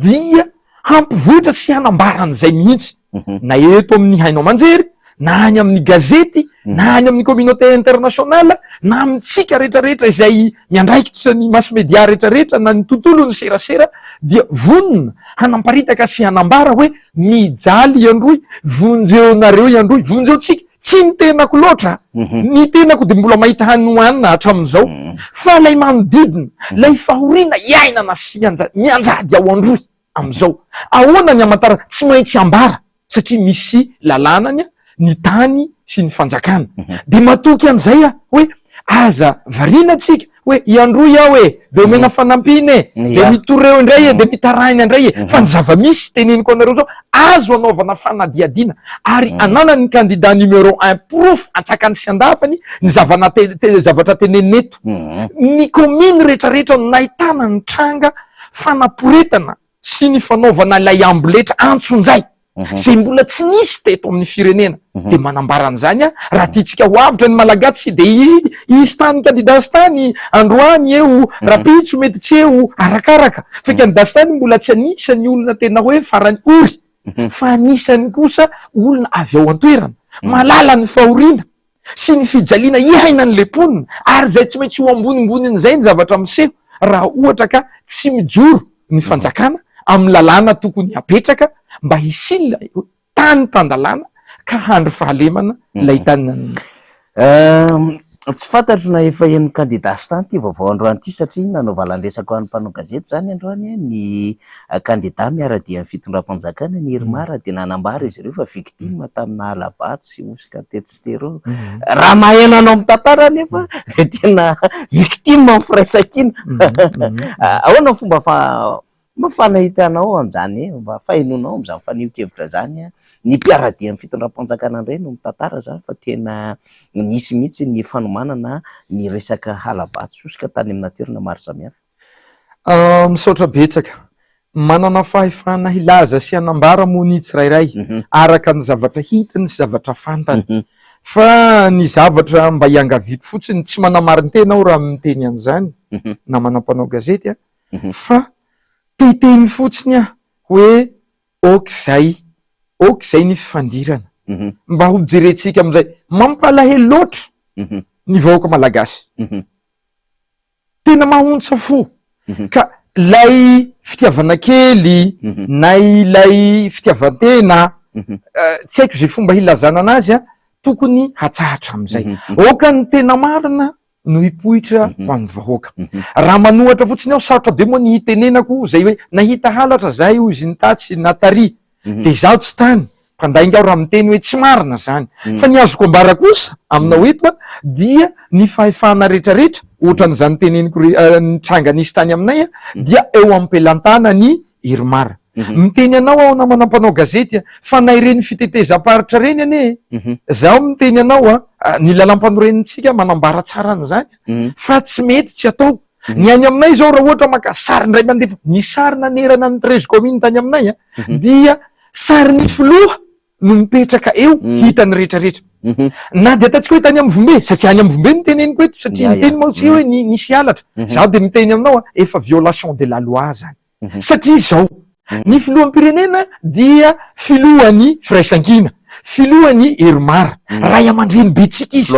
dia hampivoatra sy hanambaran'izay mihitsy na eto amin'ny hainao manjery na any amin'ny gazety na any amin'ny communauté internationale na amitsika rehetrarehetra izay miandraikitra ny mass media rehetrarehetra na ny tontolo ny serasera dia vonona hanamparitaka sy hanambara hoe mijaly iandroy vonjeonareo iandroy vonjeotsika tsy ny tenako loatra ny tenako de mbola mahita hanoanina hatramin'izao fa lay manodidina lay fahoriana iainana sy mianjady ao androy am'izao ahoana ny amantara tsy maintsy ambara satria misy lalànany ny tany sy ny fanjakana de matoky an'izay hoe aza variana tsika hoe iandroy aho de omena fanampiny de mitoreo indray de mitarainy andray fa ny zava-misy teneniko anareo zao azo anaovana fanadiadina ary anana ny candidat numéro 1 proof atsakany sy andafany ny zavatra teneneto ny commune rehetrarehetra nahitana ny tranga fanaporetana sy ny fanaovana lay amboletra antsonjay zay mbola tsy nisy teto amin'ny firenena de manambaran'izany raha tiatsika ho avitra ny malagatsy de isy tany candidat tany androany eo rapitso mety tsy eo arakaraka fa candidat tany mbola tsy anisany olona tena hoe farany ory fa anisany kosa olona avy ao an-toerana malala ny fahoriana sy ny fijaliana iaina ny lemponina ary zay tsy maintsy ho ambonimboniny zay ny zavatra miseho raha ohatra ka tsy mijoro ny fanjakana amin'ny lalàna tokony apetraka mba hisila tany tandalàna ka handro fahalemana lay tanina tsy fantatry na efa hen'ny candidat stany ty vaovao androany ty satria nanao valandresako an'ny mpanao gazety zany androany ny candidat miara-dia ny fitondram-panjakana ny Herimara de nanambara izy ireo fa victime tamina alabato sy osika tetstero raha mahenanao amin'ny tantara nefa de tena victime amin'ny firaisan-kina ahoana ny fomba mafanahitanao an'izany mba fahenonao am'izany fanio-kevitra zany ny mpiara-dia ny fitondram-panjakana indray no mitantara zany fa tena nisy mihitsy ny fanomanana ny resaka halabato sosika tany amin'ny natoerana maro samihafa misaotra betsaka manana fahefana hilaza sy hanambara moa ny tsirairay araka ny zavatra hitany sy zavatra fantany fa ny zavatra mba hiangavito fotsiny tsy manamariny tena aho raha miteny an'izany na manam-panao gazety fa teteny fotsiny hoe okzay ny fifandirana mba ho jerentsika am'izay mampalahelo loatra ny vahoaka malagasy tena mahontsa fo ka lay fitiavana kely na ilay fitiavantena tsy haiko zay fomba hilazana anazy a tokony hatsahatra am'izay oka ny tena marina no hipohitra ho an'ny vahoaka raha manohatra fotsiny aho sarotra be moa ny hitenenako zay hoe nahita halatra zahay o izy nitatsy natary de zaho tsy tany mpandainga aho raha miteny hoe tsy marina zany fa ny azoko ambara kosa aminao eto a dia ny fahefana rehetrarehetra ohatran'izany teneniko ny tranga nisy tany aminay a dia eo ampelantana ny iromara miteny anao ao na manampanao gazety a fa nay reny fitetezam-paritra reny ane zaho miteny anao a ny lalam-panorenitsika manambara tsara an'izany fa tsy mety tsy atao ny any aminay zao raha ohatra maka sary ndray mandefa ny sary nanerana ny 13 commune tany aminay a dia sary ny filoha no mipetraka eo hitany rehetrarehetra na de ataontsika hoe tany amin'ny Vombe satria any amin'ny Vombe ny teneniko eto satria miteny moa tsy hoe nisy halatra zaho de miteny aminao a efa violation de la loi zany satria zao ny filoham-pirenena dia filohan'ny firaisankina filohan'ny heromara ray aman-dreny betsika izy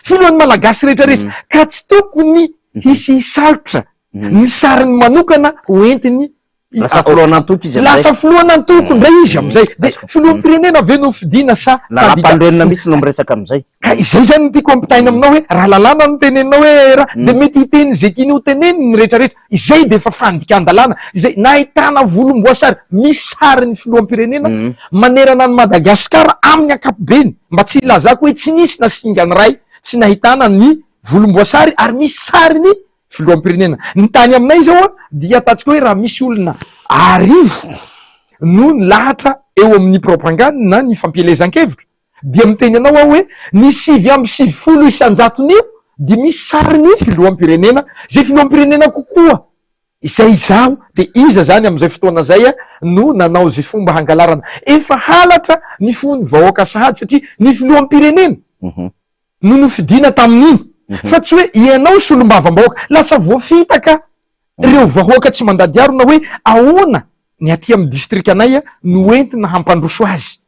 filohan'ny malagasy rehetrarehetra ka tsy tokony hisy salotra ny sariny manokana hoentiny lasa filohan'antoko izy lasa filohan'antoko ndray izy am'izay de filoham-pirenena ve no fidina sa lalam-panorenina misy no miresaka am'izay ka izay zany no tiako ampitaina aminao hoe raha lalàna no teneninao hoe raha de mety hiteny zay tiany ho teneniny rehetrarehetra izay de efa fandika-an-dalàna izay nahitana volomboasary misy sariny filoham-pirenena manerana ny Madagasikara amin'ny ankapobeny mba tsy ilazako hoe tsy nisy na singany ray tsy nahitana ny volomboasary ary misy sariny filoham-pirenena ny tany aminay zao a dia ataontsika hoe raha misy olona arivo no lahatra eo amin'ny propagande na ny fampielezan-kevitra dia miteny anao aho hoe ny 7 isanjaton'io dia misy sariny filoham-pirenena zay filoham-pirenena kokoa izay izaho de iza zany am'izay fotoana zay a no nanao zay fomba hangalarana efa halatra ny fony vahoaka sahady satria ny filoham-pirenena no nofidina tamin'iny fa tsy hoe ianao solombavam-bahoaka lasa voafitaka reo vahoaka tsy mandady aro na hoe ahoana ny aty amin'ny distrika anay a no entina hampandroso azy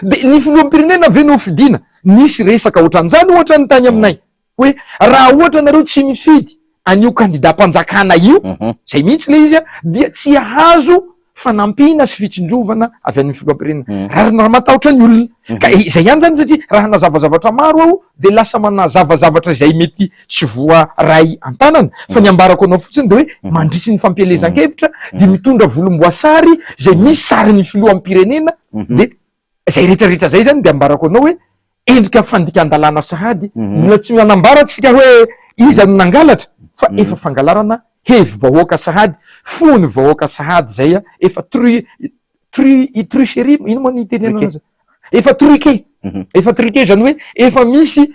de ny filoham-pirenena ve no fidina nisy resaka ohatran'izany ohatra ny tany aminay hoe raha ohatra nareo tsy mifidy an'io candidat-mpanjakana io zay mihitsy le izy a dia tsy ahazo fanampina sy fitsinjovana avy amin'ny filoham-pirenena raha matahotra ny olona ka zay ihany zany satria raha nazavazavatra maro aho de lasa manazavazavatra zay mety tsy voa ray an-tanana fa ny ambarako anao fotsiny de hoe mandritry ny fampielezan-kevitra de mitondra volomboasary zay misy sariny filoham-pirenena de zay rehetrarehetra zay zany de ambarako anao hoe endrika fandika-an-dalàna sahady mbola tsy manambaratsika hoe iza no nangalatra fa efa fangalarana hevy-bahoaka sahady fony vahoaka sahady zay a efa trucherie ino moa ny tenenana azy efa truqué zany hoe efa misy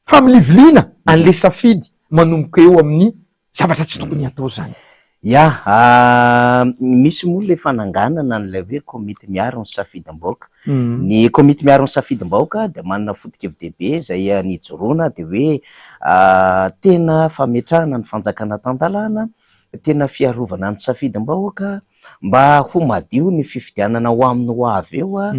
familiviliana an'le safidy manomboka eo amin'ny zavatra tsy tokony atao zany misy moa le fananganana n'lay hoe komity miaro ny safidim-bahoaka ny komity miaro ny safidim-bahoaka de manana foto-kevi-dehibe zay nijoroana de hoe tena fametrahana ny fanjakana tan-dalàna tena fiarovana ny safidim-bahoaka mba ho madio ny fifidianana ho aminy ho avy eo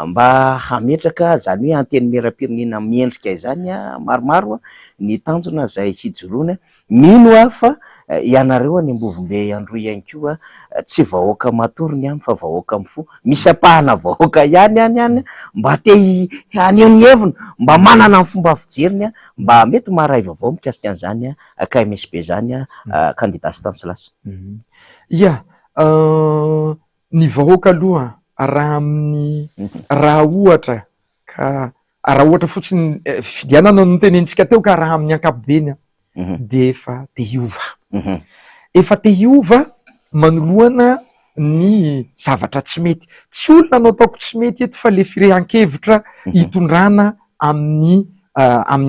mba hametraka zany hoe anteny meram-pirenena miendrika izany maromaro ny tanjona zay hijoroana mino fa ianareo any Ambovombe andro ihany koa tsy vahoaka matorony ihany fa vahoaka mifo misy apahana vahoaka ihany mba te aneo ny hevina mba manana ny fomba fijeriny mba mety maharay vaovao mikasika an'izany KMSP zany candidat Stanislas ny vahoaka aloha raha amin'ny raha ohatra ka raha ohatra fotsiny fidianana no tenentsika teo ka raha amin'ny ankapobeny de efa te hiova manoloana ny zavatra tsy mety tsy olona no ataoko tsy mety eto fa le firehan-kevitra hitondrana amin'ny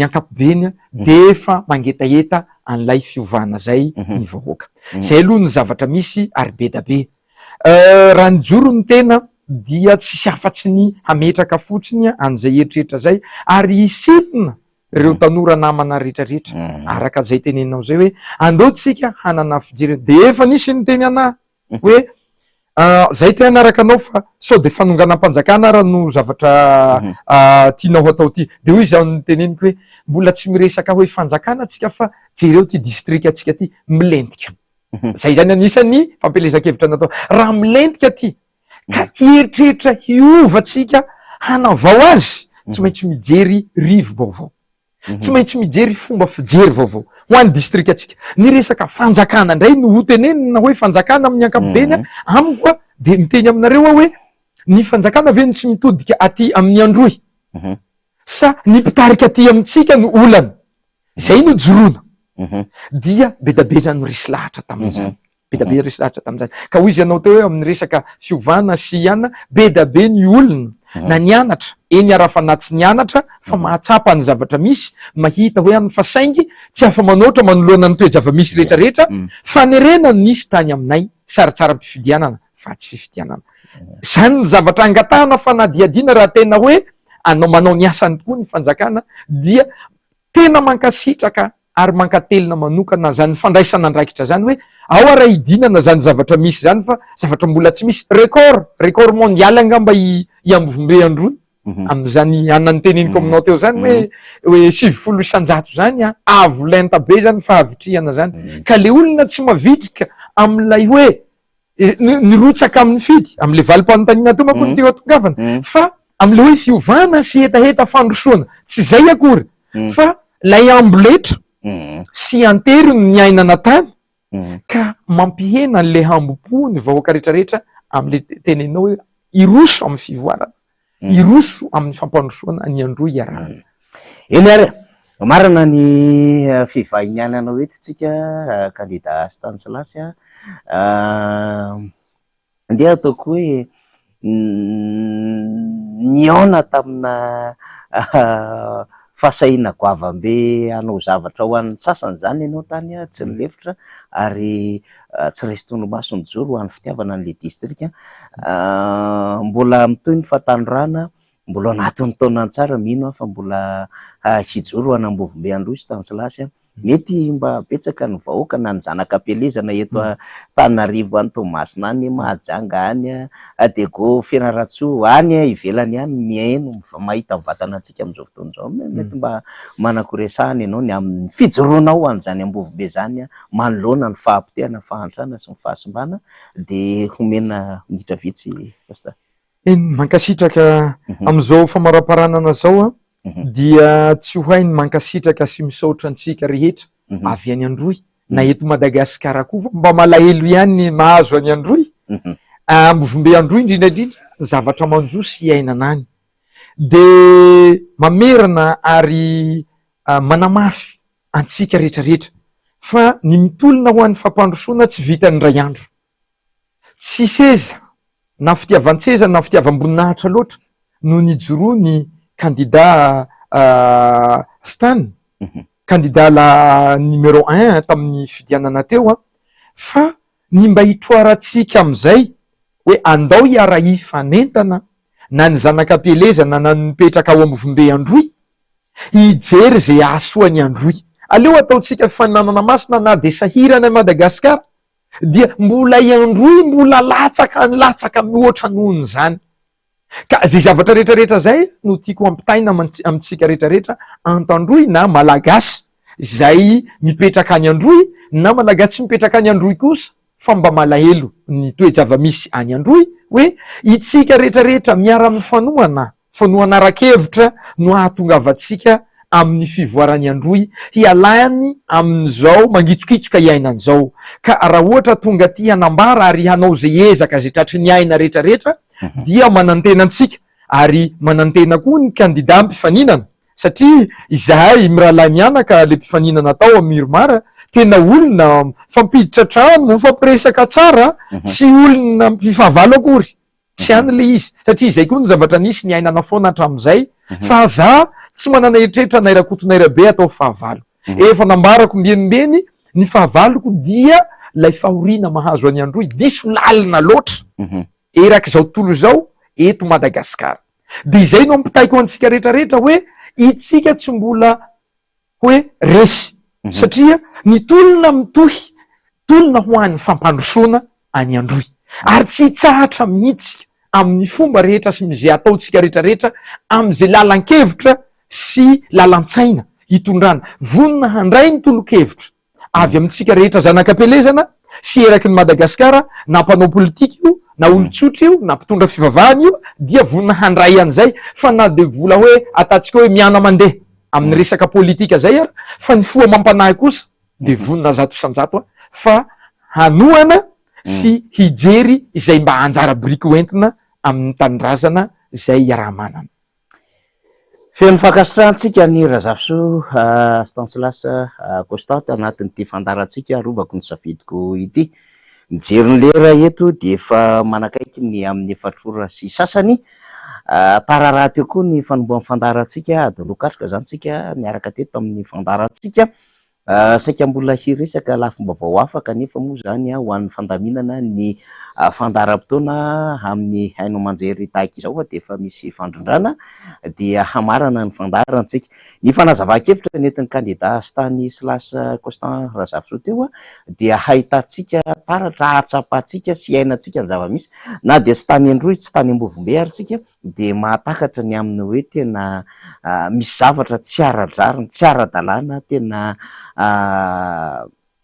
ankapobeny de efa mangetaeta an'ilay fiovana zay ny vahoaka zay aloha ny zavatra misy ary be da be raha ny joro ny tena dia tsisy afatsy ny hametraka fotsiny an'izay eritreritra zay ary isitina reo tanora namana rehetrarehetra araka zay teneninao zay hoe andeo tsika hanana fijerena de efa nisy ny teny ana hoe zay te anaraka anao fa sao de fanonganam-panjakana raha no zavatra tianao atao ty de hoy izaho ny teneniko hoe mbola tsy miresaka hoe fanjakana atsika fa jereo ty distrika atsika ty milentika zay zany anisany fampelezan-kevitra natao raha milentika ty ka hieritreritra hiovatsika hanavao azy tsy maintsy mijery rivo vaovao tsy maintsy mijery fomba fijery vaovao ho an'ny distrika atsika ny resaka fanjakana ndray no hotenenina hoe fanjakana amin'ny ankapobeny amiko a de miteny aminareo hoe ny fanjakana ve no tsy mitodika aty amin'ny androy sa ny mpitarika aty amitsika no olana zay no joroana dia be dabe zany no resy lahatra tamin'izany be dabe resy lahatra tamin'izany ka hoy izy ianao teo hoe amin'ny resaka fiovana sy iana be dabe ny olona na nianatra eny ara-fanatsy nianatra fa mahatsapa ny zavatra misy mahita hoe amin'ny fasaingy tsy afa manoatra manoloana ny toe-java-misy rehetrarehetra fanerena nisy tany aminay saritsara-mpifidianana fa tsy fifidianana zany ny zavatra angatahana fanadiadiana raha tena hoe anao manao ny asany tokoa ny fanjakana dia tena mankasitraka ary mankatelina manokana zany fandraisana andraikitra zany hoe ao ara idinana zany zavatra misy zany fa zavatra mbola tsy misy record mondial angamba iambovombe androy am'zany anany teneniko aminao teo zany hoe 70 isanjato zany avo lenta be zany fahavitriana zany ka le olona tsy mavitrika am'lay hoe nirotsaka amin'ny fidy am'le valim-panontaniana to manko ny teo atongavana fa am'le hoe fiovana sy hetaheta fandrosoana tsy zay akory fa lay amboletra sy antery ny ainana tany ka mampihena n'le hambopo ny vahoaka rehetrarehetra am'le tenenao hoe iroso amin'ny fivoarana iroso amin'ny fampandrosoana ny androy iarahana eny ary marina ny fivahinianana eto tsika kandida Stanislas andeha ataoko hoe niona tamina fasahina goavambe anao zavatra ho an'ny sasany zany ianao tany tsy nilefitra ary tsy resy tonomaso ny joro ho an'ny fitiavana n'le distrika mbola mitoy ny fahatandrorana mbola anatin'ny taonany tsara mino fa mbola hijoro ho an'Ambovombe Androy Stanislas mety mba betsaka ny vahoaka na ny zanakam-pelezana eto Tananarivo any Toamasina any Mahajanga any Adego Fianaratsoa any ivelany any mihaino mahita mivatana antsika amin'izao fotoana izao mety mba manakoresahana ianao ny amin'ny fijoroanao an'izany Ambovombe zany manoloana ny fahampitehana fahantrana sy ny fahasimbana de homena miditra vitsy pasta mankasitraka am'izao famaraparanana zao dia tsy ho hainy mankasitraka sy misaotra antsika rehetra avy any Androy na eto Madagasikara koa mba malahelo ihany mahazo any Androy Ambovombe Androy indrindrandrindra zavatra manjo sy iainana any de mamerina ary manamafy antsika rehetrarehetra fa ny mitolona ho an'ny fampandrosoana tsy vitany ray andro tsy seza na fitiavan-tseza na fitiavam-boninahitra loatra no nijoroa ny kandida Stan kandida la numéro 1 tamin'ny fidianana teo fa ny mba hitroarantsika am'izay hoe andao hiara hifanentana na ny zanakam-pelezana na nipetraka ao Ambovombe Androy hijery zay ahasoany Androy aleo ataotsika fifaninanana masina na de sahirana Madagasikara dia mbola Androy mbola latsaka mihoatra nohony zany ka zay zavatra rehetrarehetra zay no tiako ampitaina amitsika rehetrarehetra Antandroy na malagasy zay mipetraka any Androy na malagasy mipetraka any Androy kosa fa mba malahelo ny toe-java-misy any Androy hoe itsika rehetrarehetra miara-mifanohana fanohana ara-kevitra no ahatongavantsika amin'ny fivoarany Androy hialany amin'izao mangitsokitsoka iainan'izao ka raha ohatra tonga ty hanambara ary hanao zay ezaka zay tratry ny aina rehetrarehetra dia manantena antsika ary manantena koa ny kandida mpifaninana satria izahay mirahalahy mianaka le mpifaninana atao amin'ny Miromara tena olona fampiditra trano mifampiresaka tsara tsy olona mpifahavalo akory tsy any le izy satria izay koa ny zavatra nisy ny ainana foana hatramin'izay fa za tsy manana eritreritra nairakotonairabe atao fahavalo efa nambarako mbenimbeny ny fahavaloko dia lay fahoriana mahazo any Androy diso lalina loatra eraky zao tontolo zao eto Madagasikara de izay no ampitaiko antsika rehetrarehetra hoe itsika tsy mbola hoe resy satria ny tolona mitohy tolona ho an'ny fampandrosoana any Androy ary tsy hitsahatra mihitsy amin'ny fomba rehetra sy mizay ataotsika rehetrarehetra am'izay lalan-kevitra sy lalan-tsaina hitondrana vonona handray ny tolo-kevitra avy amintsika rehetra zanakam-pelezana sy eraky ny Madagasikara na mpanao politika io na olon-tsotra io na mpitondra fivavahana io dia vonina handray an'izay fa na de vola hoe ataontsika hoe miana mandeha amin'ny resaka politika zay ary fa ny foa mampanahy kosa de vonina zato isan-jato fa hanoana sy hijery izay mba anjara biriky hoentina amin'ny tanindrazana zay iaraha-manana. Feno fankasitrahantsika ny Razafso Stanislas Constant anatin'ity fandarantsika rovako ny safidiko ity. Mijery ny lera eto de efa manakaiky ny amin'ny 4 sy sasany. Tararaha teo koa ny fanombohan'ny fandarantsika adolokatrika zany tsika niaraka teto amin'ny fandarantsika. Saika mbola hiresaka lafim-baovao hafa kanefa moa zany ho an'ny fandaminana ny fandaram-potoana amin'ny haino manjery tahaka izao de efa misy fandrondrana dia hamarana ny fandarantsika. Ny fanazava-kevitra nentin'ny kandida Stanislas Constant Razafso teo dia hahitantsika taratra hatsapantsika sy hainantsika ny zava-misy na dia tsy tany Androy tsy tany Ambovombe ary tsika de mahatakatra ny amin'ny hoe tena misy zavatra tsy ara-drariny tsy ara-dalàna tena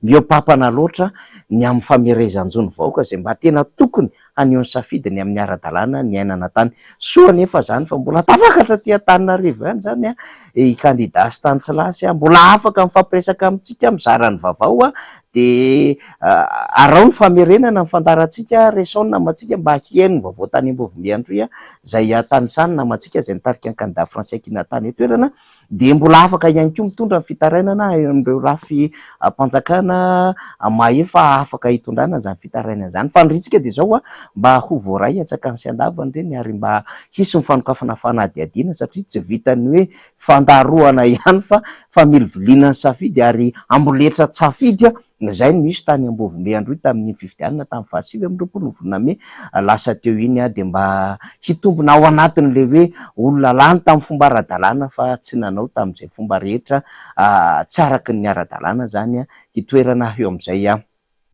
miopapana loatra ny amin'ny famerezan-jony vahoaka zay mba tena tokony haneho ny safidiny amin'ny ara-dalàna ny ainana tany. Soa nefa zany fa mbola tafakatra ty Antananarivo ihany zany i kandida Stanislas mbola afaka mifampiresaka amintsika mizara ny vaovao de arao ny famerenana ny fandarantsika resaona amatsika mba hiaino ny vaovao tany Ambovombe Androy zay tanisanina amatsika zay nitarika ny kandida Français Kinatany etoerana de mbola afaka ihany koa mitondra ny fitarainana amin'ireo rafy mpanjakana maefa afaka hitondrana zany fitarainana zany. Faniritsika de zao mba ho voaray atsakany sy andavany reny ary mba hisy ny fanokafana fanadihadiana satria tsy vitany hoe fandaroana ihany fa milivolina ny safidy ary amboletra safidy zay no misy tany Ambovombe Androy tamin'ny fifidianana tamin'ny 27 volana May lasa teo iny de mba hitombona ao anatin'le hoe olona lany tamin'ny fomba ara-dalàna fa tsy nanao tamin'izay fomba rehetra tsy araky ny ara-dalàna zany hitoerana eo amin'izay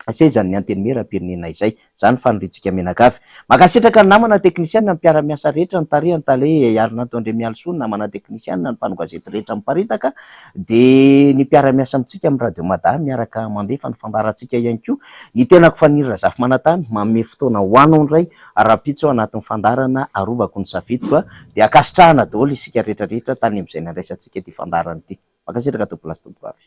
sezany ny antenimera-pirenena izay zany faniritsika menakavy. Makasitraka ny namana teknisianina ny mpiara-miasa rehetra ny tarehany tale Arinato Andremialso ny namana teknisianina ny mpanogazety rehetra miparitaka de ny mpiara-miasa amintsika amin'ny Radio Mada miaraka mandefa ny fandarantsika ihany koa ny tenako Faniry Razafy Manatany manome fotoana ho anao indray arapitso anatin'ny fandarana arovako ny safidiko de akasitrahana daholo isika rehetrarehetra tany amin'izay nandraisantsika ty fandarana ity. Makasitraka tompolasy tompoko avy.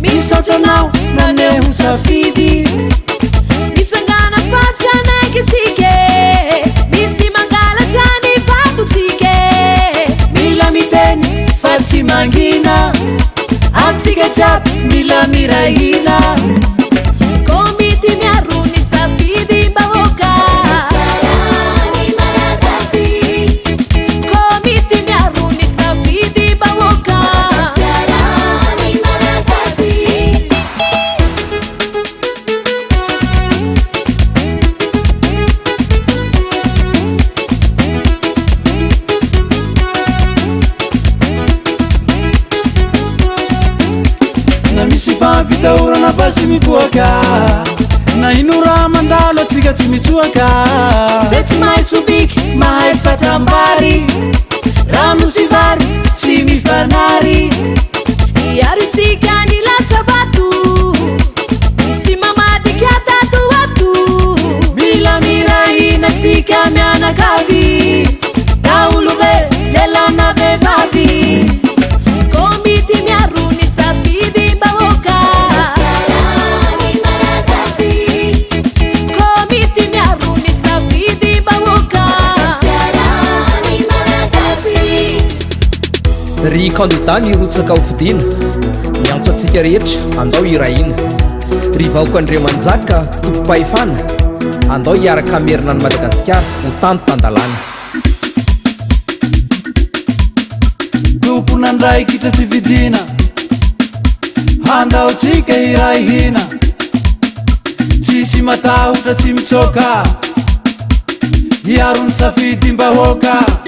Misotonao na nehu safidi misangana fatana kisike misi mangala jani fatu tike mila miteni fati mangina atsike tap mila mirahina komiti miaruni safidi bahoka komiti miaruni safidi bahoka Vitaurana basi mipuaka na inura mandalo tiga timichuaka seti mai subik mai fatambari ramu sivari simifanari yari sigani la sabatu simama dikata tu watu bila mirai na tika na kavi daulube lela na bebavi komiti miaruni safidi bahoka ry kandida ny rotsaka hofidiana miantso antsika rehetra andao irahina ry vahoaka Andriamanjaka tompo-pahefana andao hiaraka amerina ny Madagasikara ho tany tandalàna tomponandray kitra tsy vidina handaotsika irahina tsisy matahotra tsy mitsoka hiarony safidym-bahoaka